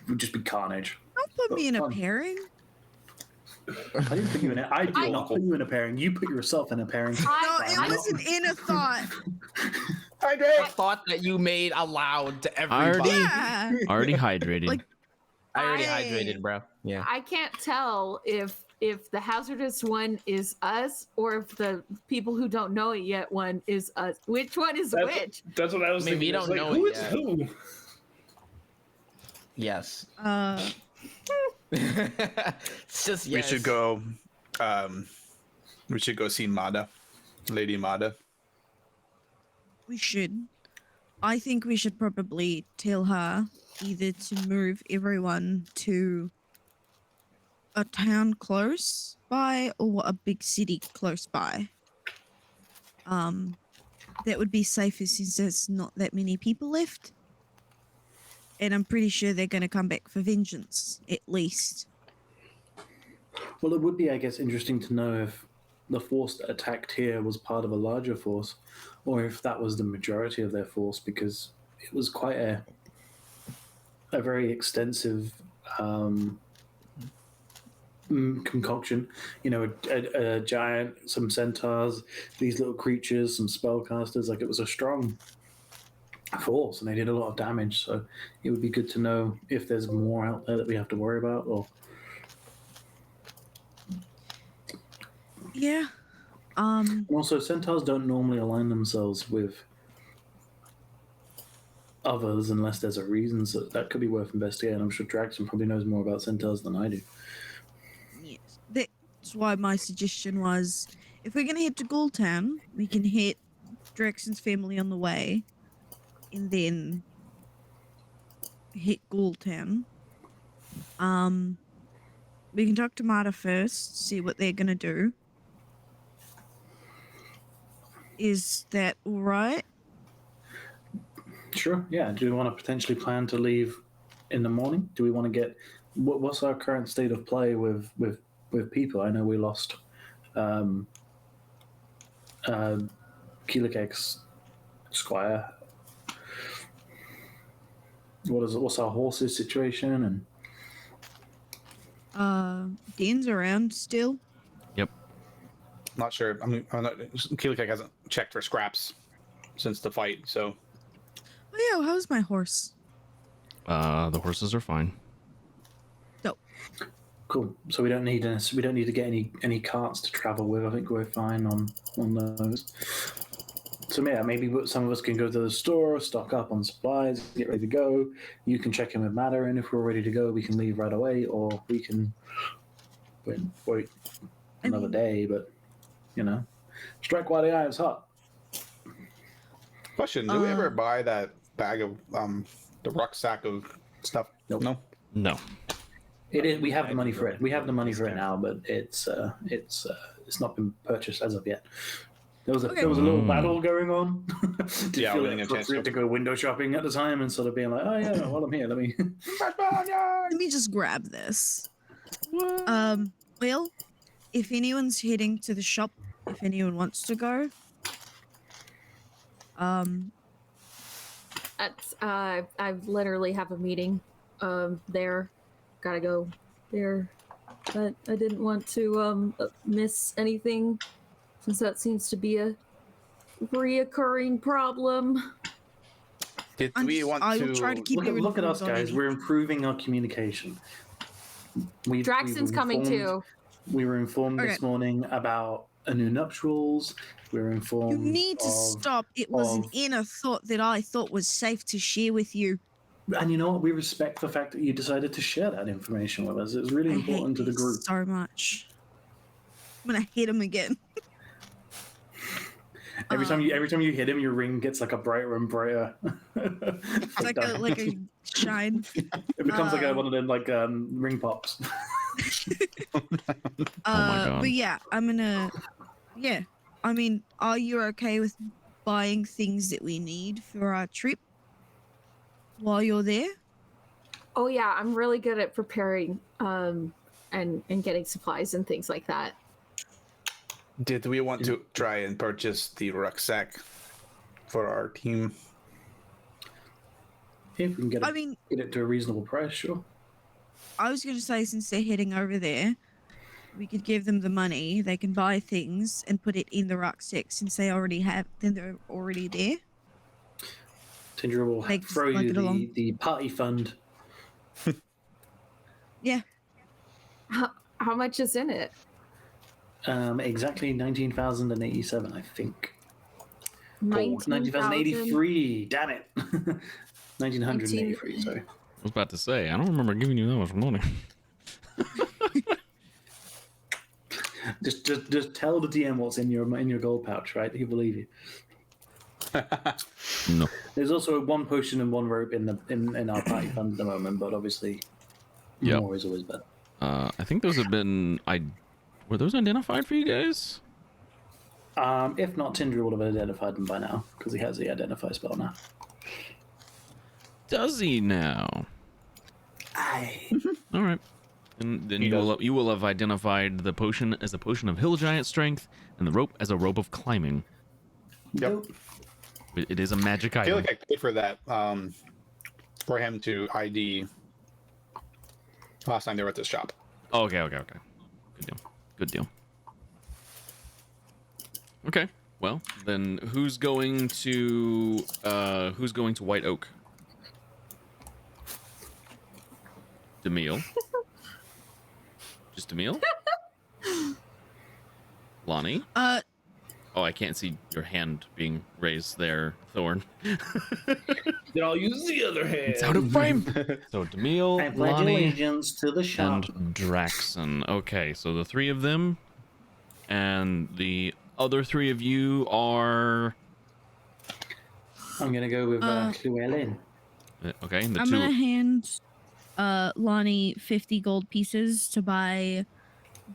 would just be carnage. Don't put me in a Fun. pairing. I didn't put you in it. I did not put you in a pairing. You put yourself in a pairing. No, it was an inner thought. A thought that you made aloud to everybody. Yeah. Already hydrated. Like- I already I- hydrated, bro. Yeah. I can't tell if the hazardous one is us or if the people who don't know it yet one is us. Which one is which? That's what I was Maybe thinking. you It's don't like, know who it is yet. who? Yes. It's just yes. We should go. We should go see Mada, Lady Mada. We should. I think we should probably tell her either to move everyone to a town close by or a big city close by. That would be safer since there's not that many people left. And I'm pretty sure they're going to come back for vengeance, at least. Well, it would be, I guess, interesting to know if the force that attacked here was part of a larger force, or if that was the majority of their force, because it was quite a very extensive concoction. You know, a giant, some centaurs, these little creatures, some spellcasters. Like, it was a strong force, and they did a lot of damage. So it would be good to know if there's more out there that we have to worry about, or. Yeah. And also, centaurs don't normally align themselves with others unless there's a reason, so that could be worth investigating. I'm sure Draxon probably knows more about centaurs than I do. Yes. That's why my suggestion was if we're going to head to Ghoultown, we can hit Draxon's family on the way and then hit Ghoultown. We can talk to Marta first, see what they're going to do. Is that all right? Sure, yeah. Do we want to potentially plan to leave in the morning? Do we want to get... What's our current state of play with people? I know we lost Keelakek's squire. What's our horse's situation? And Dan's around still. Yep. Not sure. I'm not. Keelakek hasn't checked for scraps since the fight, so Oh yeah, how's my horse? The horses are fine. Cool. So we don't need to get any carts to travel with. I think we're fine on those. So yeah, maybe some of us can go to the store, stock up on supplies, get ready to go. You can check in with Matter, and if we're ready to go, we can leave right away, or we can wait another day. But strike while the iron's hot. Question: do we ever buy that bag of the rucksack of stuff? Nope. No. No. It is. We have the money for it. We have the money for it now, but it's not been purchased as of yet. There was a little battle going on. Did Yeah, feel we it didn't get a chance appropriate to go window shopping at the time and sort of being like, oh yeah, while I'm here, let me. Let me just grab this. Well, if anyone's heading to the shop, if anyone wants to go, That's I literally have a meeting there. Gotta go there. But I didn't want to miss anything, since that seems to be a reoccurring problem. Did we want I to will try to keep you Look at us, informed on guys. any- We're improving our communication. Draxton's coming too. We were informed Okay. this morning about a new nuptials. We were informed. You need to stop. It was an of- inner thought that I thought was safe to share with you. And you know what? We respect the fact that you decided to share that information with us. It's really I hate important to the this group. so much. I'm gonna hit him again. Every time you hit him, your ring gets like a brighter and brighter. It's like a shine. It becomes like one of them ring pops. God. But yeah, I'm gonna. Yeah, I mean, are you okay with buying things that we need for our trip while you're there? Oh yeah, I'm really good at preparing and getting supplies and things like that. Did we want to try and purchase the rucksack for our team? If we can get I mean, it to a reasonable price, sure. I was gonna say, since they're heading over there, we could give them the money. They can buy things and put it in the rucksack since they already have. Then they're already there. Tindra will Like, just throw plug you it along. the party fund. Yeah. How much is in it? Exactly 19,087, I think. Gold. 19,000. 19,083. Damn it. 1983. Sorry. I was about to say, I don't remember giving you that much money. Just tell the DM what's in your gold pouch, right? He'll believe you. No. There's also one potion and one rope in our party fund at the moment, but obviously Yep. more is always better. I think those have been. Were those identified for you guys? If not, Tindra would have identified them by now because he has the identify spell now. Does he now? Aye. All right. And then He you will have identified the potion as a potion of hill giant strength, and the rope as a rope of climbing. Yep. Nope. It is a magic I feel item. like I paid for that for him to ID last time they were at this shop. Oh, okay. Good deal. Okay. Well, then who's going to White Oak? Demille. Just Demille? Lonnie? Oh, I can't see your hand being raised there, Thorn. Then I'll use the other hand. It's out of frame. So Demille, I pledge Lonnie, allegiance to the shop. and Draxon. Okay, so the three of them, and the other three of you are I'm gonna go with Llewellyn. okay. And the I'm two. gonna hand Lonnie 50 gold pieces to buy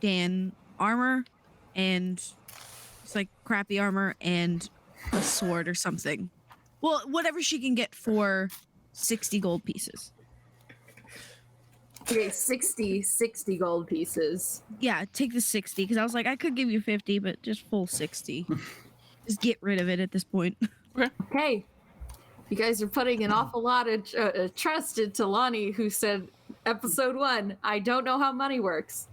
Dan armor and it's like crappy armor and a sword or something. Well, whatever she can get for 60 gold pieces. Okay, 60 gold pieces. Yeah, take the 60 because I was like, I could give you 50, but just full 60. Just get rid of it at this point. Okay. You guys are putting an awful lot of trust into Lonnie, who said, episode 1, I don't know how money works.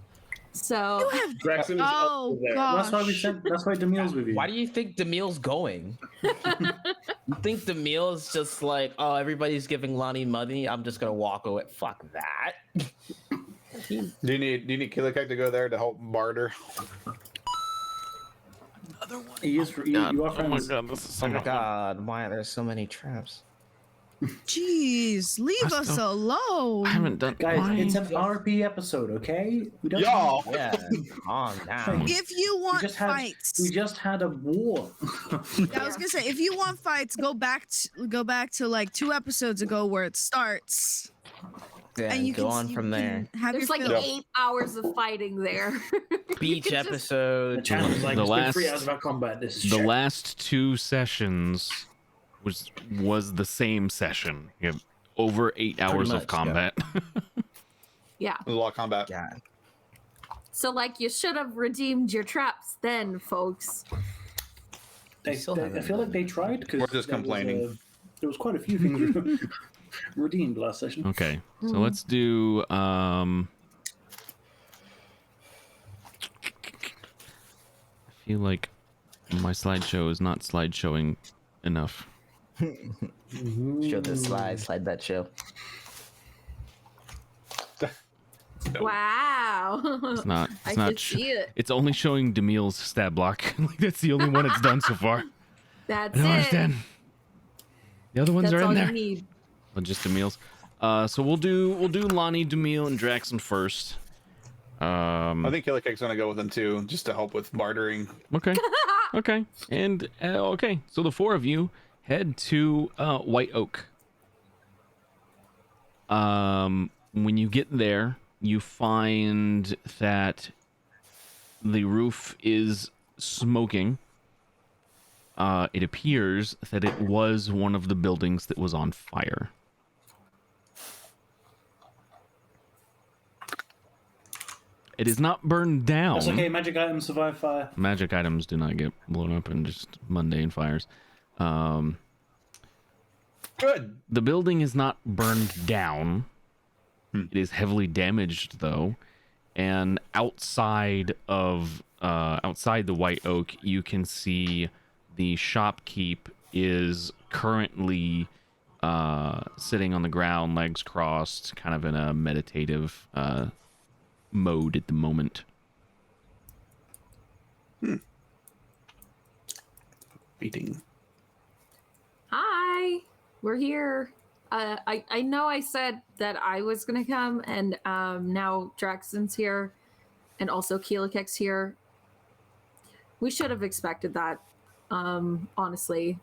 So Draxon is Oh, also there. That's why we gosh. sent. That's why Demille's with you. Why do you think Demille's going? You think Demille's just like, oh, everybody's giving Lonnie money. I'm just gonna walk away. Fuck that. Do you need Killer Keg to go there to help barter? He is. You are friends. this is Oh my god, why are there so many traps? Jeez, leave us alone. I haven't done. Guys, why- it's an RP episode, okay? We don't. Y'all! Yeah, calm down. If you We want just had. fights, We just had a war. I was gonna say, if you want fights, go back to like 2 episodes ago where it starts, Yeah, and you go can on you from can there. Have there's your like fill. 8 hours of fighting there. Beach You can just- The episode. channel is like The it's been last- 3 hours about combat. This is The shit. last 2 sessions was the same session. You have over 8 hours much, of yeah. combat. Yeah. There's a lot of combat. God. So like you should have redeemed your traps then, folks. They, still I haven't feel like they tried because We're just complaining. There was quite a few things redeemed last session. Okay, so let's do. I feel like my slideshow is not slideshowing enough. Show this slide that show. Wow. It's not. I It's not. can see it. It's only showing Demille's stab block. Like that's the only one it's done so far. That's I don't it. understand. The other ones That's are all in you there. need. Well, just Demille's. So we'll do Lonnie, Demille, and Draxon first. I think Killer Keg's gonna go with them too, just to help with bartering. Okay. Okay. And okay. So the 4 of you head to White Oak. When you get there, you find that the roof is smoking. It appears that it was one of the buildings that was on fire. It is not burned down. That's okay. Magic items survive fire. Magic items do not get blown up in just mundane fires. Good. The building is not burned down. It is heavily damaged, though. And outside the White Oak, you can see the shopkeep is currently sitting on the ground, legs crossed, kind of in a meditative mode at the moment. Beating. Hi, we're here. I know I said that I was gonna come, and now Draxon's here, and also Keelikek's here. We should have expected that, honestly.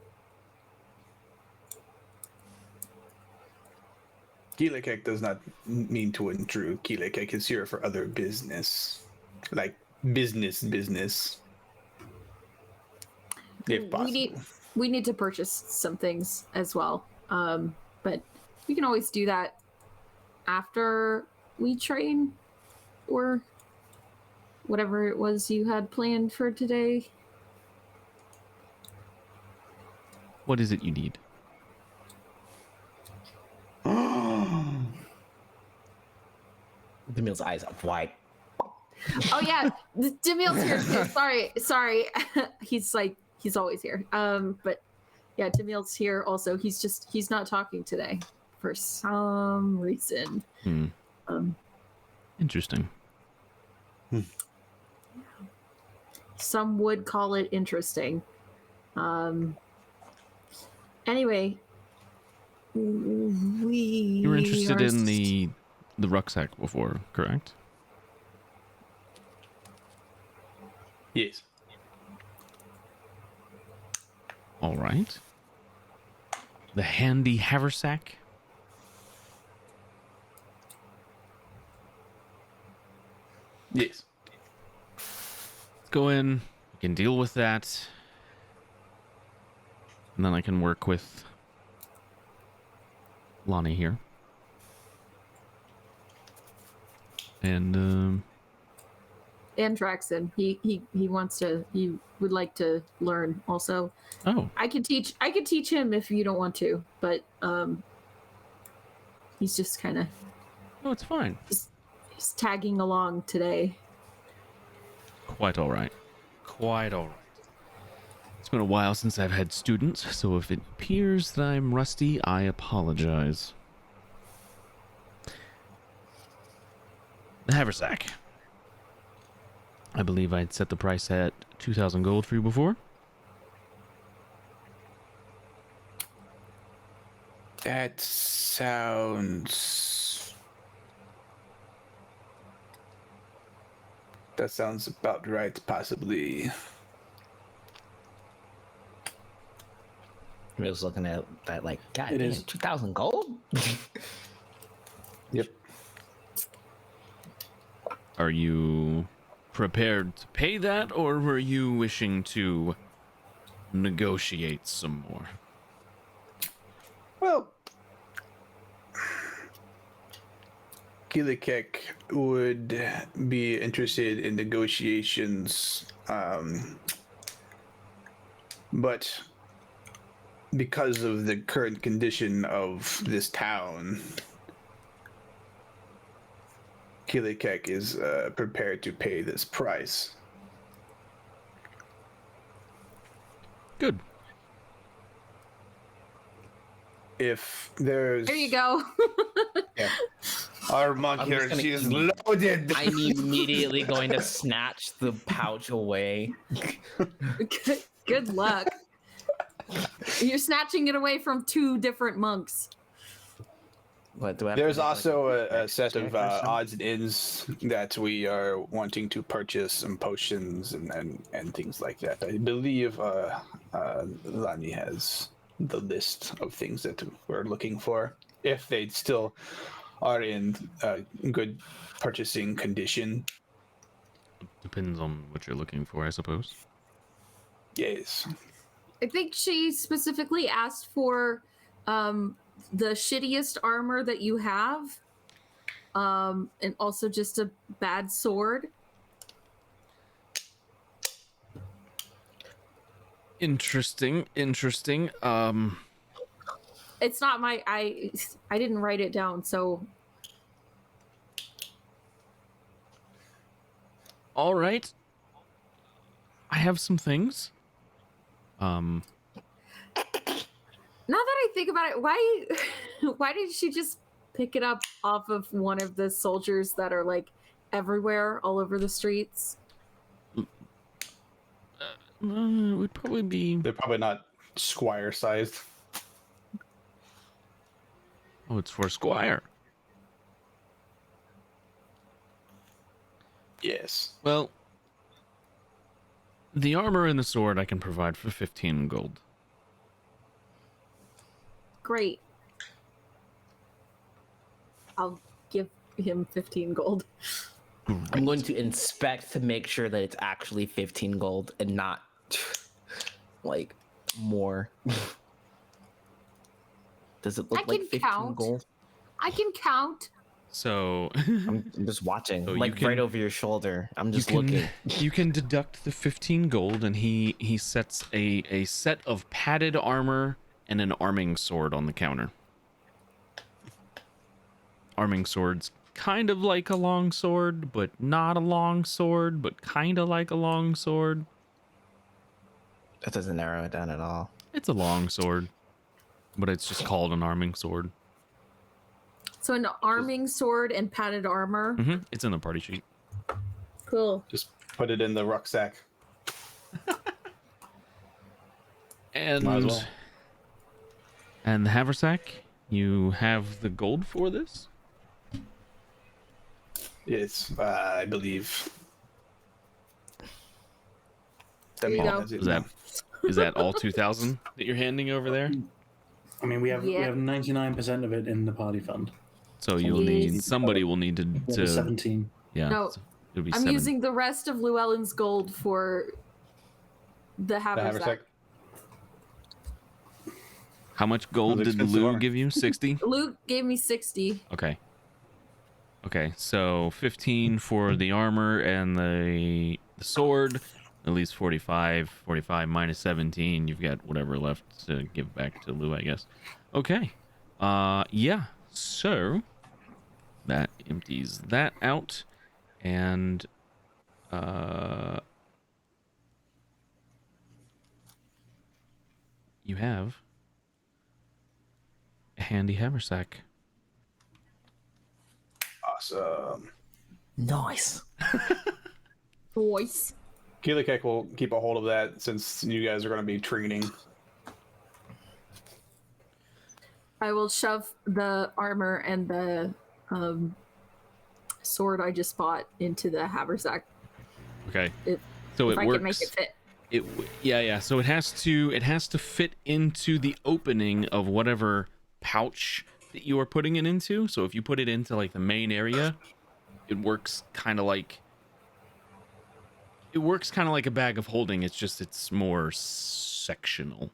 Killer Keg does not mean to intrude. Killer Keg is here for other business. Like business. If possible. We need to purchase some things as well, but we can always do that after we train, or whatever it was you had planned for today. What is it you need? Demille's eyes are wide. Oh yeah, Demille's here too. Sorry. He's always here. But yeah, Demille's here also. He's not talking today for some reason. Interesting. Some would call it interesting. Anyway, You were interested in the rucksack before, correct? Yes. All right. The handy haversack. Yes. Let's go in. We can deal with that. And then I can work with Lonnie here. And Draxon. He would like to learn also. oh, I could teach him if you don't want to, but he's just kind of it's fine. he's tagging along today. quite all right. Quite all right. It's been a while since I've had students, so if it appears that I'm rusty, I apologize. The haversack. I believe I'd set the price at 2,000 gold for you before. That sounds. That sounds about right, possibly. I was looking at that like, God It damn, is. 2,000 gold? Yep. Are you prepared to pay that, or were you wishing to negotiate some more? Well, Kilikek would be interested in negotiations, but because of the current condition of this town, Kilikek is prepared to pay this price. Good. If there's There you go. our monk I'm here, just gonna she is eat- loaded. I'm immediately going to snatch the pouch away. Good luck. You're snatching it away from 2 different monks. What, do I have to There's make, like, also a dex set check of or something? odds and ends that we are wanting to purchase, some potions and things like that. I believe Lani has the list of things that we're looking for, if they still are in good purchasing condition. Depends on what you're looking for, I suppose. Yes. I think she specifically asked for the shittiest armor that you have, and also just a bad sword. Interesting. It's not my I didn't write it down, so All right. I have some things. now that I think about it, why did she just pick it up off of one of the soldiers that are like everywhere all over the streets? It would probably be. They're probably not squire sized. Oh, it's for Squire. Yes. Well, the armor and the sword I can provide for 15 gold. Great. I'll give him 15 gold. I'm going to inspect to make sure that it's actually 15 gold and not like more. Does it look I like can 15 count. gold? I can count. So I'm just watching, So you like can- right over your shoulder. I'm you just can looking. you can deduct the 15 gold, and he sets a set of padded armor and an arming sword on the counter. Arming sword's kind of like a long sword, but not a long sword, but kind of like a long sword. That doesn't narrow it down at all. It's a long sword, but it's just called an arming sword. So an arming sword and padded armor. It's in the party sheet. Cool. Just put it in the rucksack. And Might as well. and the haversack, you have the gold for this? Yes, I believe. There you go. Is that all 2,000 that you're handing over there? I mean, we have Yeah. 99% of it in the party fund. So you'll Yes. need somebody will need We have to 17. yeah. No, so it'll be I'm 7. using the rest of Llewellyn's gold for the The haversack. haversack. How much gold Those did expensive Lou armor. give you? 60? Luke gave me 60. Okay. Okay, so 15 for the armor and the sword, at least 45. 45 minus 17, you've got whatever left to give back to Lou, I guess. Okay. Yeah. So that empties that out, and have a handy haversack. Awesome. Nice. Voice. Keelikek will keep a hold of that since you guys are going to be training. I will shove the armor and the sword I just bought into the haversack. Okay. If So I it works. can make it fit. Yeah. So it has to fit into the opening of whatever pouch that you are putting it into. So if you put it into like the main area, it works kind of like a bag of holding. It's more sectional.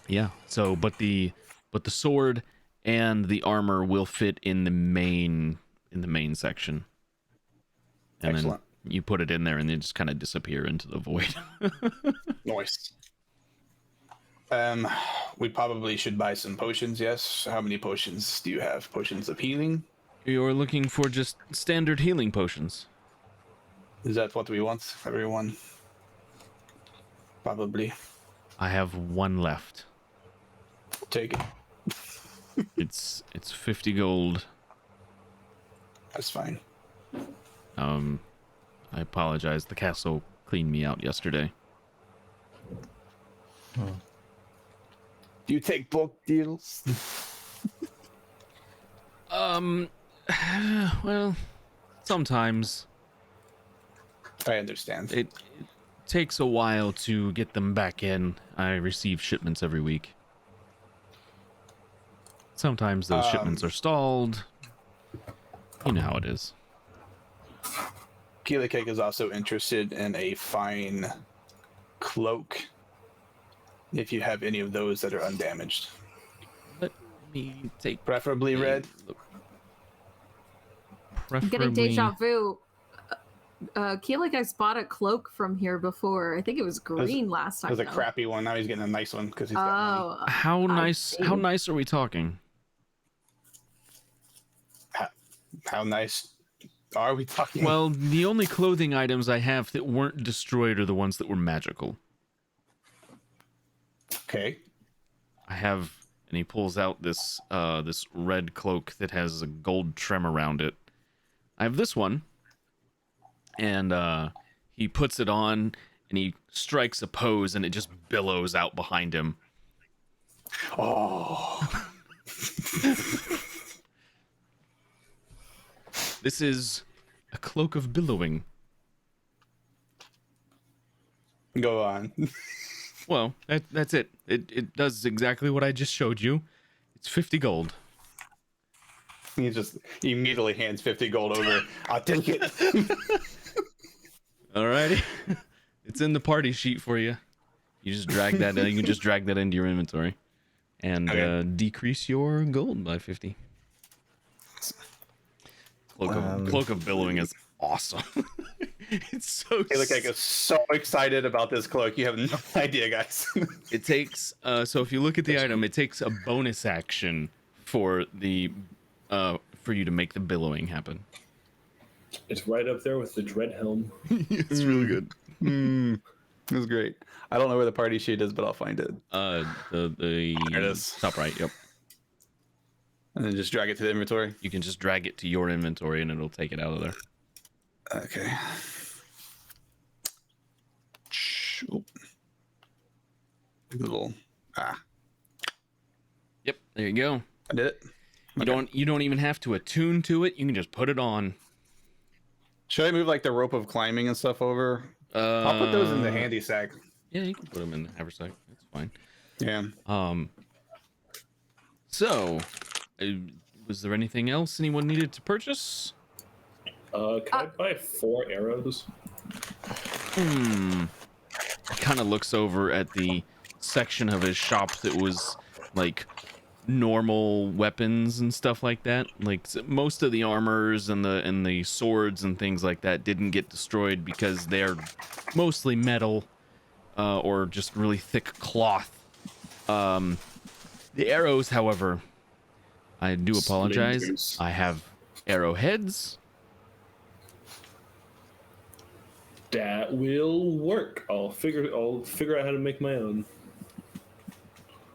Yeah. So but the sword and the armor will fit in the main section. And Excellent. then you put it in there and they just kind of disappear into the void. Nice. We probably should buy some potions, yes? How many potions do you have? Potions of healing? You're looking for just standard healing potions. Is that what we want, everyone? Probably. I have one left. Take it. It's 50 gold. That's fine. I apologize. The castle cleaned me out yesterday. Do you take bulk deals? Well, sometimes I understand. it takes a while to get them back in. I receive shipments every week. Sometimes those shipments are stalled. You know how it is. Keelikek is also interested in a fine cloak. If you have any of those that are undamaged. Let me take Preferably a red. look. I'm getting Preferably- deja vu. Keelik, I bought a cloak from here before. I think it was green last It time. was a though. crappy one. Now he's getting a nice one because he's got money. Oh, How nice? see. How nice are we talking? How nice are we talking? Well, the only clothing items I have that weren't destroyed are the ones that were magical. Okay. I have, and he pulls out this this red cloak that has a gold trim around it. I have this one, and he puts it on, and he strikes a pose, and it just billows out behind him. Oh. This is a cloak of billowing. Go on. Well, that's it. It does exactly what I just showed you. It's 50 gold. He just immediately hands 50 gold over. I'll take it. Alrighty. It's in the party sheet for you. You just drag that in. You can just drag that into your inventory. And Okay. decrease your gold by 50. Cloak of Billowing is awesome. It's so Keelikek is so excited about this cloak. You have no idea, guys. It takes so if you look at the item, it takes a bonus action for the for you to make the billowing happen. It's right up there with the dread helm. It's really good. It was great. I don't know where the party sheet is, but I'll find it. The There it is. top right. Yep. And then just drag it to the inventory. You can just drag it to your inventory and it'll take it out of there. Okay. Oop. Little. Yep. There you go. I did it. You don't even have to attune to it. You can just put it on. Should I move like the rope of climbing and stuff over? I'll put those in the handy sack. Yeah, you can put them in the haversack. That's fine. Yeah. So, was there anything else anyone needed to purchase? Can I buy 4 arrows? Kind of looks over at the section of his shop that was like normal weapons and stuff like that. Like most of the armors and the swords and things like that didn't get destroyed because they're mostly metal or just really thick cloth. The arrows, however, I do apologize. Splinters. I have arrowheads. That will work. I'll figure out how to make my own.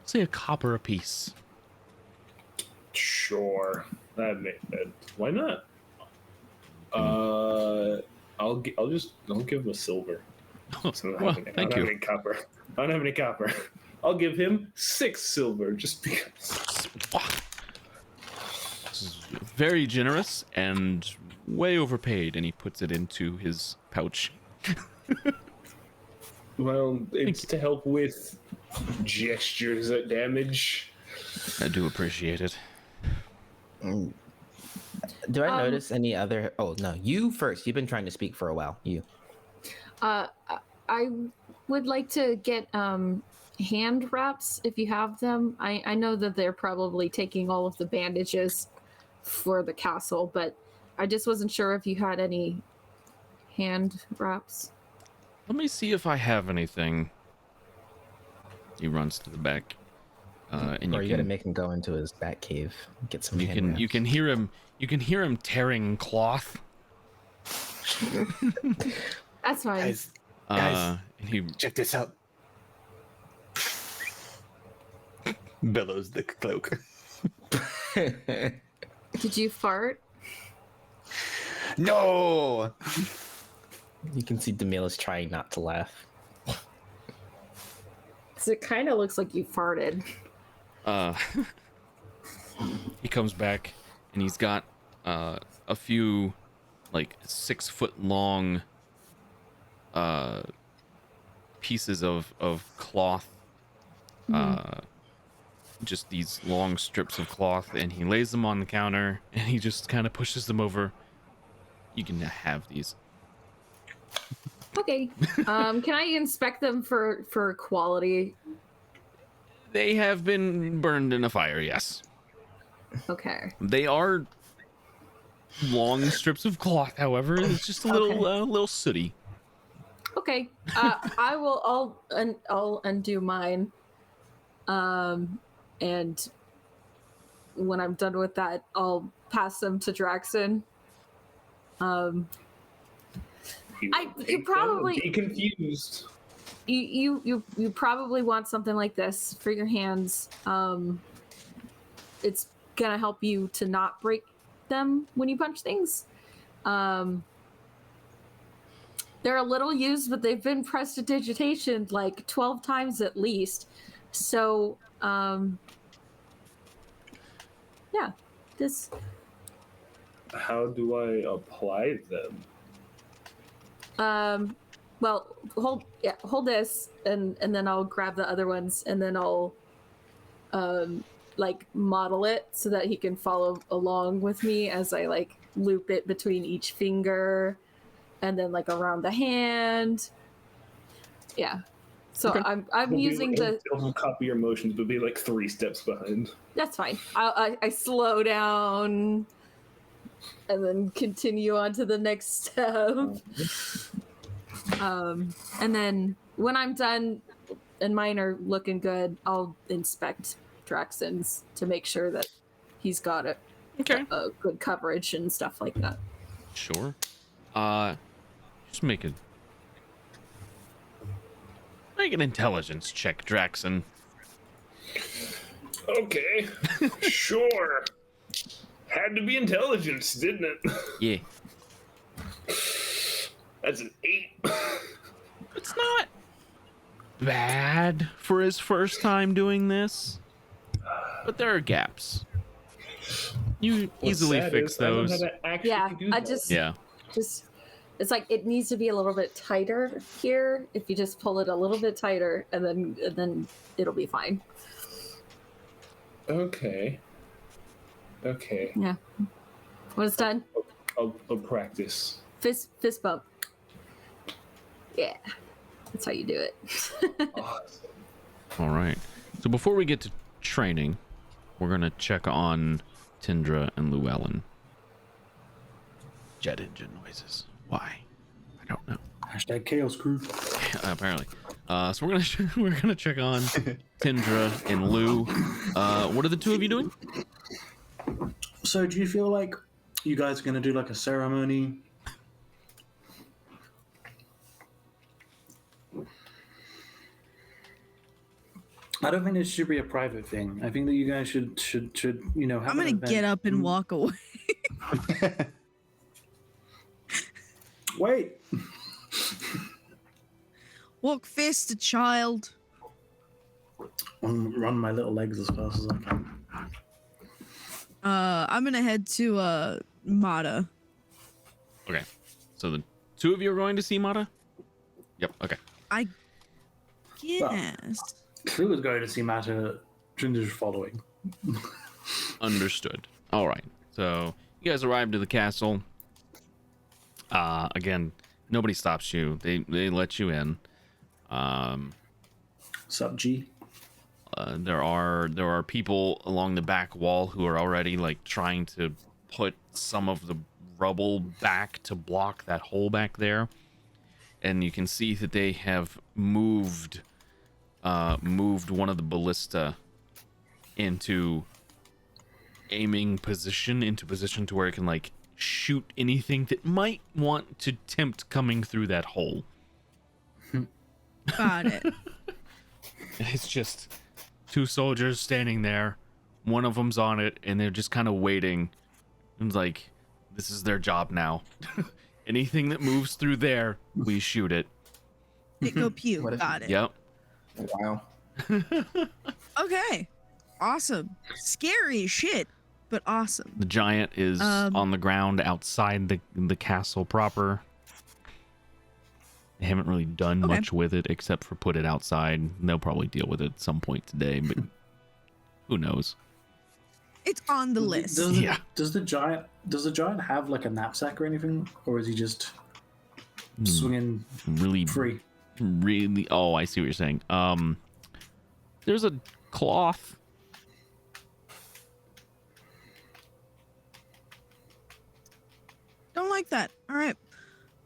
Say a copper apiece. Sure. Why not? I'll give him a silver. So Well, I thank don't have you. any copper. I don't have any copper. I'll give him 6 silver just because. This is very generous and way overpaid, and he puts it into his pouch. Well, it's to help with gestures that damage. I do appreciate it. Do I notice any other? Oh no, you first. You've been trying to speak for a while. You. I would like to get hand wraps if you have them. I know that they're probably taking all of the bandages for the castle, but I just wasn't sure if you had any hand wraps. Let me see if I have anything. He runs to the back, and Or you gotta make him go into his bat cave, get some. you can hear him. You can hear him tearing cloth. That's fine. Guys, And he check this out. Bellows the cloak. Did you fart? No! You can see Demila's trying not to laugh. 'Cause it kind of looks like you farted. he comes back, and he's got a few like 6-foot long pieces of cloth. Just these long strips of cloth, and he lays them on the counter, and he just kind of pushes them over. You can have these. Okay. Can I inspect them for quality? They have been burned in a fire, yes. Okay. They are long strips of cloth, however, it's just a little Okay. little sooty. Okay. I'll undo mine. And when I'm done with that, I'll pass them to Draxon. He You will take them and probably- be confused. You probably want something like this for your hands. It's gonna help you to not break them when you punch things. They're a little used, but they've been prestidigitation like 12 times at least. So, yeah, this. How do I apply them? Well, hold this, and then I'll grab the other ones, and then I'll, like model it so that he can follow along with me as I like loop it between each finger, and then like around the hand. Yeah. So Okay. I'm using the. He'll copy your motions, but be like 3 steps behind. That's fine. I slow down, and then continue on to the next step. And then when I'm done and mine are looking good, I'll inspect Draxon's to make sure that he's got a good coverage and stuff like that. Sure. Just make an intelligence check, Draxon. Okay, sure. Had to be intelligence, didn't it? Yeah. That's an 8. It's not bad for his first time doing this, but there are gaps. You easily sad fix is I don't those. know how to actually Yeah, do I that. just it's like it needs to be a little bit tighter here. If you just pull it a little bit tighter, and then it'll be fine. Okay. Yeah. When it's done, I'll practice. fist bump. Yeah, that's how you do it. Awesome. All right. So before we get to training, we're gonna check on Tindra and Llewellyn. Jet engine noises. Why? I don't know. Hashtag chaos crew. Apparently. So we're gonna check on Tindra and Lou. What are the two of you doing? So, do you feel like you guys are going to do like a ceremony? I don't think this should be a private thing. I think that you guys should have. I'm gonna get up and walk away. Wait. Walk fast, child. Run my little legs as fast as I can. I'm gonna head to Mata. Okay. So the two of you are going to see Mata? Yep. Okay. I guess. Clue was going to see Matter. Trinder's following. Understood. All right. So you guys arrived at the castle. Again, nobody stops you. They let you in. Sup, G? There are people along the back wall who are already like trying to put some of the rubble back to block that hole back there, and you can see that they have moved one of the ballista into position to where it can like shoot anything that might want to tempt coming through that hole. Got it. It's just two soldiers standing there. One of them's on it, and they're just kind of waiting. And it's like, this is their job now. Anything that moves through there, we shoot it. It go pew. What if- Got it. Yep. Wow. Okay. Awesome. Scary as shit, but awesome. The giant is on the ground outside the castle proper. They haven't really done much with it except for put it outside. They'll probably deal with it at some point today, but who knows? It's on the list. Does the giant have like a knapsack or anything, or is he just swinging Really free? Really, oh, I see what you're saying. There's a cloth. Don't like that. All right.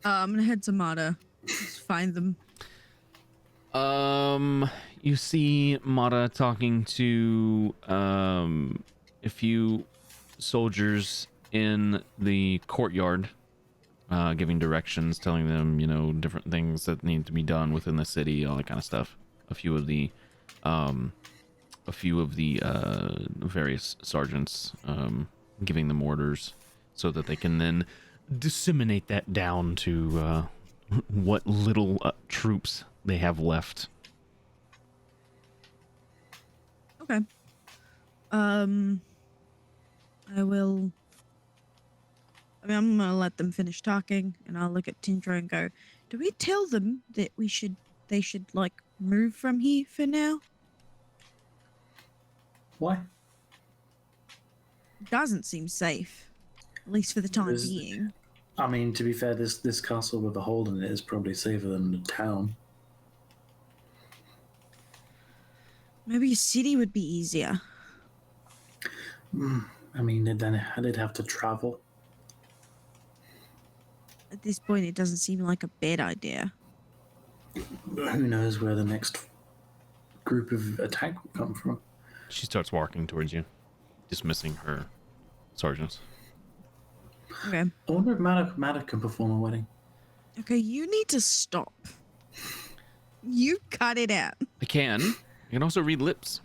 I'm gonna head to Mata. Just find them. You see Mata talking to a few soldiers in the courtyard, giving directions, telling them, different things that need to be done within the city, all that kind of stuff. A few of the various sergeants giving them orders so that they can then disseminate that down to what little troops they have left. Okay. I will. I'm gonna let them finish talking, and I'll look at Tindra and go, "Do we tell them that they should like move from here for now?" Why? Doesn't seem safe, at least for the time Is- being. I mean, to be fair, this castle with the hole in it is probably safer than the town. Maybe a city would be easier. I mean, then they'd have to travel. At this point, it doesn't seem like a bad idea. Who knows where the next group of attack will come from? She starts walking towards you, dismissing her sergeants. Okay. I wonder if Matter can perform a wedding. Okay, you need to stop. You cut it out. I can. I can also read lips.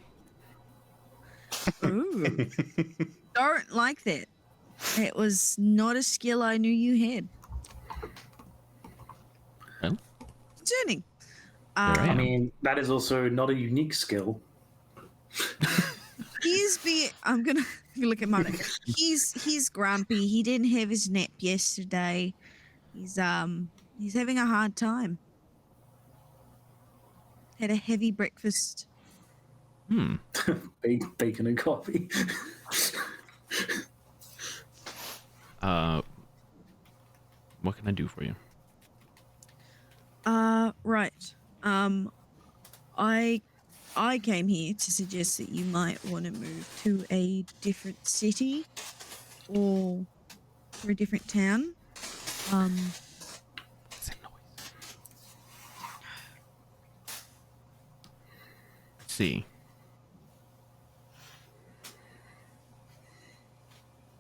Ooh. Don't like that. It was not a skill I knew you had. Well, Concerning. I I am. mean, that is also not a unique skill. I'm gonna look at Mono. He's grumpy. He didn't have his nap yesterday. He's having a hard time. Had a heavy breakfast. Bacon and coffee. What can I do for you? Right. I came here to suggest that you might want to move to a different city or a different town. What's that noise? Let's see.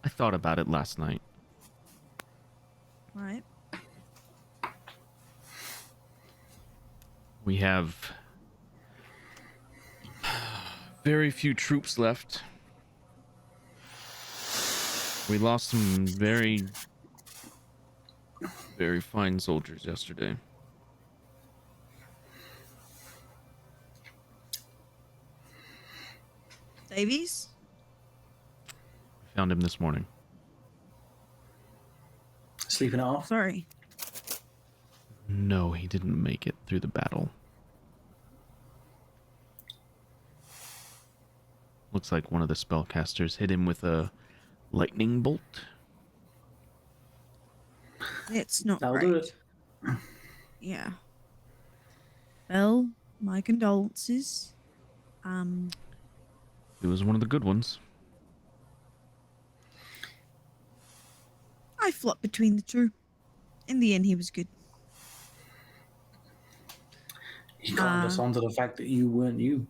I thought about it last night. Right. We have very few troops left. We lost some very, very fine soldiers yesterday. Davies? We found him this morning. Sleeping it off. Sorry. No, he didn't make it through the battle. Looks like one of the spellcasters hit him with a lightning bolt. It's not That'll great. do it. Yeah. Well, my condolences. He was one of the good ones. I flopped between the two. In the end, he was good. He conned us onto the fact that you weren't you.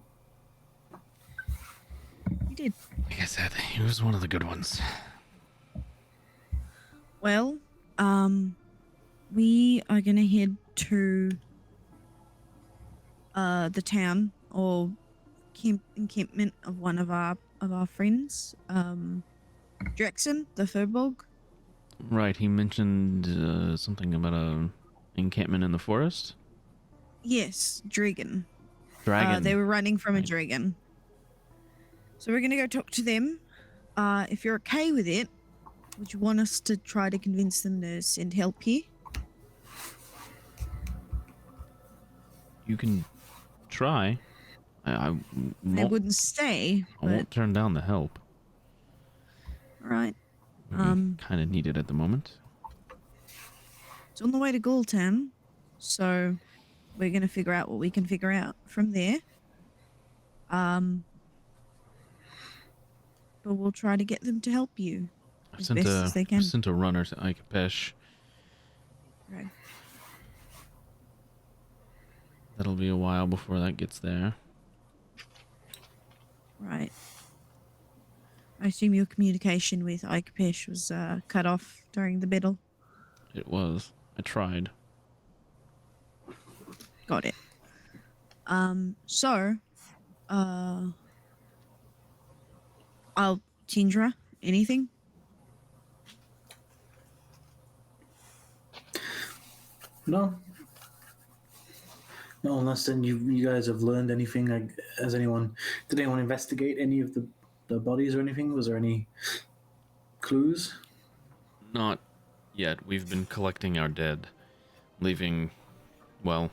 He did. Like I said, he was one of the good ones. Well, we are gonna head to the town or encampment of one of our friends, Drexen, the Furbolg. Right, he mentioned something about a encampment in the forest. Yes, dragon. Dragon. They were running from a Right. dragon. So we're gonna go talk to them. If you're okay with it, would you want us to try to convince them to send help here? You can try. I They won't, wouldn't stay, I but won't turn down the help. all right. We Um, kind of need it at the moment. It's on the way to Ghoultown, so we're gonna figure out what we can figure out from there. But we'll try to get them to help you as best as they can. I've sent a runner to Ikepesh. Right. That'll be a while before that gets there. Right. I assume your communication with Ikepesh was cut off during the battle. It was. I tried. Got it. Tindra, anything? No. No, unless then you guys have learned anything. Like, did anyone investigate any of the bodies or anything? Was there any clues? Not yet. We've been collecting our dead, leaving, well,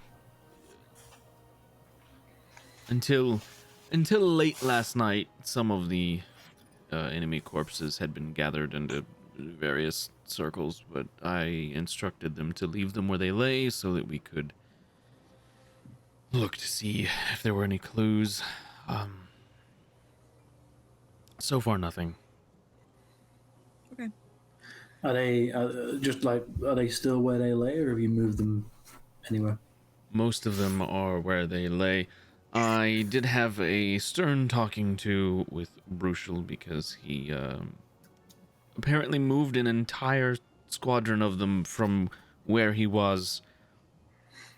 until late last night. Some of the enemy corpses had been gathered into various circles, but I instructed them to leave them where they lay so that we could look to see if there were any clues. So far, nothing. Okay. Are they are they still where they lay, or have you moved them anywhere? Most of them are where they lay. I did have a stern talking to with Bruchel because he apparently moved an entire squadron of them from where he was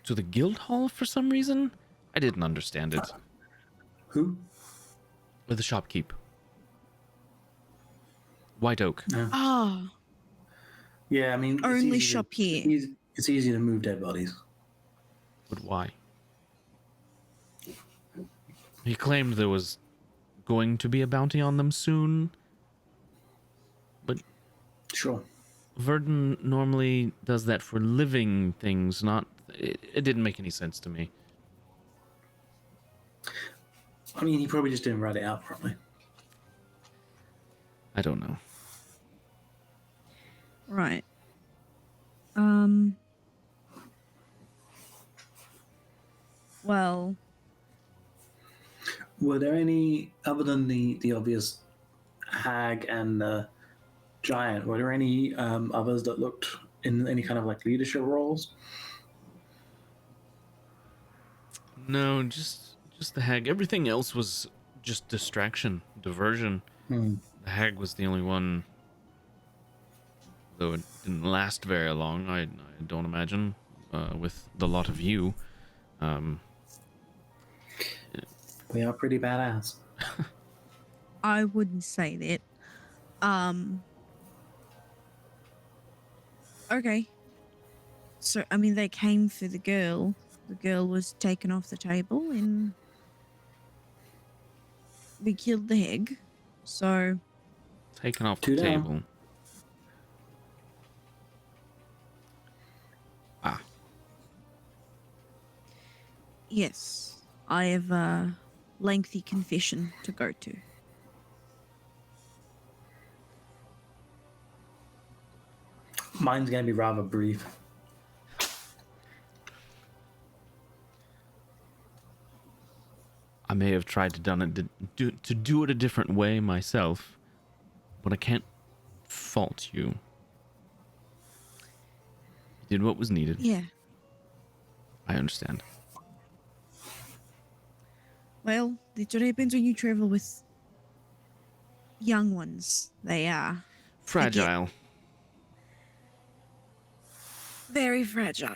to the guild hall for some reason. I didn't understand it. Who? With the shopkeep. White Oak. Ah, Yeah, I mean, only shop here. It's easy to move dead bodies. But why? He claimed there was going to be a bounty on them soon. But Sure. Verdun normally does that for living things, not... It didn't make any sense to me. I mean, he probably just didn't write it out properly. I don't know. Right. Well, Were there any, other than the obvious hag and giant, were there any others that looked in any kind of like leadership roles? No, just the hag. Everything else was just distraction, diversion. The hag was the only one, though it didn't last very long, I don't imagine, with the lot of you. We are pretty badass. I wouldn't say that. Okay. So, I mean, they came for the girl. The girl was taken off the table and we killed the hag. So, Taken off Two the down. table. Ah, yes, I have a lengthy confession to go to. Mine's going to be rather brief. I may have tried to do it a different way myself, but I can't fault you. You did what was needed. Yeah. I understand. Well, that's what happens when you travel with young ones. They are Fragile. very fragile,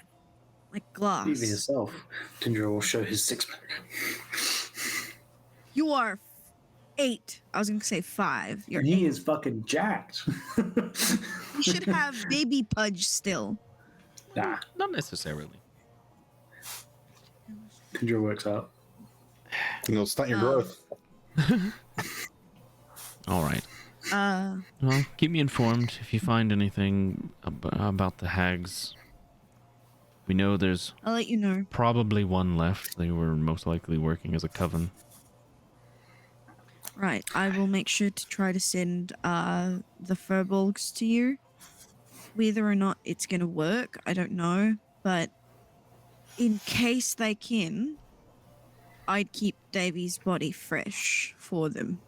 like glass. Leave it yourself. Tindra will show his six-pack. You are 8. I was going to say 5. You're He 8. is fucking jacked. You should have baby pudge still. Nah, Not necessarily. Tindra works out. It'll stunt your growth. All right. Uh, Well, keep me informed if you find anything about the hags. We know there's I'll let you know. probably one left. They were most likely working as a coven. Right, I will make sure to try to send the furbolgs to you. Whether or not it's going to work, I don't know. But in case they can, I'd keep Davy's body fresh for them.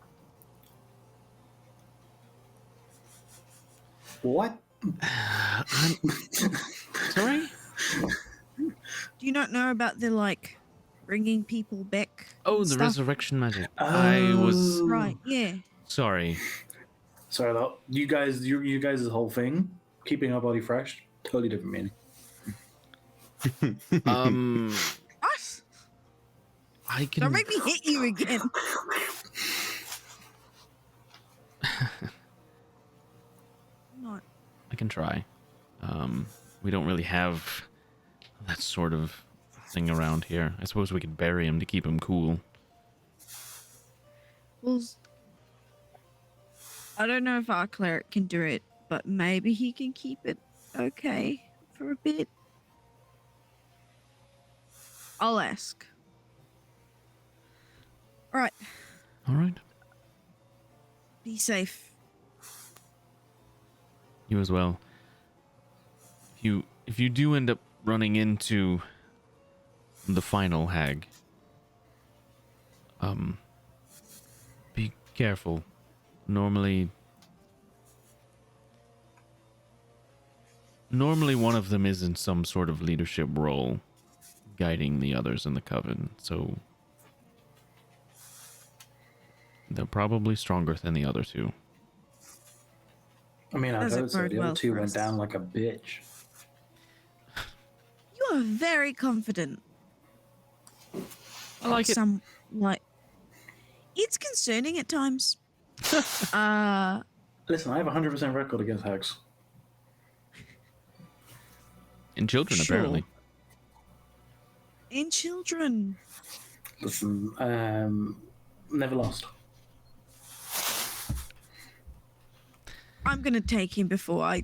What? Sorry? Do you not know about the, like, bringing people back? Oh, and the stuff? resurrection magic. I was Right, yeah. sorry. Sorry, though. You guys' whole thing, keeping our body fresh, totally different meaning. Us? I can. Don't make me hit you again. Not. I can try. We don't really have that sort of thing around here. I suppose we could bury him to keep him cool. Well, I don't know if our cleric can do it, but maybe he can keep it okay for a bit. I'll ask. Alright, All right. be safe. You as well. If you do end up running into the final hag, be careful. Normally one of them is in some sort of leadership role, guiding the others in the coven, so they're probably stronger than the other two. I mean, I Doesn't heard so. bode The other well two for went us. down like a bitch. You are very confident. I like it. Some, like, it's concerning at times. Listen, I have a 100% record against hags. In children, Sure. apparently. In children. Listen, never lost. I'm gonna take him before I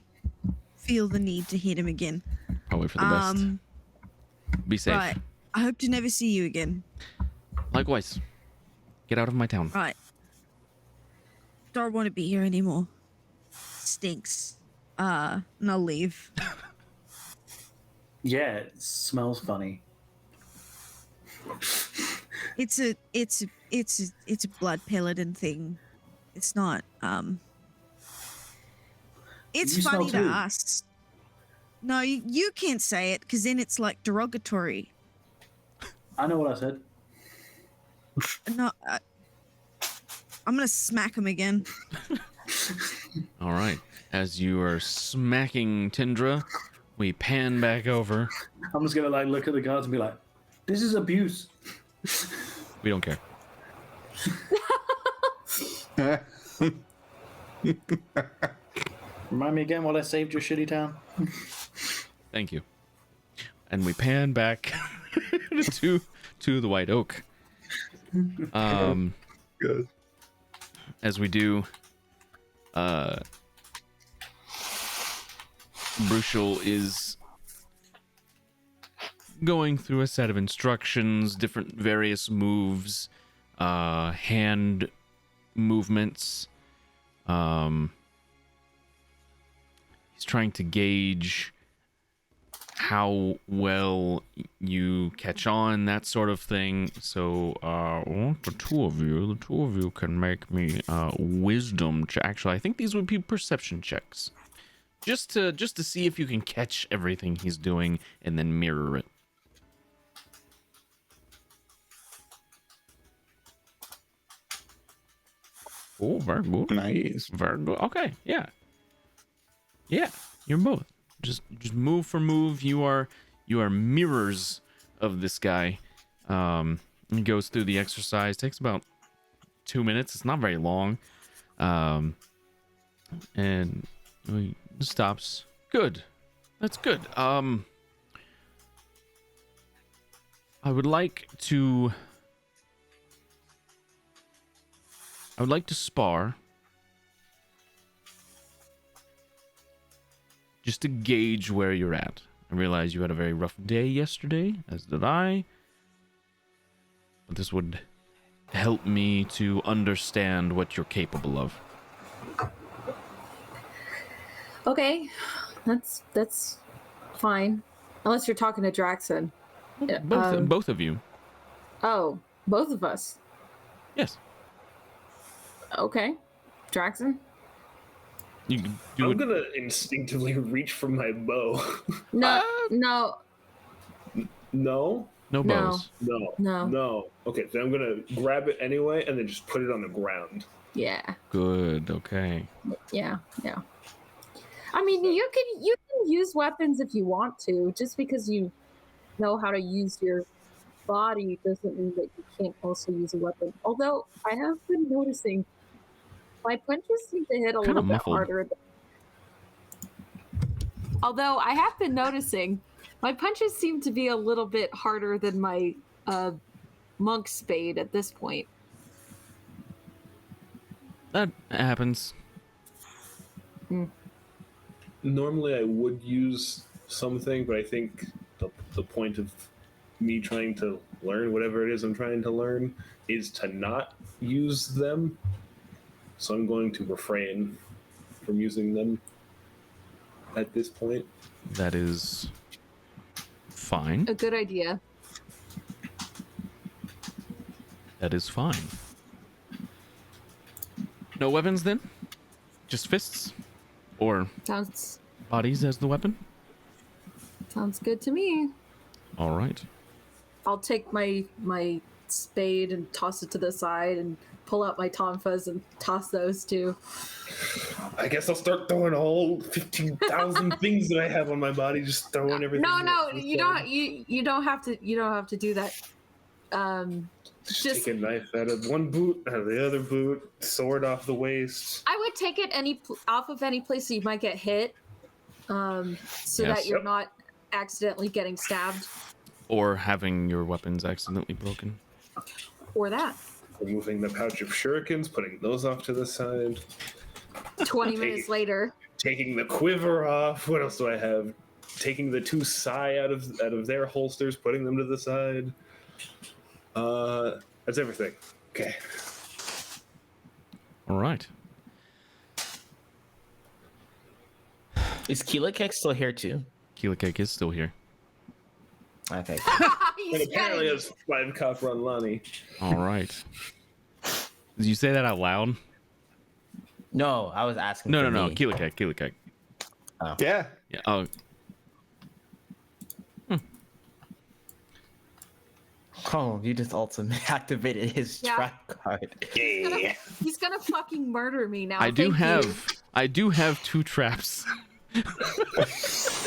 feel the need to hit him again. Probably for the best. Be safe. Right. I hope to never see you again. Likewise. Get out of my town. Right. Don't want to be here anymore. Stinks. And I'll leave. Yeah, it smells funny. It's a blood paladin thing. It's not it's You smell funny to too. us. No, you can't say it because then it's like derogatory. I know what I said. No, I'm gonna smack him again. All right. As you are smacking Tindra, we pan back over. I'm just gonna like look at the guards and be like, "This is abuse." We don't care. Remind me again while I saved your shitty town. Thank you. And we pan back to the White Oak. Good. As we do, Bruchel is going through a set of instructions, different various moves, hand movements. He's trying to gauge how well you catch on, that sort of thing. So, the two of you can make me wisdom check. Actually, I think these would be perception checks, just to see if you can catch everything he's doing and then mirror it. Oh, very good. Nice. Very good. Okay, yeah. Yeah, you're both. Just move for move. You are mirrors of this guy. He goes through the exercise. Takes about 2 minutes. It's not very long. And he stops. Good. That's good. I would like to spar. Just to gauge where you're at. I realize you had a very rough day yesterday, as did I. But this would help me to understand what you're capable of. Okay, that's fine. Unless you're talking to Draxon. Both of you. Oh, both of us. Yes. Okay, Draxon. You can do I'm it. gonna instinctively reach for my bow. No, No? No No. bows. No. Okay, then I'm gonna grab it anyway and then just put it on the ground. Yeah, Good. Okay. yeah. I mean, you can use weapons if you want to. Just because you know how to use your body doesn't mean that you can't also use a weapon. Although I have been noticing my punches seem to hit a little bit muffled. harder. Although I have been noticing my punches seem to be a little bit harder than my monk spade at this point. That happens. Normally I would use something, but I think the point of me trying to learn whatever it is I'm trying to learn is to not use them. So I'm going to refrain from using them at this point. That is fine. A good idea. That is fine. No weapons then? Just fists? Or Sounds bodies as the weapon? good to me. All right. I'll take my spade and toss it to the side and pull out my tonfas and toss those too. I guess I'll start throwing all 15,000 things that I have on my body, just throwing everything. No, you don't have to do that. Just take a knife out of one boot, out of the other boot, sword off the waist. I would take it off of any place that you might get hit, so Yes. that you're not accidentally getting stabbed. Or having your weapons accidentally broken. Or that. Removing the pouch of shurikens, putting those off to the side. 20 minutes later. Taking the quiver off. What else do I have? Taking the two sai out of their holsters, putting them to the side. That's everything. Okay. All right. Is Keela Cake still here too? Keela Cake is still here. Okay. And apparently it's 5 copper on Lonnie. All right. Did you say that out loud? No, I was asking. No. for me. Keela Cake. Yeah. Yeah. Oh. Oh, you just ultimate activated his Yeah. trap card. He's gonna fucking murder me now. I do Thank you. have 2 traps.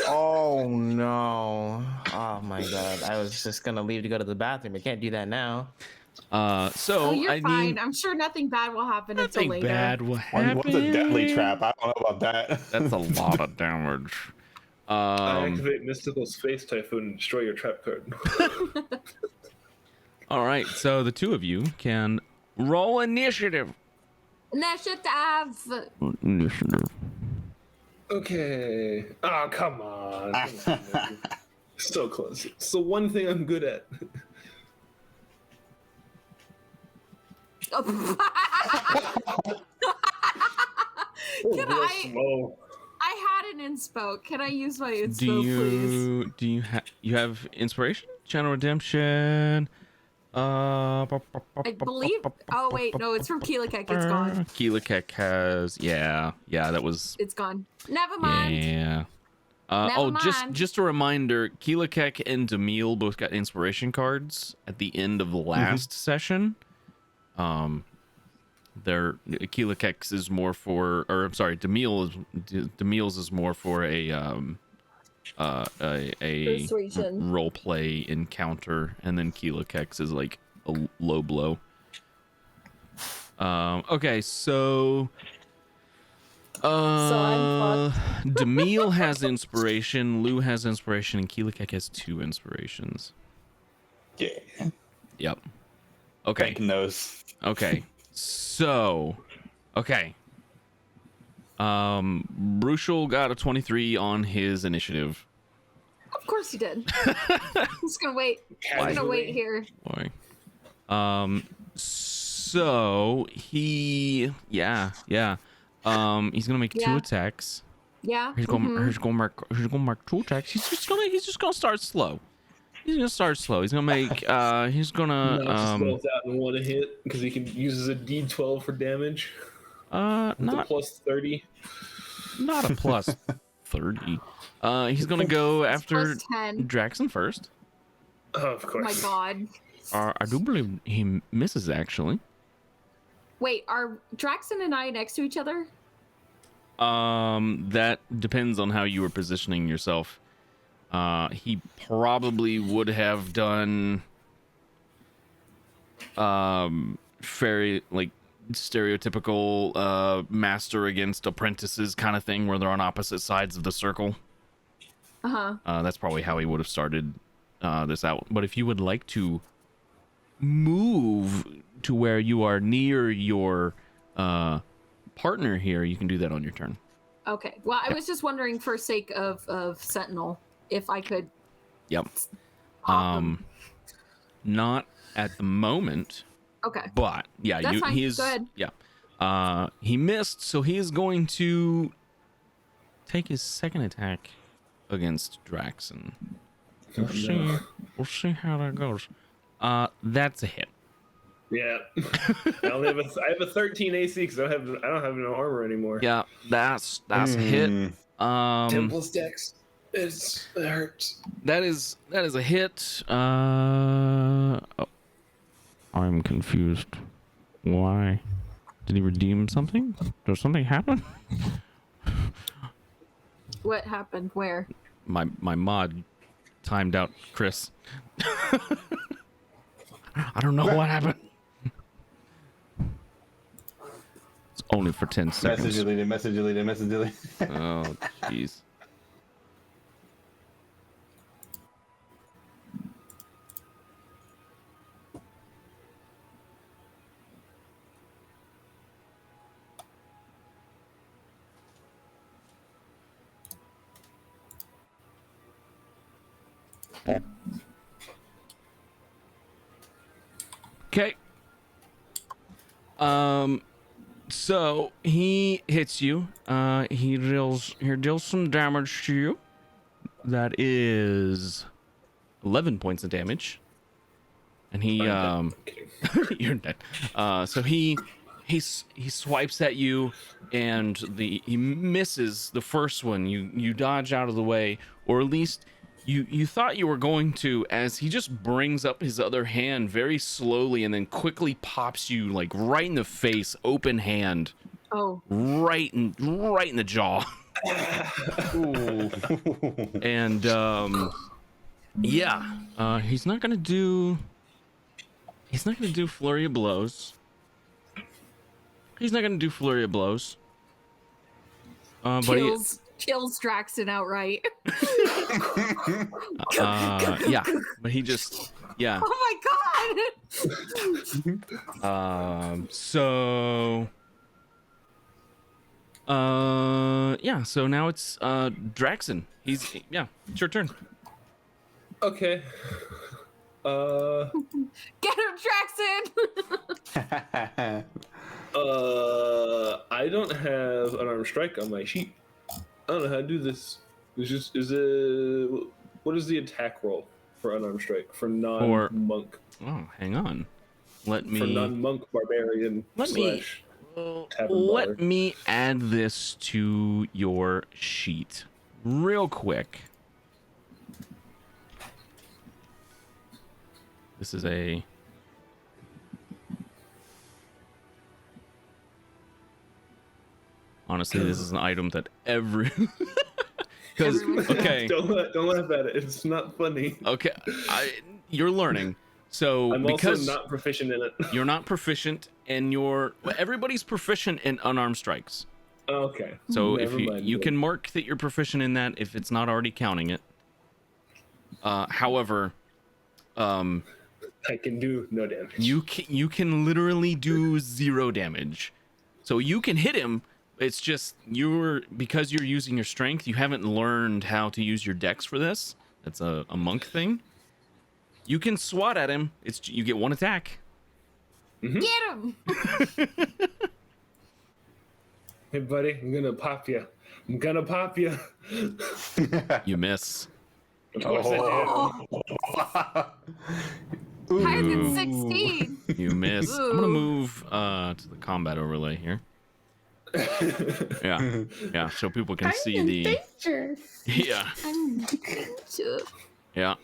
Oh no! Oh my god! I was just gonna leave to go to the bathroom. I can't do that now. So Oh, you're I fine. need I'm sure nothing bad will happen until nothing later. bad will happen. What's a deadly trap? I don't know about that. That's a lot of damage. I activate Mystical Space Typhoon and destroy your trap card. All right, so the two of you can roll initiative. Initiative. Initiative. Okay. Oh, come on. Come on. So close. It's the one thing I'm good at. Can I had an inspo. Can I use my inspo, please? Do you have inspiration? Channel redemption. I believe. Oh wait, no, it's from Keelakek. It's gone. Keelakek has that was It's gone. Never mind. yeah. Never Just a reminder, Keelakek and Demille both got inspiration cards at the end of the last session. Their Keelakek's is more for, or I'm sorry, Demille's is more for a Persuasion. role play encounter, and then Keelakek's is like a low blow. Okay, so I'm fucked. Demille has inspiration, Lou has inspiration, and Keelakek has 2 inspirations. Yeah. Yep. Okay. Banking those. Okay. So, okay. Bruchel got a 23 on his initiative. Of course you did. I'm just gonna wait. I'm gonna wait here. Boy. So he's gonna make 2 attacks. Yeah. He's gonna mark 2 attacks. He's just gonna start slow. He's gonna make he's gonna spells out in one hit because he can uses a D12 for damage. not plus 30. Not a plus 30. He's gonna go after Plus 10. Draxon first. Oh, of Oh course. my god. I do believe he misses actually. Wait, are Draxon and I next to each other? That depends on how you were positioning yourself. He probably would have done very like stereotypical master against apprentices kind of thing where they're on opposite sides of the circle. That's probably how he would have started this out. But if you would like to move to where you are near your partner here, you can do that on your turn. Okay. Well, I was just wondering for sake of Sentinel if I could. Yep. pop him. Not at the moment, Okay. but yeah, That's fine. he's Go ahead. yeah. He missed, so he is going to take his second attack against Draxon. We'll see how that goes. That's a hit. Yeah. I have a 13 AC because I don't have no armor anymore. Yeah, that's a hit. 10 plus dex. It hurts. That is a hit. Oh, I'm confused. Why? Did he redeem something? Does something happen? What happened? Where? My mod timed out Chris. I don't know what happened. It's only for 10 seconds. Message deleted. Oh, jeez. Okay. So he hits you. He deals some damage to you. That is 11 points of damage. And he you're dead. So he swipes at you, and he misses the first one. You dodge out of the way, or at least you thought you were going to, as he just brings up his other hand very slowly and then quickly pops you like right in the face, open hand. Oh. Right in the jaw. And he's not gonna do He's not gonna do flurry of blows. He's not gonna do flurry of blows. But kills Draxon outright. yeah, but he just yeah. Oh my god! Yeah. So now it's Draxon. It's your turn. Okay. Get him, Draxon! I don't have unarmed strike on my sheet. I don't know how to do this. What is the attack roll for unarmed strike for non-monk? Oh, hang on. For non-monk barbarian. Let me add this to your sheet real quick. This is a honestly, this is an item that because okay, don't laugh at it. It's not funny. Okay, you're learning. So I'm because also not proficient in it. You're not proficient, and everybody's proficient in unarmed strikes. Okay. So if you can mark that you're proficient in that if it's not already counting it. However, I can do no damage. You can literally do 0 damage. So you can hit him. It's just because you're using your strength, you haven't learned how to use your dex for this. That's a monk thing. You can swat at him. You get 1 attack. Mm-hmm. Get him! Hey buddy, I'm gonna pop you. You miss. Of course I do. Higher than 16. You miss. Ooh. I'm gonna move to the combat overlay here. Yeah, so people can see the danger. Yeah. I'm in danger. Yeah.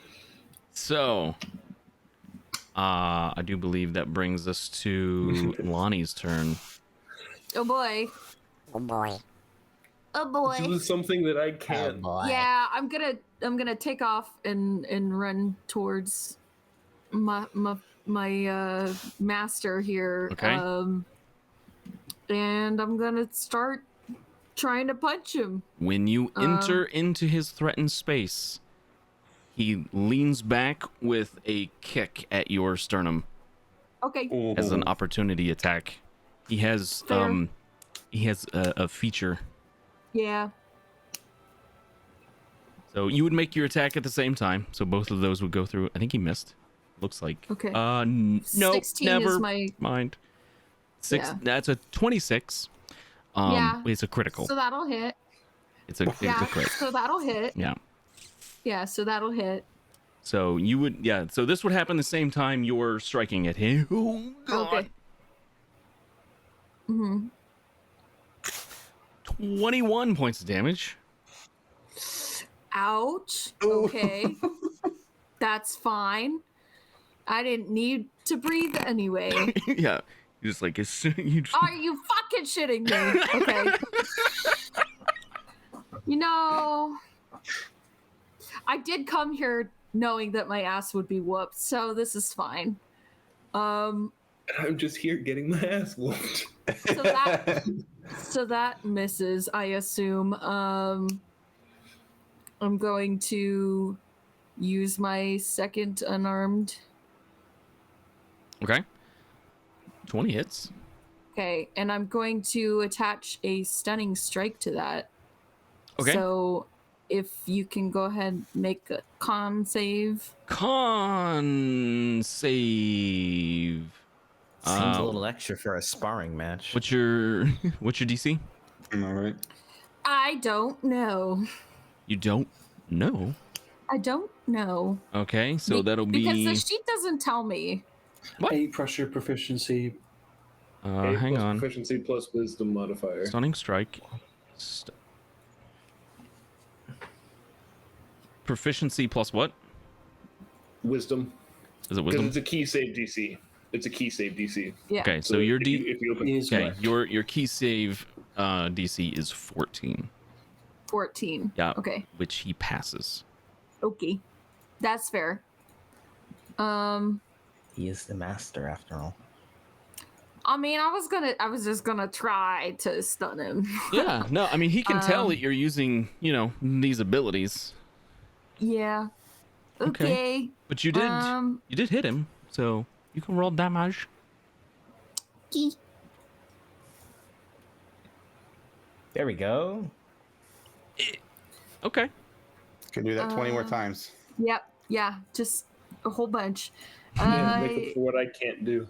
So, I do believe that brings us to Lonnie's turn. Oh boy. Oh boy. Oh boy. This is something that I can't. Yeah, I'm gonna take off and run towards my master here. Okay. And I'm gonna start trying to punch him. When you enter into his threatened space, he leans back with a kick at your sternum Okay. as an opportunity attack. He has Fair. A feature. Yeah. So you would make your attack at the same time. So both of those would go through. I think he missed. Looks like. Okay. No, 16 never is my. mind. Yeah. That's a 26. Yeah. It's a critical. So that'll hit. It's a crit. So that'll hit. Yeah. Yeah. So that'll hit. So you would, so this would happen the same time you're striking at him. Oh, God. Okay. Mm-hmm. 21 points of damage. Ouch. Okay. That's fine. I didn't need to breathe anyway. Yeah. You're just like, as soon you just... Are you fucking shitting me? Okay. I did come here knowing that my ass would be whooped, so this is fine. I'm just here getting my ass whooped. So that misses, I assume. I'm going to use my second unarmed. Okay. 20 hits. Okay, and I'm going to attach a stunning strike to that. Okay. So if you can go ahead and make a con save. Con save. Seems a little extra for a sparring match. What's your DC? All right. I don't know. You don't know? I don't know. Okay, so that'll be... Because the sheet doesn't tell me. What? 8 pressure proficiency. Hang plus on. Proficiency plus wisdom modifier. Stunning strike. Proficiency plus what? Wisdom. Is it Because wisdom? it's a key save DC. Yeah. Okay, so your if you open Is okay, what? your key save DC is 14. 14. Yeah. Okay. Which he passes. Okay. That's fair. He is the master after all. I mean, I was just gonna try to stun him. Yeah, no, I mean, he can tell that you're using, these abilities. Yeah. Okay. But you did hit him, so you can roll damage. There we go. Okay. Can do that 20 more times. Yep. Yeah. Just a whole bunch. Yeah, make up for what I can't do.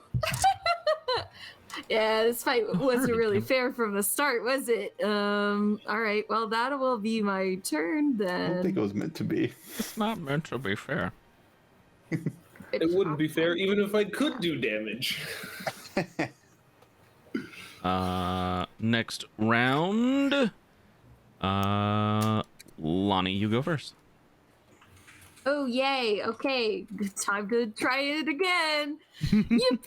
Yeah, this fight wasn't really fair from the start, was it? All right. Well, that will be my turn then. I don't think it was meant to be. It's not meant to be fair. It wouldn't be fair even if I could do damage. Next round. Lonnie, you go first. Oh yay! Okay, time to try it again. Yippee!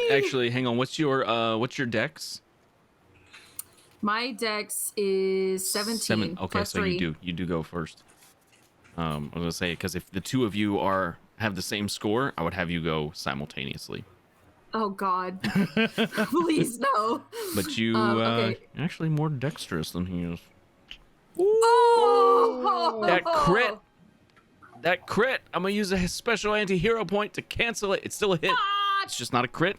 Actually, hang on. What's your dex? My dex is 17. Okay, plus so 3. you do go first. I was gonna say, because if the two of you have the same score, I would have you go simultaneously. Oh God! Please no. But you okay. actually more dexterous than he is. Oh! That crit! That crit! I'm gonna use a special anti-hero point to cancel it. It's still a hit. It's just not a crit.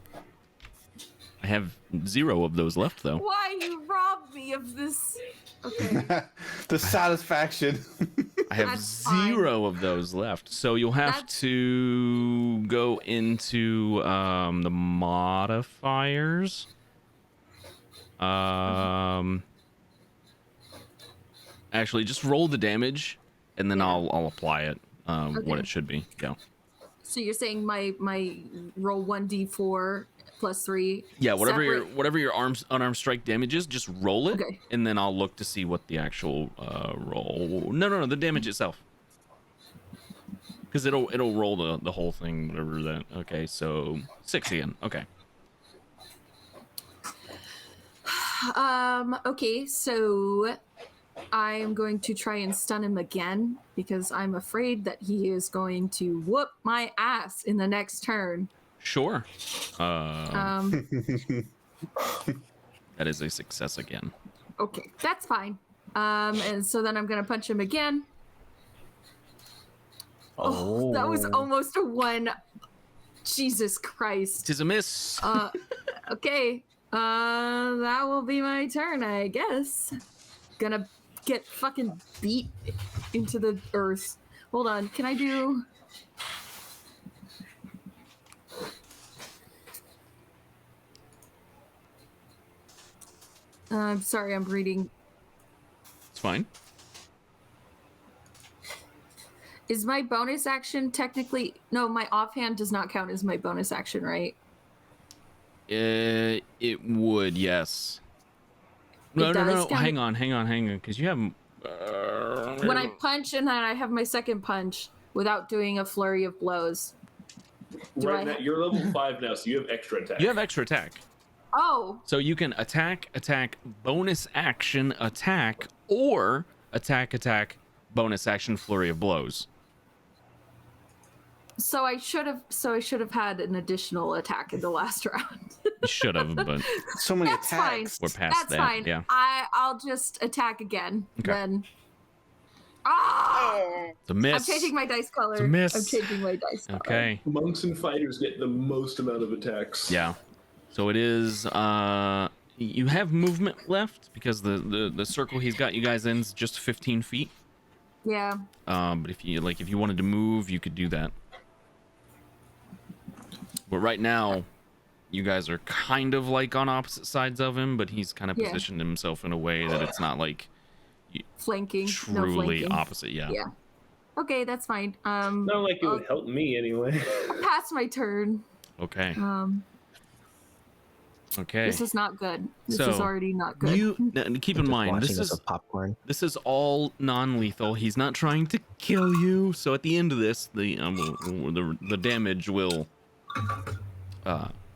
I have 0 of those left, though. Why you robbed me of this? Okay. The satisfaction. I have That's 0 of those left. So you'll have to go into the modifiers. Actually, just roll the damage, and then I'll apply it. What it should be. Yeah. So you're saying my roll 1d4 plus 3. Yeah. Whatever separate... your unarmed strike damage is, just roll it, Okay. and then I'll look to see what the actual roll. No, the damage itself. Because it'll roll the whole thing, whatever that. Okay, so 6 again. Okay. Okay, so I'm going to try and stun him again because I'm afraid that he is going to whoop my ass in the next turn. Sure. That is a success again. Okay, that's fine. And so then I'm going to punch him again. Oh, that was almost a 1. Jesus Christ. 'Tis a miss. Okay. That will be my turn, I guess. Gonna get fucking beat into the earth. Hold on, can I do... I'm sorry, I'm reading. It's fine. Is my bonus action technically... No, my offhand does not count as my bonus action, right? It would, yes. No. Hang on, because you have. When I punch and then I have my second punch without doing a flurry of blows. Right now, you're level 5 now, so you have extra attack. You have extra attack. Oh. So you can attack, bonus action, attack, or attack, bonus action, flurry of blows. So I should have had an additional attack in the last round. You should have, but So many That's attacks. we're past That's that. fine. Yeah. I'll just attack again. Okay. Then. Ah! The miss. I'm changing my dice color. It's a miss. I'm changing my dice color. Okay. Monks and fighters get the most amount of attacks. Yeah. So it is. You have movement left because the circle he's got you guys in is just 15 feet. Yeah. But if you wanted to move, you could do that. But right now, you guys are kind of like on opposite sides of him, but he's kind of positioned himself in a way that it's not like Flanking. truly no flanking. opposite. Yeah. Yeah. Okay, that's fine. Not like it would help me anyway. Pass my turn. Okay. Okay. This is not good. This So, is already not good. Keep in mind, Watching this us is with popcorn. this is all non-lethal. He's not trying to kill you. So at the end of this, the damage will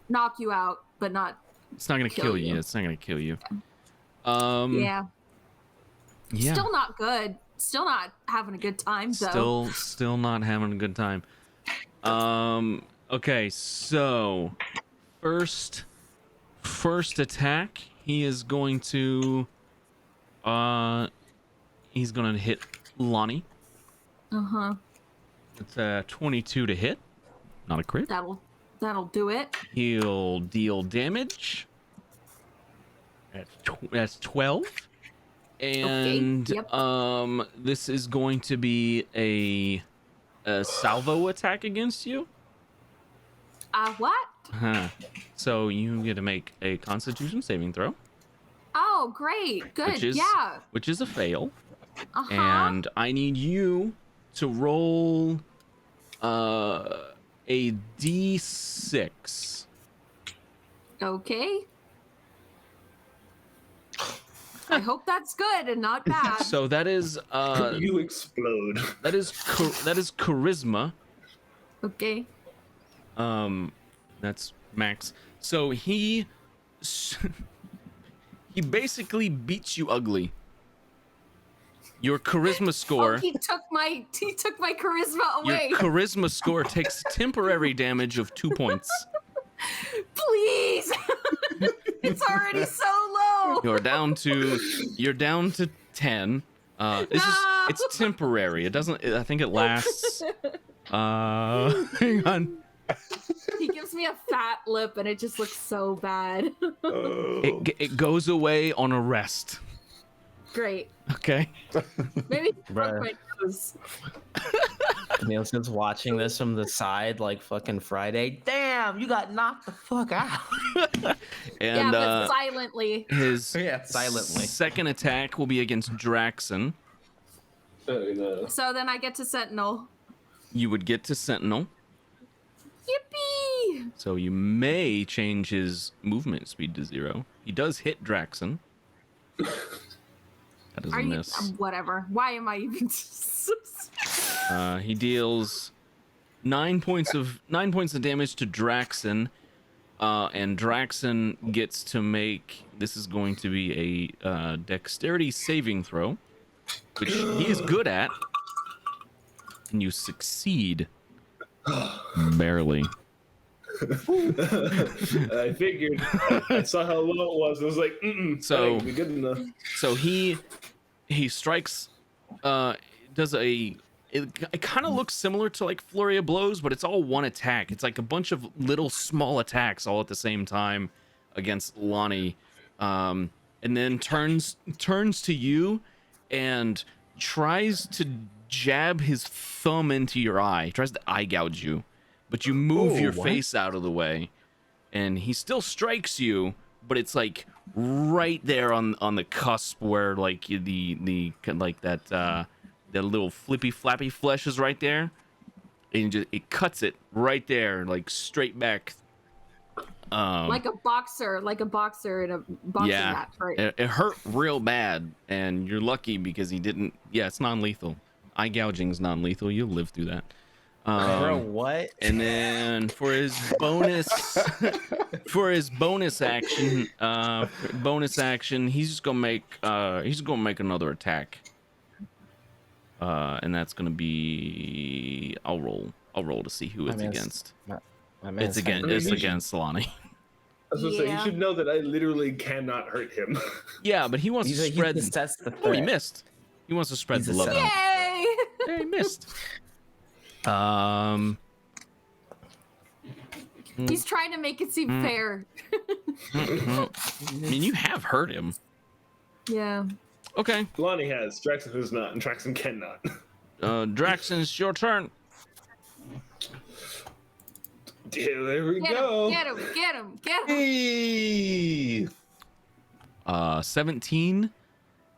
Knock you out, but not. it's not gonna kill you. It's not gonna kill you. Yeah. Yeah. Still not good. Still not having a good time though. Still not having a good time. Okay, so first attack, he is going to he's gonna hit Lonnie. Uh-huh. It's a 22 to hit, not a crit. That'll do it. He'll deal damage. That's 12. And yep. this is going to be a salvo attack against you. What? Huh. So you get to make a Constitution saving throw. Oh, great. Good. Which is a fail. Uh-huh. And I need you to roll a D6. Okay. I hope that's good and not bad. So that is you explode. that is charisma. Okay. That's max. So he basically beats you ugly. Your charisma score. Oh, he took my charisma away. Your charisma score takes temporary damage of 2 points. Please. It's already so low. You're down to 10. It's temporary. It doesn't. I think it lasts. Hang on. He gives me a fat lip, and it just looks so bad. It goes away on a rest. Great. Okay. Maybe Bruh. my nose. Nielsen's watching this from the side like fucking Friday. Damn, you got knocked the fuck out. And but silently. his silently. second attack will be against Draxon. Oh, no. So then I get to Sentinel. You would get to Sentinel, Yippee! so you may change his movement speed to 0. He does hit Draxon. That doesn't Are you miss. whatever? Why am I even? He deals 9 points of damage to Draxon, and Draxon gets to make. This is going to be a dexterity saving throw, which he is good at, and you succeed. Barely. I figured. I saw how low it was. I was like, So- that ain't gonna be good enough. So he strikes. Does a. It kind of looks similar to like Flurry of Blows, but it's all one attack. It's like a bunch of little small attacks all at the same time against Lonnie, and then turns to you and tries to jab his thumb into your eye. Tries to eye gouge you, but you move your face out of the way, and he still strikes you, but it's like right there on the cusp where like the like that little flippy flappy flesh is right there, and it cuts it right there, like straight back. like a boxer in a boxing match, right? It hurt real bad, and you're lucky because he didn't. Yeah, it's non-lethal. Eye gouging is non-lethal. You'll live through that. Bro, what? And then for his bonus action, he's just gonna make another attack. And that's gonna be I'll roll to see who it's against. It's against Lonnie. I was gonna say, you Yeah. should know that I literally cannot hurt him. Yeah, but he wants to spread. That's the Oh, he threat. missed. He wants to spread He's the a love. setup. Yay! Yeah, he missed. He's trying to make it seem fair. I mean, you have hurt him. Yeah. Okay, Lonnie has, Draxon does not, and Draxon cannot. Draxon, it's your turn. There we go. Get him! 17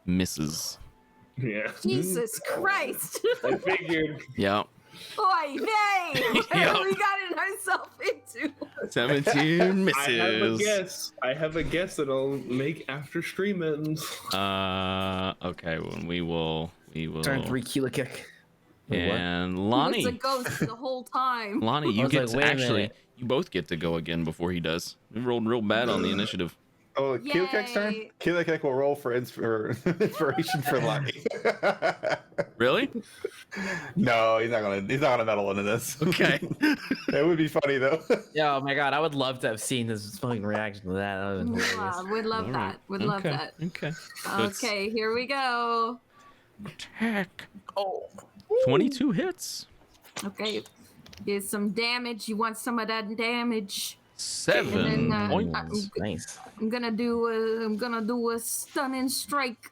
misses. Yeah. Jesus Christ! I figured. Yep. Oy vey! What Yep. have we gotten ourselves into? 17 misses. I have a guess that I'll make after stream ends. Okay, well, we will Turn 3 kilo kick. Wait, what? and He was Lonnie, a ghost the whole time. Lonnie, I you was get like, to wait a actually minute. you both get to go again before he does. We rolled real bad on the initiative. Oh, Keelkek's turn. Yay. Keelkek will roll for inspiration for Lonnie. Really? No, he's not gonna meddle into this. Okay. It would be funny though. Yeah, oh my god, I would love to have seen his fucking reaction to that. That would be hilarious. Yeah, would love All that. right. Would love Okay, that. Okay. So it's Okay, here we go. attack. Oh, 22 hits. Okay, here's some damage. You want some of that damage? 7 And then, points. nice. I'm gonna do a stunning strike.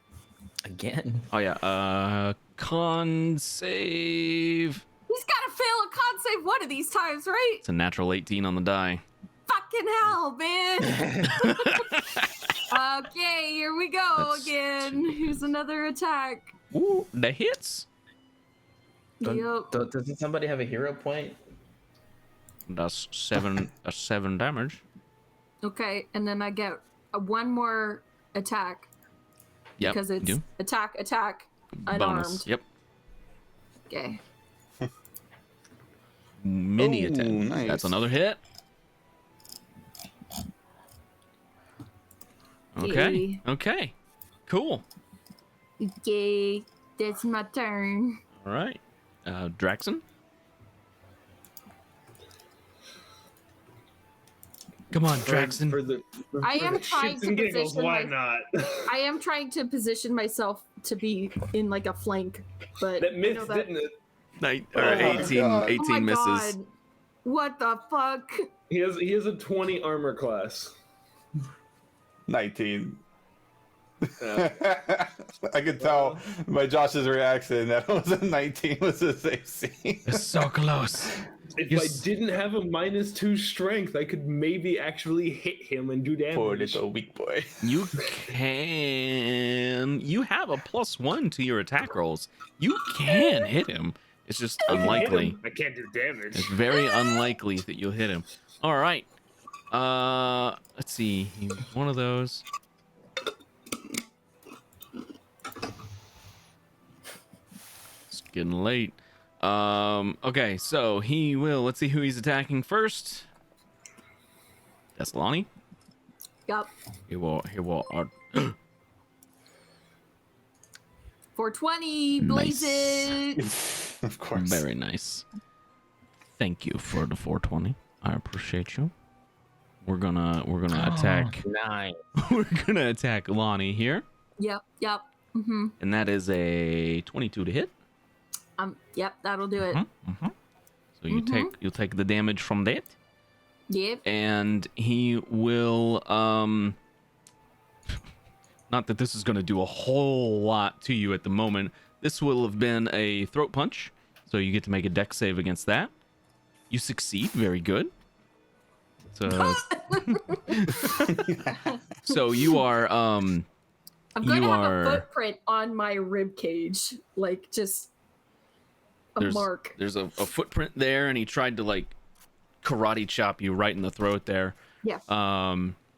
Again. Oh yeah. Con save. He's gotta fail a con save one of these times, right? It's a natural 18 on the die. Fucking hell, man. Okay, here we go That's again. Here's another attack. Ooh, that hits. Yep. Doesn't somebody have a hero point? That's 7. That's 7 damage. Okay, and then I get one more attack Yep. because it's you attack, unarmed. bonus. Yep. Okay. Mini Ooh, attack. nice. That's another hit. Okay. Yay. Okay. Cool. Okay, that's my turn. All right. Draxon. Come on, Draxon. I am for trying shits to and giggles, position why my- not? I am trying to position myself to be in like a flank, but That I missed, know that- didn't it? Or Oh my 18, God. 18 oh my misses. God. What the fuck? He has a 20 armor class. 19. Yeah. I could tell by Josh's reaction that was a 19 was his AC. It's so close. If You I s- didn't have a -2 strength, I could maybe actually hit him and do Poor damage. little weak boy. You can. You have a +1 to your attack rolls. You can hit him. It's just I can hit unlikely. him. I can't do damage. It's very unlikely that you'll hit him. All right. Let's see. One of those. It's getting late. Okay, so he will. Let's see who he's attacking first. That's Lonnie. Yup. He will. 420, blaze it. Of course. Very nice. Thank you for the 420. I appreciate you. We're gonna attack. 9. We're gonna attack Lonnie here, Yep. Mm-hmm. and that is a 22 to hit. Yep, that'll do it. So you'll take the damage from that, Yep. and he will not that this is gonna do a whole lot to you at the moment. This will have been a throat punch, so you get to make a dex save against that. You succeed, very good. So, so you are I'm going you to have are- a footprint on my rib cage, like just a mark. There's a footprint there, and he tried to like karate chop you right in the throat there. Yeah.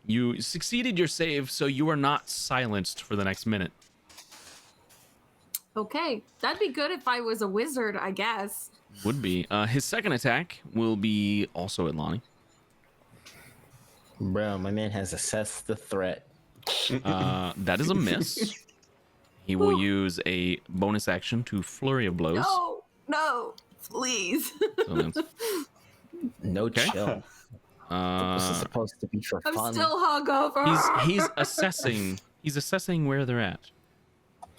You succeeded your save, so you are not silenced for the next minute. Okay, that'd be good if I was a wizard, I guess. Would be. His second attack will be also at Lonnie. Bro, my man has assessed the threat. That is a miss. He will use a bonus action to flurry of blows. No, please. So that's- No Okay. chill. This is supposed to be for I'm fun. still hungover. he's assessing. He's assessing where they're at.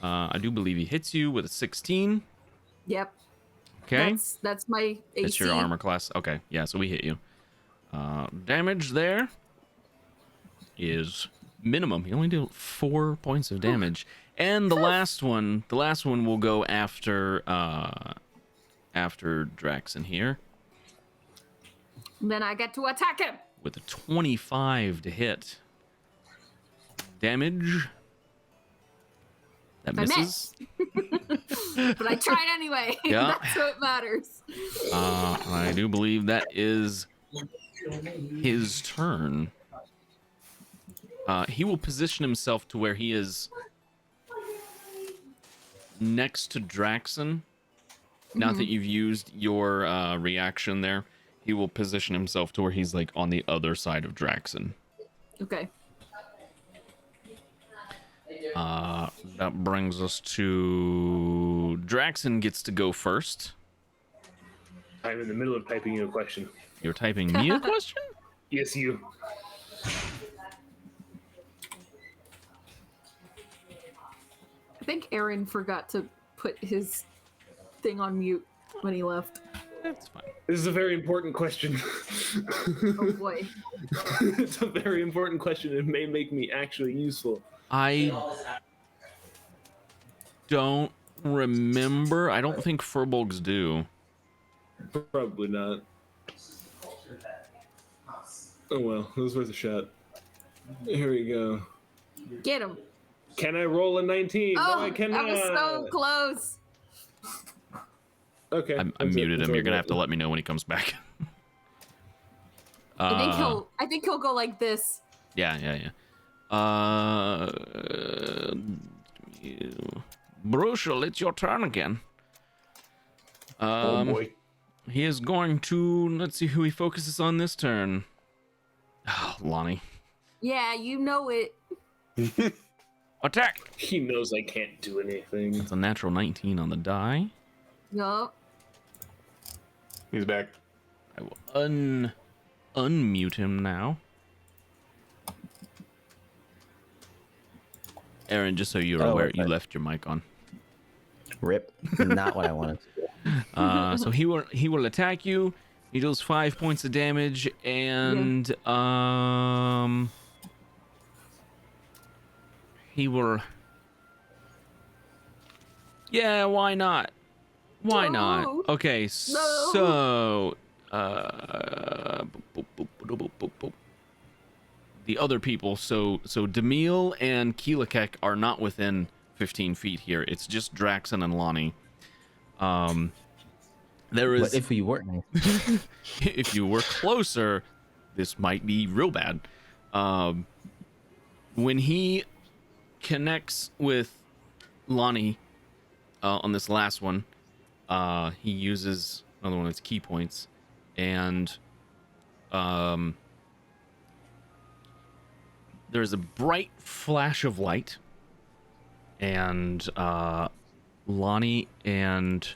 I do believe he hits you with a 16. Yep. Okay. That's my AC. It's your armor class. Okay, yeah, so we hit you. Damage there is minimum. You only do 4 points of damage. And the last one will go after Draxon here Then I get to attack him. with a 25 to hit. Damage. That I misses. But I tried anyway. Yeah. That's what matters. I do believe that is his turn. He will position himself to where he is next to Draxon. Now that you've used your reaction there, he will position himself to where he's like on the other side of Draxon. Okay. That brings us to Draxon gets to go first. I'm in the middle of typing you a question. You're typing me a question? Yes, you. I think Aaron forgot to put his thing on mute when he left. That's fine. This is a very important question. Oh boy. It's a very important question. It may make me actually useful. I don't remember. I don't think furbolgs do. Probably not. Oh well, it was worth a shot. Here we go. Get him. Can I roll a 19? Oh, No, I cannot. that was so close. Okay. I muted him. You're gonna have to let me know when he comes back. I think he'll go like this. Yeah. Brucial, it's your turn again. Oh boy. He is going to, let's see who he focuses on this turn. Oh, Lonnie. Yeah, you know it. Attack! He knows I can't do anything. It's a natural 19 on the die. Yup. He's back. I will unmute him now. Aaron, just so you're aware, okay. you left your mic on. Rip. Not what I wanted. So he will attack you. He deals 5 points of damage, and he will. Yeah, why not? Why not? No. Okay, No. so the other people. So Demille and Keelakek are not within 15 feet here. It's just Draxon and Lonnie. There is. But if we weren't, If you were closer, this might be real bad. When he connects with Lonnie on this last one, he uses another one of his key points, and there's a bright flash of light, and Lonnie and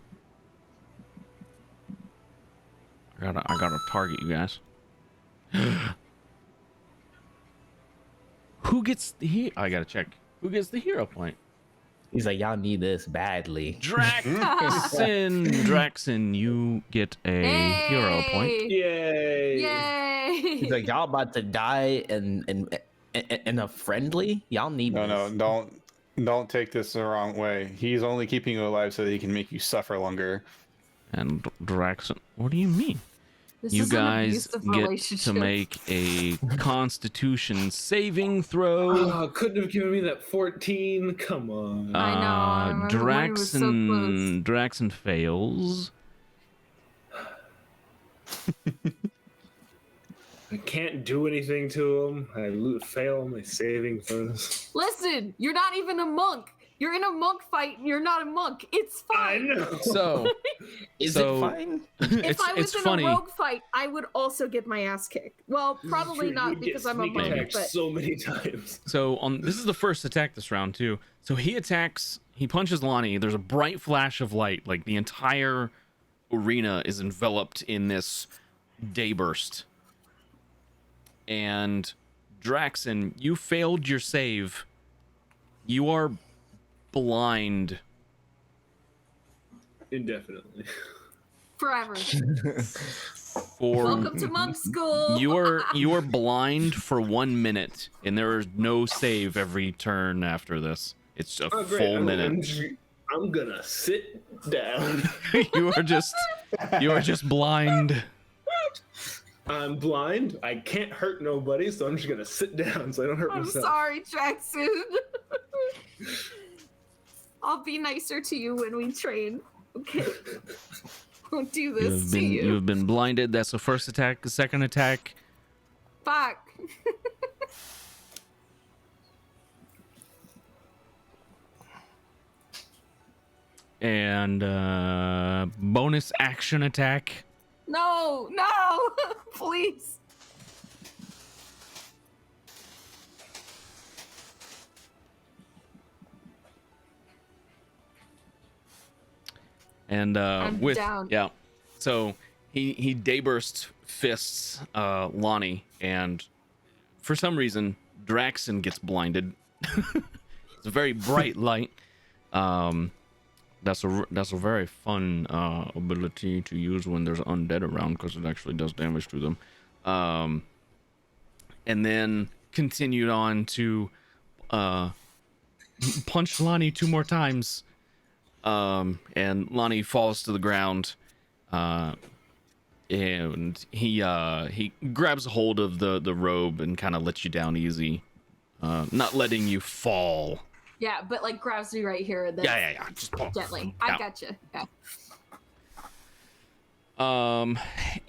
I gotta target you guys. Who gets the I gotta check. Who gets the hero point? he's like, y'all need this badly. Draxon, you get a hero point. Yay! Yay! He's like, y'all about to die in a friendly. Y'all need No, this. don't take this the wrong way. He's only keeping you alive so that he can make you suffer longer. And Draxon, what do you mean? This You is an guys abusive get to relationship. make a Constitution saving throw. Oh, couldn't have given me that 14. Come on. I know, I remember when it was so close. Draxon fails. I can't do anything to him. I fail on my saving throws. Listen, you're not even a monk. You're in a monk fight and you're not a monk. It's I fine. know. So Is so- it fine? If I was it's in funny. a rogue fight, I would also get my ass kicked. Well, probably You'd not get because I'm a sneak monk, attacked but so many times. So this is the first attack this round too. So he punches Lonnie. There's a bright flash of light. Like the entire arena is enveloped in this day burst. And Draxon, you failed your save. You are blind. Indefinitely. forever. For Welcome to monk school. you are blind for 1 minute, and there is no save every turn after this. It's a Oh, great. full minute. I'm gonna sit down. you are just blind. I'm blind. I can't hurt nobody, so I'm just gonna sit down so I don't hurt I'm myself. sorry, Jackson. I'll be nicer to you when we train. Okay. Won't do this to you. You've been blinded. That's the first attack. The second attack. Fuck. And bonus action attack. No, please. And I'm with down. yeah, so he dayburst fists Lonnie, and for some reason Draxon gets blinded. It's a very bright light. That's a very fun ability to use when there's undead around, because it actually does damage to them. And then continued on to punch Lonnie 2 more times. And Lonnie falls to the ground. And he grabs a hold of the robe and kind of lets you down easy, not letting you fall. Yeah, but like grabs me right here and then Yeah. Just gently. Yeah. I gotcha. Yeah.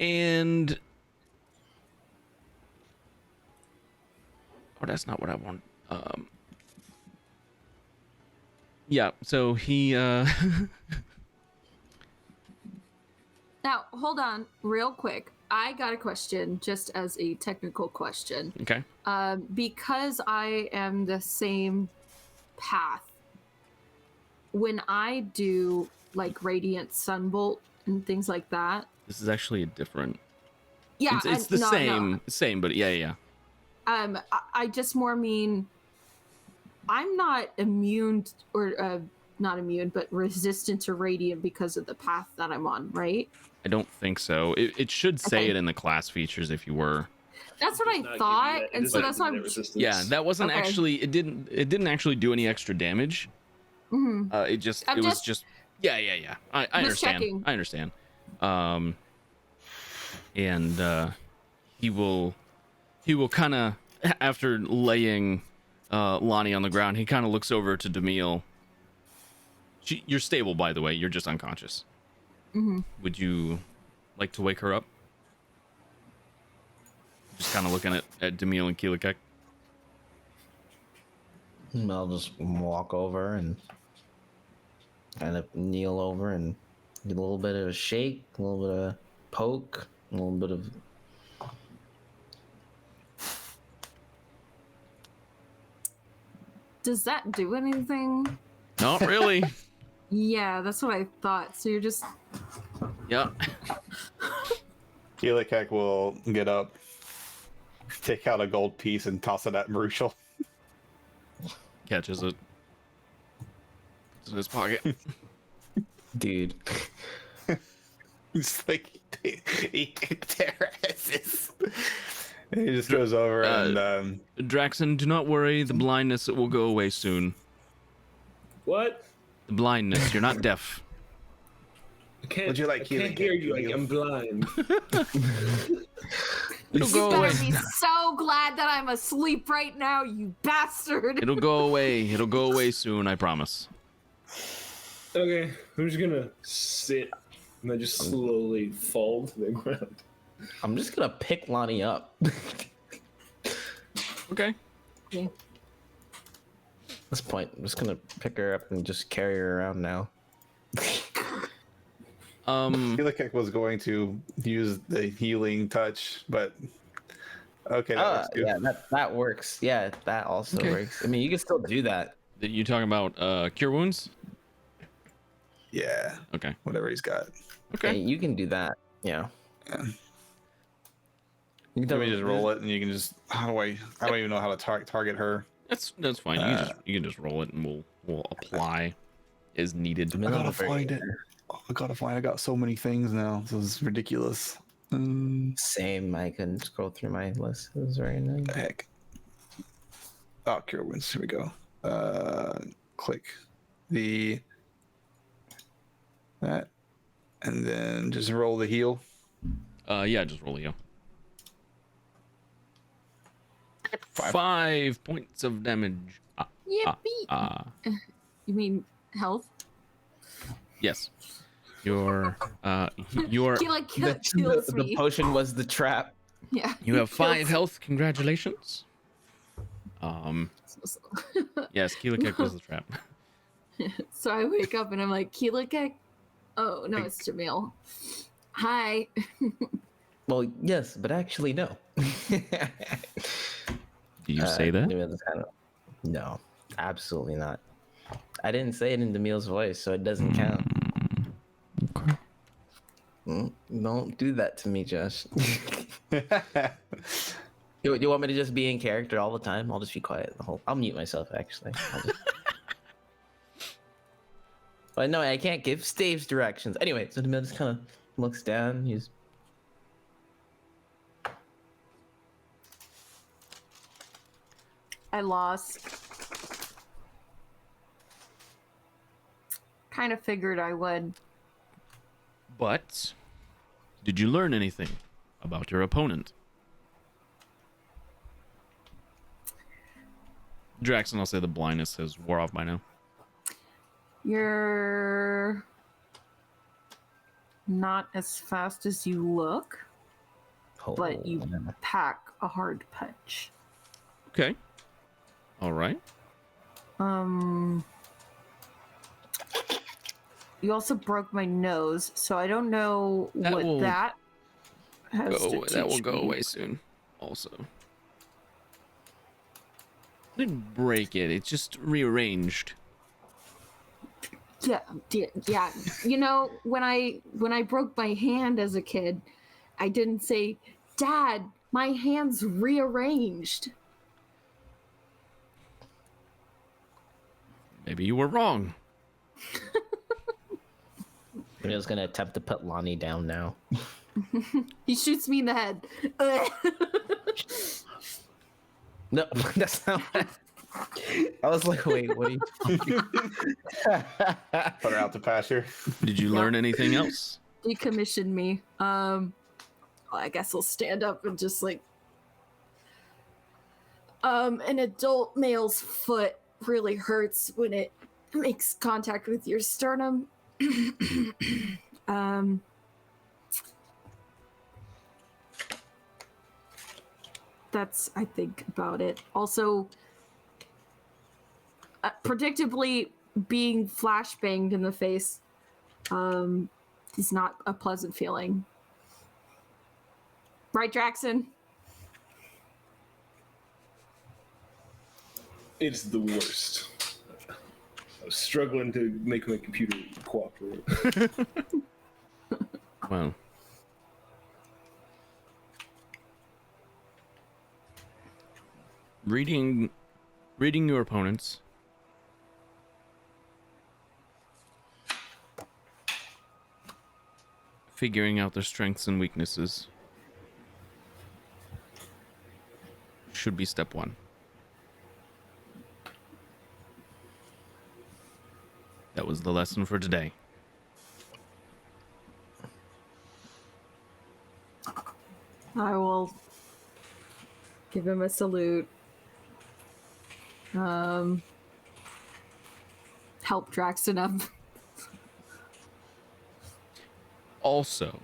And that's not what I want. Yeah, so he Now, hold on real quick. I got a question, just as a technical question. okay. Because I am the same path, when I do like Radiant Sunbolt and things like that. This is actually a different. Yeah, It's the same, but yeah. I just more mean I'm not immune or not immune, but resistant to Radiant because of the path that I'm on, right? I don't think so. It should say Okay. it in the class features if you were. That's what Does I not give thought, you that- it and does so not that's give why you I'm. that resistance. Yeah, that wasn't Okay. actually. It didn't actually do any extra damage. Mhm. It just I'm it was just- just yeah. I Just understand. checking. I understand. And he will kind of, after laying Lonnie on the ground, he kind of looks over to Demille. You're stable, by the way. You're just unconscious. Mm-hmm. Would you like to wake her up? Just kind of looking at Demille and Keelikek. I'll just walk over and kind of kneel over and do a little bit of a shake, a little bit of poke, a little bit of. Does that do anything? Not really. Yeah, that's what I thought. So you're just Yeah. Keelikek will get up, take out a gold piece, and toss it at Marushal. Catches it. It's in his pocket. Dude. It's like he terrorizes. He just goes over and Draxon, do not worry. The blindness, it will go away soon. What? The blindness. You're not deaf. I can't, Would you like I can't Keelikek hear to you. heal? I'm blind. It'll you go away. better be so glad that I'm asleep right now, you bastard. It'll go away. It'll go away soon. I promise. Okay, I'm just gonna sit and then just slowly fall to the ground. I'm just gonna pick Lonnie up. Okay. At this point, I'm just gonna pick her up and just carry her around now. Keelikek was going to use the healing touch, but okay, that works too. Yeah, that works. Yeah, that also Okay. works. I mean, you can still do that. You talking about cure wounds? Yeah, Okay. whatever he's got. Okay. Yeah, you can do that. Yeah. Yeah. You can Let me just roll it, and you can just. I don't even know how to target her. That's fine. You can just roll it, and we'll apply as needed. I gotta find it. I gotta find. I got so many things now. This is ridiculous. Same. I can scroll through my list. It was very nice. The heck. Oh, cure wounds. Here we go. Click that, and then just roll the heal. Yeah, just roll you. 5 points of damage. Yippee. You mean health? Yes. Your He like kills The me. potion was the trap. Yeah. you have 5 health. Congratulations. Yes, Keelikek was the trap. So I wake up and I'm like, Keelikek? Oh, no, it's Jamil. Hi. Well, yes, but actually, no. Do you say that? No, absolutely not. I didn't say it in Demille's voice, so it doesn't count. Don't do that to me, Josh. You want me to just be in character all the time? I'll just be quiet the whole. I'll mute myself actually. But no, I can't give Staves directions. Anyway, so Demille just kind of looks down. He's. I lost. Kind of figured I would. But did you learn anything about your opponent? Draxon, I'll say the blindness has wore off by now. You're not as fast as you look, but you pack a hard punch. Okay. All right. You also broke my nose, so I don't know That what will that has to teach That will go me. away soon. Also, I didn't break it. It's just rearranged. Yeah. You know, when I broke my hand as a kid, I didn't say, "Dad, my hand's rearranged." Maybe you were wrong. Demille's gonna attempt to put Lonnie down now. He shoots me in the head. No, that's not. I was like, wait, what are you talking? Put her out to pasture. Did you learn anything else? Decommissioned me. Well, I guess I'll stand up and just like an adult male's foot really hurts when it makes contact with your sternum. That's, I think, about it. Also, predictably, being flashbanged in the face is not a pleasant feeling. Right, Draxon? It's the worst. I was struggling to make my computer cooperate. Well, reading your opponents, figuring out their strengths and weaknesses should be step one. That was the lesson for today. I will give him a salute. Help Draxon up. Also,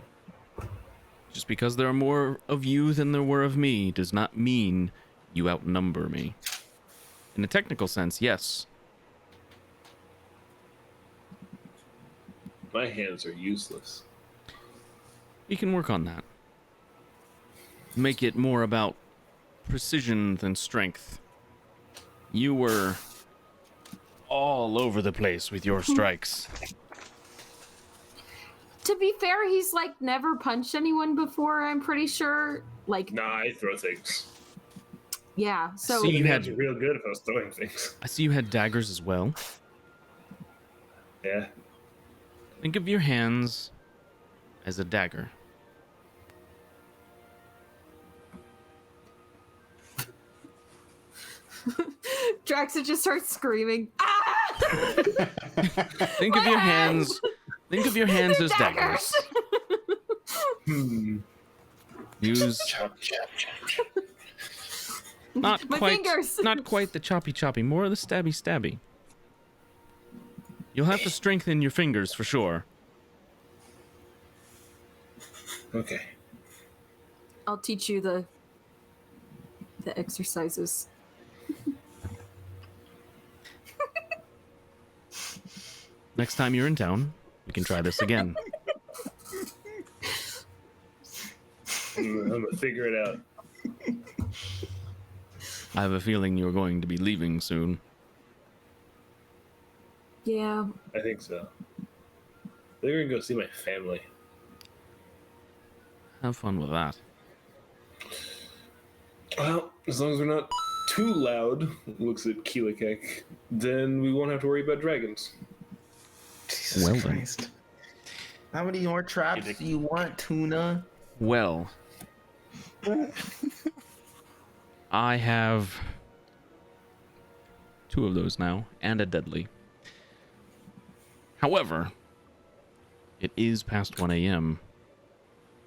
just because there are more of you than there were of me does not mean you outnumber me. In a technical sense, yes. My hands are useless. We can work on that. Make it more about precision than strength. You were all over the place with your strikes. To be fair, he's like never punched anyone before, I'm pretty sure. Like, Nah, I throw things. yeah, so See, you Hands had are real good if I was throwing things. I see you had daggers as well. Yeah. Think of your hands as a dagger. Draxon just starts screaming. Ah! Think of your hands. Think of your hands as daggers. Use Chop, chop, chop, chop. not My quite fingers. not quite the choppy, more of the stabby. You'll have to strengthen your fingers for sure. Okay. I'll teach you the exercises. Next time you're in town, we can try this again. I'm gonna figure it out. I have a feeling you're going to be leaving soon. Yeah. I think so. They're gonna go see my family. Have fun with that. Well, as long as we're not too loud, looks at Keelikek, then we won't have to worry about dragons. Jesus Well then. Christ. How many more traps do you want, Tuna? Well, I have 2 of those now, and a deadly. However, it is past 1 a.m.,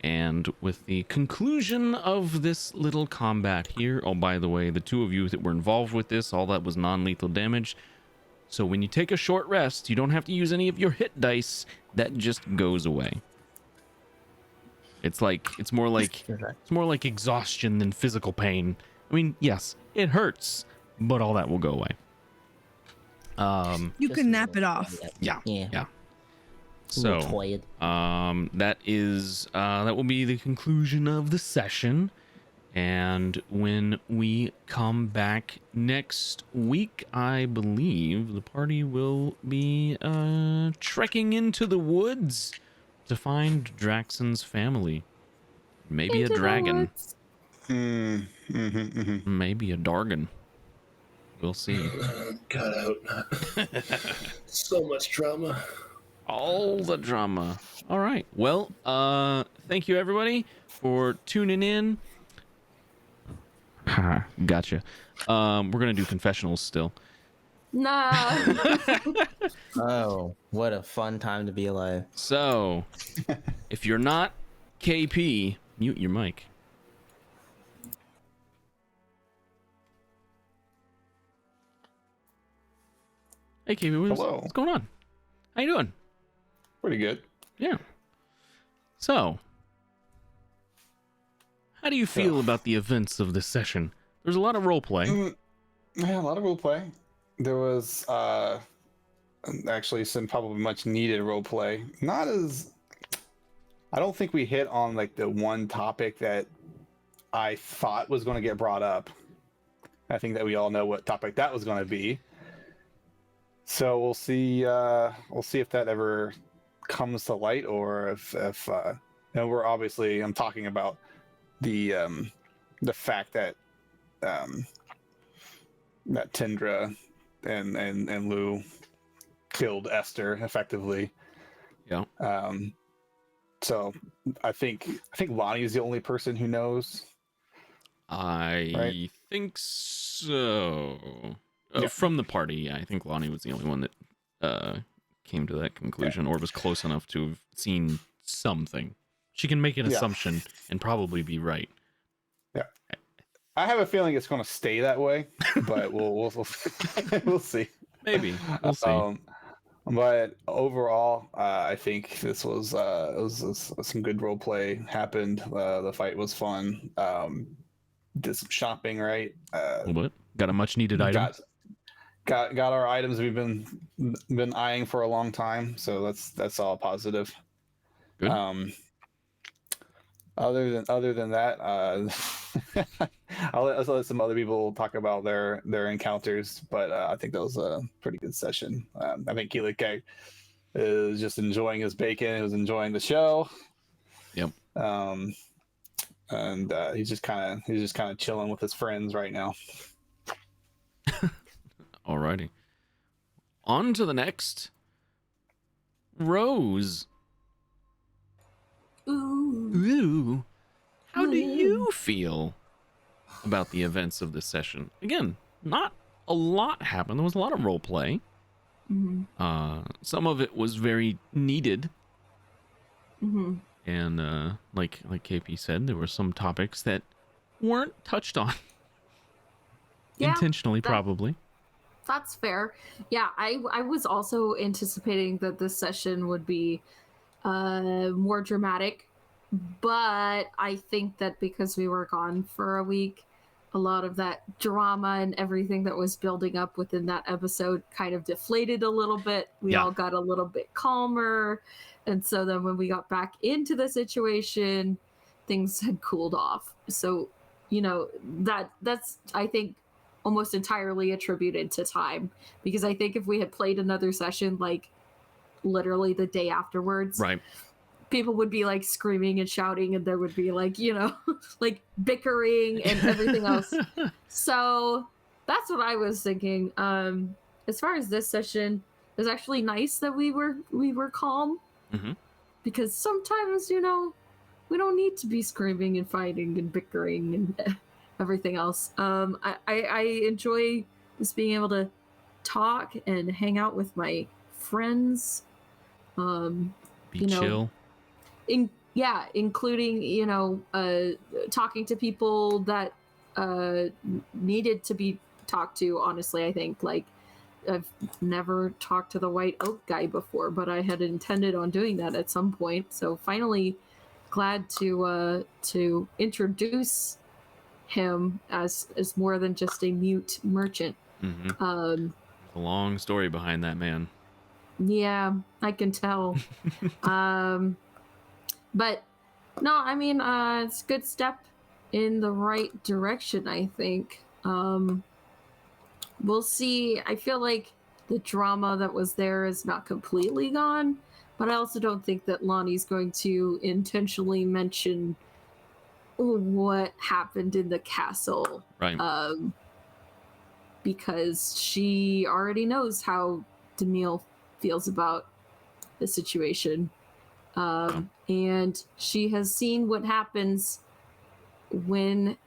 and with the conclusion of this little combat here, oh, by the way, the 2 of you that were involved with this, all that was non-lethal damage. So when you take a short rest, you don't have to use any of your hit dice. That just goes away. It's more like exhaustion than physical pain. I mean, yes, it hurts, but all that will go away. You Just can a nap little it off. tired. Yeah. Yeah. So, Tired. that will be the conclusion of the session. And when we come back next week, I believe the party will be trekking into the woods to find Draxon's family. Maybe Into a the dragon. woods. Maybe a Dargon. We'll see. God, I hope not. So much drama. All the drama. All right. Well, thank you everybody for tuning in. Gotcha. We're gonna do confessionals still. Nah. Oh, what a fun time to be alive. So, if you're not KP, mute your mic. Hey KP, Hello. what's going on? How you doing? Pretty good. Yeah. So, how do you feel about the events of this session? There's a lot of roleplay. Yeah, a lot of role play. There was actually some probably much needed role play. Not as I don't think we hit on like the one topic that I thought was going to get brought up. I think that we all know what topic that was going to be. So we'll see if that ever comes to light, or if we're obviously I'm talking about the fact that that Tindra and Lou killed Esther effectively. Yeah. So I think Lonnie is the only person who knows. I Right. think so. Yeah. From the party, yeah, I think Lonnie was the only one that came to that conclusion, or was close enough to have seen something. She can make an Yeah. assumption and probably be right. I have a feeling it's going to stay that way, but we'll we'll see. Maybe. We'll see. But overall, I think this was some good role play happened. The fight was fun. Did some shopping, right? A little bit. Got a much needed item. Got our items we've been eyeing for a long time, so that's all positive. Good. Other than that, I'll let some other people talk about their encounters, but I think that was a pretty good session. I think Keelik is just enjoying his bacon. He was enjoying the show. Yep. And he's just kind of chilling with his friends right now. Alrighty. On to the next. Rose. Ooh. How do you feel about the events of this session? Again, not a lot happened. There was a lot of role play. Some of it was very needed. And like KP said, there were some topics that weren't touched on. Yeah, Intentionally, probably. That's fair. Yeah, I was also anticipating that this session would be more dramatic, but I think that because we were gone for a week, a lot of that drama and everything that was building up within that episode kind of deflated a little bit. We all got a little bit calmer, and so then when we got back into the situation, things had cooled off. So, that's I think almost entirely attributed to time, because I think if we had played another session like literally the day afterwards, Right. people would be like screaming and shouting, and there would be like, you know, like bickering and everything else. So that's what I was thinking. As far as this session, it was actually nice that we were calm, because sometimes, you know, we don't need to be screaming and fighting and bickering and everything else. I enjoy just being able to talk and hang out with my friends. Be you know, chill. Including, you know, talking to people that needed to be talked to. Honestly, I think, like, I've never talked to the White Oak guy before, but I had intended on doing that at some point. So finally, glad to introduce him as more than just a mute merchant. There's a long story behind that man. Yeah, I can tell. But no, I mean, it's a good step in the right direction, I think. We'll see. I feel like the drama that was there is not completely gone, but I also don't think that Lonnie's going to intentionally mention what happened in the castle. Right. Because she already knows how Demille feels about the situation. And she has seen what happens when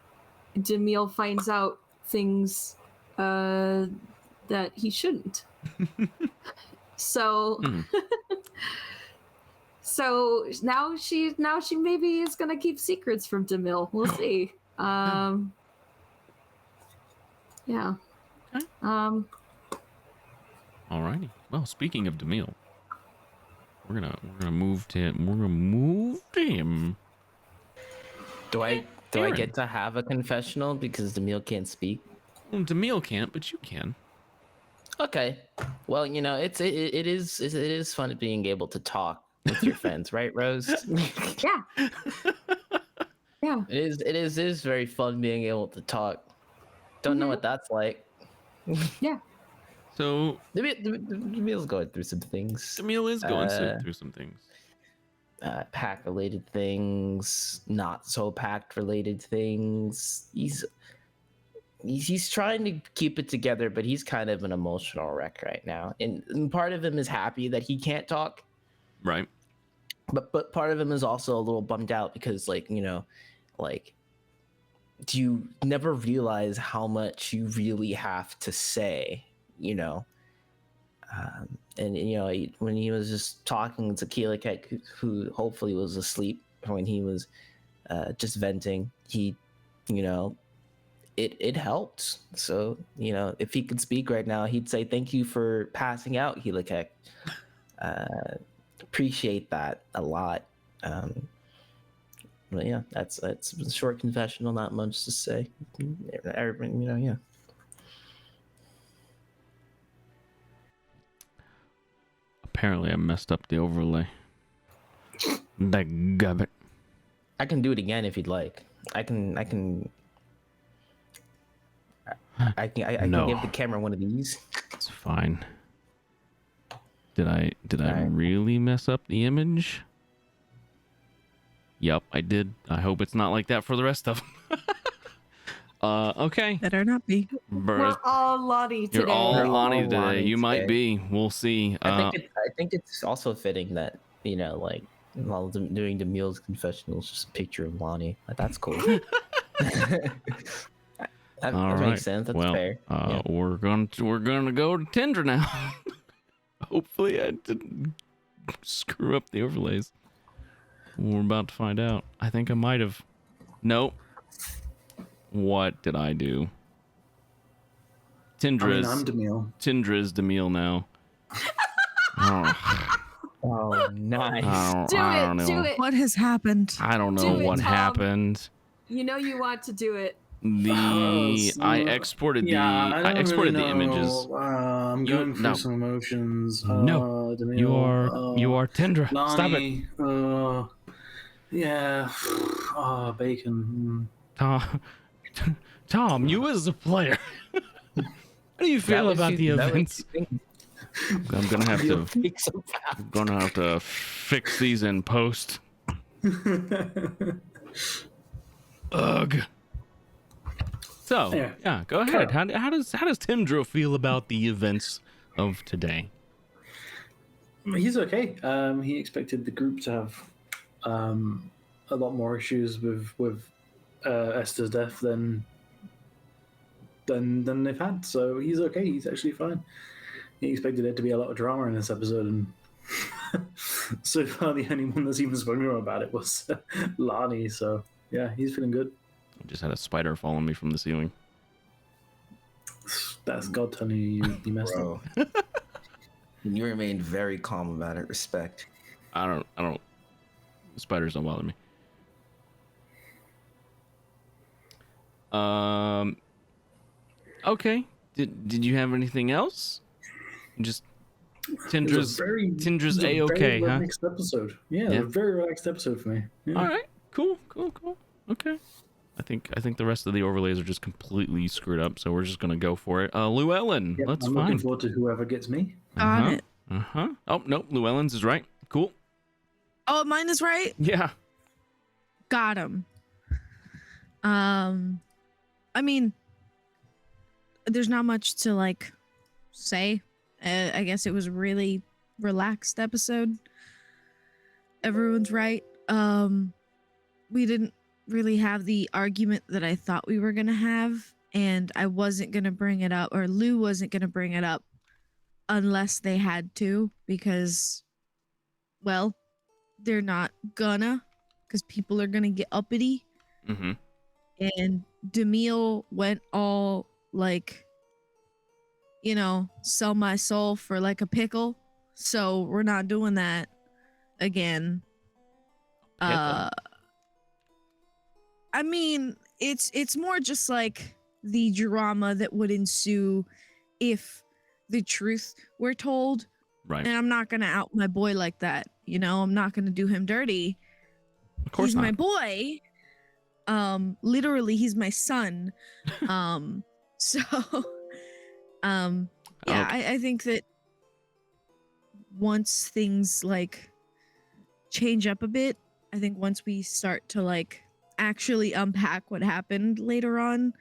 Demille finds out things that he shouldn't. So so now she maybe is gonna keep secrets from Demille. We'll see. Yeah. Okay. Alrighty. Well, speaking of Demille, we're gonna move to him. Do I Aaron. get to have a confessional because Demille can't speak? Well, Demille can't, but you can. Okay. Well, you know, it is fun being able to talk with your friends, right, Rose? Yeah. Yeah. It is very fun being able to talk. Don't know what that's like. Yeah. So Demille's going through some things. Demille is going through some things. Pack related things, not so packed related things. He's trying to keep it together, but he's kind of an emotional wreck right now. And part of him is happy that he can't talk. Right. But part of him is also a little bummed out because, like, you know, like, you never realize how much you really have to say, you know. And you know, when he was just talking to Keelikek, who hopefully was asleep when he was just venting, he, you know, it helped. So, you know, if he could speak right now, he'd say thank you for passing out, Keelikek. Appreciate that a lot. But yeah, that's a short confessional, not much to say. Everybody, you know, yeah. Apparently, I messed up the overlay. Dadgubbit. I can do it again if you'd like. I can No. give the camera one of these. It's fine. Did I really mess up the image? Yep, I did. I hope it's not like that for the rest of them. Okay. Better not be. We're all Lottie today. You're all We're Lonnie all today. Lonnie You might today. be. We'll see. I think it's also fitting that, you know, like, while doing Demille's confessional, it's just a picture of Lonnie. Like, that's cool. that all makes right. sense. That's well, fair. Yeah. we're gonna go to Tinder now. Hopefully, I didn't screw up the overlays. We're about to find out. I think I might have. Nope. What did I do? Tindra I'm Demille. is Demille now. Oh, Oh, nice. Do I it. don't know. Do it. What has happened? I don't know Do it, what Tom. happened. You know you want to do it. I exported the I exported the images. I'm You- going through no. some emotions. No. Demille, You are Tindra. Stop it. Lonnie, yeah. Oh, bacon. Tom, you as a player. How do you feel about the events? I'm gonna have to. Make some I'm gonna have to fix these in post. Ugh. So yeah, go ahead. How does Timdro feel about the events of today? He's okay. He expected the group to have a lot more issues with Esther's death than they've had. So he's okay. He's actually fine. He expected there to be a lot of drama in this episode, and so far the only one that's even spoken to him about it was Lani. So yeah, he's feeling good. I just had a spider follow me from the ceiling. That's God telling you messed Bro. up. You remained very calm about it. Respect. I don't. Spiders don't bother me. Okay. Did you have anything else? Just Tindra's A-okay, huh? Relaxed episode. Yeah, Yeah. a very relaxed episode for me. Yeah. All right. Cool. Okay. I think the rest of the overlays are just completely screwed up, so we're just gonna go for it. Llewellyn, Yep, let's I'm find. looking forward to whoever gets me. Got it. Oh no, Llewellyn's is right. Cool. Oh, mine is right. Yeah. Got him. I mean, there's not much to like say. I guess it was a really relaxed episode. Everyone's right. We didn't really have the argument that I thought we were gonna have, and I wasn't gonna bring it up, or Lou wasn't gonna bring it up unless they had to, because, well, they're not gonna, because people are gonna get uppity. Mm-hmm. And Demille went all like, sell my soul for like a pickle. So we're not doing that again. Pickle? I mean, it's more just like the drama that would ensue if the truth were told. Right. And I'm not gonna out my boy like that. I'm not gonna do him dirty. Of course He's not. my boy. Literally, he's my son. So, yeah, I think that once things like change up a bit, I think once we start to like actually unpack what happened later on,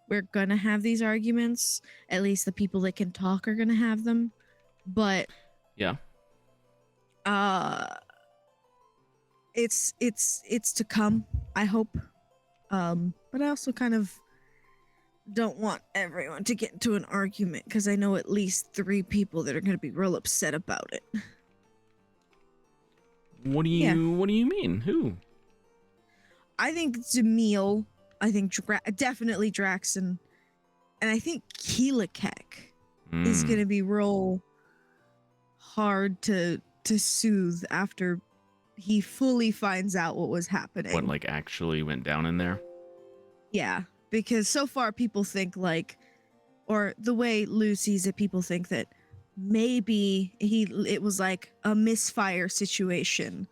we're gonna have these arguments. At least the people that can talk are gonna have them. But yeah. It's to come, I hope. But I also kind of don't want everyone to get into an argument, because I know at least 3 people that are going to be real upset about it. What do you mean? Who? I think Demille, I think definitely Draxon, and I think Keelakek is going to be real hard to soothe after he fully finds out what was happening. What, like, actually went down in there? Yeah, because so far people think like, or the way Lou sees it, people think that maybe it was like a misfire situation,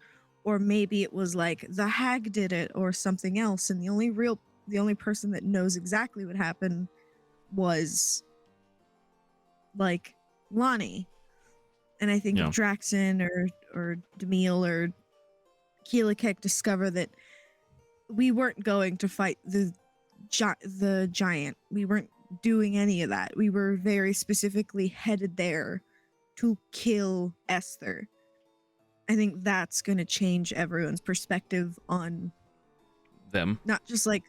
or maybe it was like the hag did it or something else, and the only person that knows exactly what happened was like Lonnie. And I think if Draxon or Demille or Keelakek discover that we weren't going to fight the giant, we weren't doing any of that. We were very specifically headed there to kill Esther. I think that's going to change everyone's perspective on them. Not just like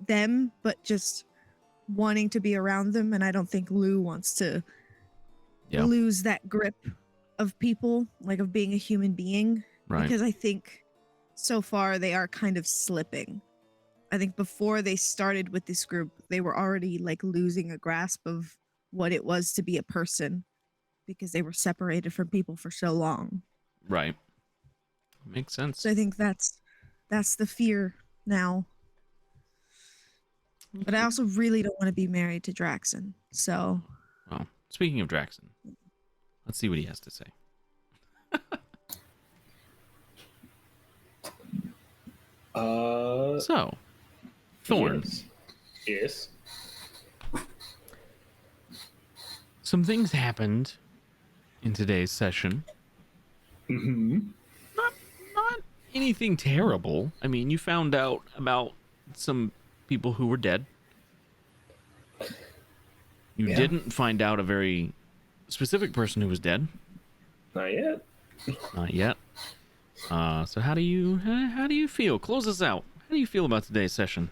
them, but just wanting to be around them. And I don't think Lou wants to lose that grip of people, like of being a human being. Right. Because I think so far they are kind of slipping. I think before they started with this group, they were already like losing a grasp of what it was to be a person, because they were separated from people for so long. Right. Makes sense. So I think that's the fear now. But I also really don't want to be married to Draxon. So. Well, speaking of Draxon, let's see what he has to say. So, Thorn. Yes. Some things happened in today's session. Mm-hmm. Not anything terrible. I mean, you found out about some people who were dead. You Yeah. didn't find out a very specific person who was dead. Not yet. Not yet. So how do you feel? Close us out. How do you feel about today's session?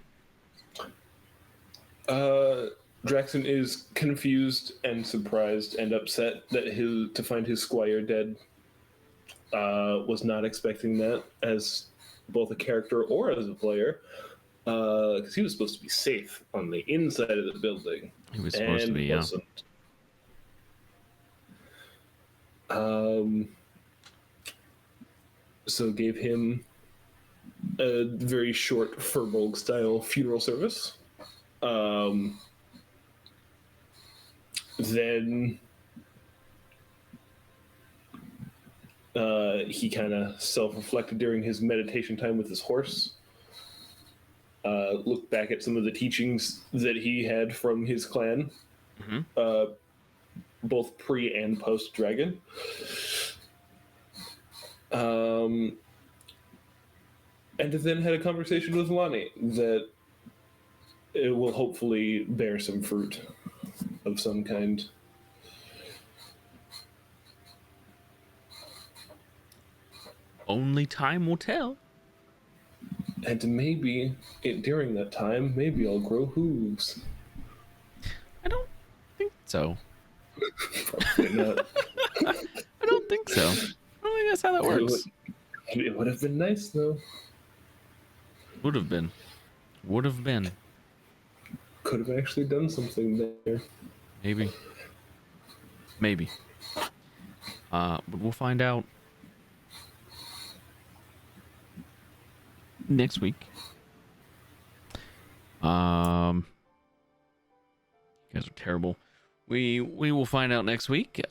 Draxon is confused and surprised and upset that to find his squire dead. Was not expecting that as both a character or as a player, because he was supposed to be safe on the inside of the building. He was supposed to be, yeah. Wasn't. So gave him a very short Furbolg style funeral service. Then he kind of self-reflected during his meditation time with his horse. Looked back at some of the teachings that he had from his clan, both pre and post dragon. And then had a conversation with Lonnie that it will hopefully bear some fruit of some kind. Only time will tell. And maybe during that time, maybe I'll grow hooves. I don't think so. Probably not. I don't think so. I don't think that's how that works. It would have been nice, though. Would have been. Would have been. Could have actually done something there. Maybe. Maybe. But we'll find out next week. You guys are terrible. We will find out next week.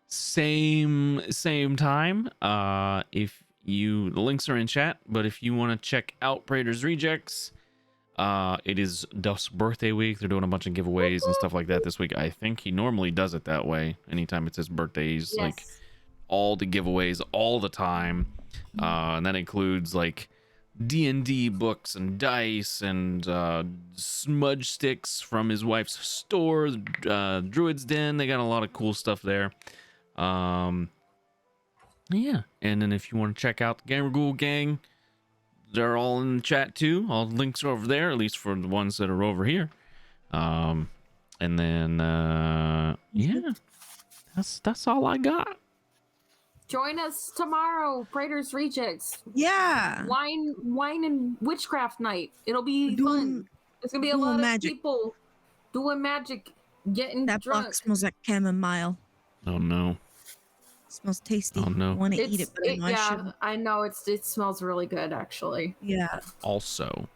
Same time. If the links are in chat, but if you want to check out Praetor's Rejects, it is Duff's birthday week. They're doing a bunch of giveaways and stuff like that this week. I think he normally does it that way. Anytime it's his birthday, he's like all the giveaways all the time. And that includes like D&D books and dice and smudge sticks from his wife's store, Druid's Den. They got a lot of cool stuff there. Yeah, and then if you want to check out the Gamer Ghoul Gang, they're all in the chat too. All the links are over there, at least for the ones that are over here. And then yeah, that's all I got. Join us tomorrow, Praetor's Rejects. Yeah. Wine and witchcraft night. It'll be fun. There's gonna be a lot of people doing magic, getting that drunk. box smells like chamomile. Oh no. It smells tasty. Oh no. I want to eat it, but I shouldn't. I know it smells really good actually. Yeah. Also,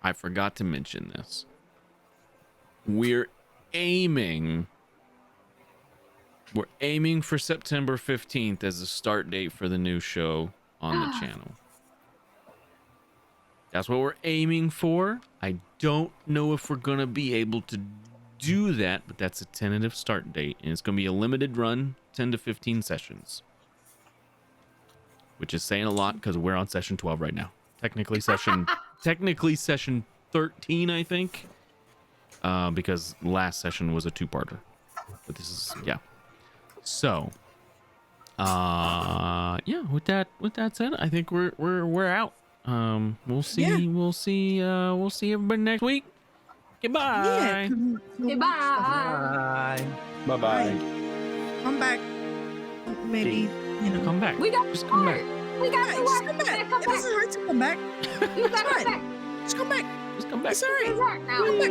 I forgot to mention this. We're aiming for September 15th as a start date for the new show on the channel. That's what we're aiming for. I don't know if we're gonna be able to do that, but that's a tentative start date, and it's gonna be a limited run, 10 to 15 sessions, which is saying a lot because we're on session 12 right now. Technically session 13, I think, because last session was a two-parter, but this is So, yeah. With that said, I think we're out. We'll see everybody next week. Goodbye. Yeah. Goodbye. Bye bye. Come back. Maybe, Come back. Just come back. We got Yeah, to just work. come back. It doesn't hurt to come back. You got to come back. Just come back. Just come back. It's all right. It's hard now. Come back.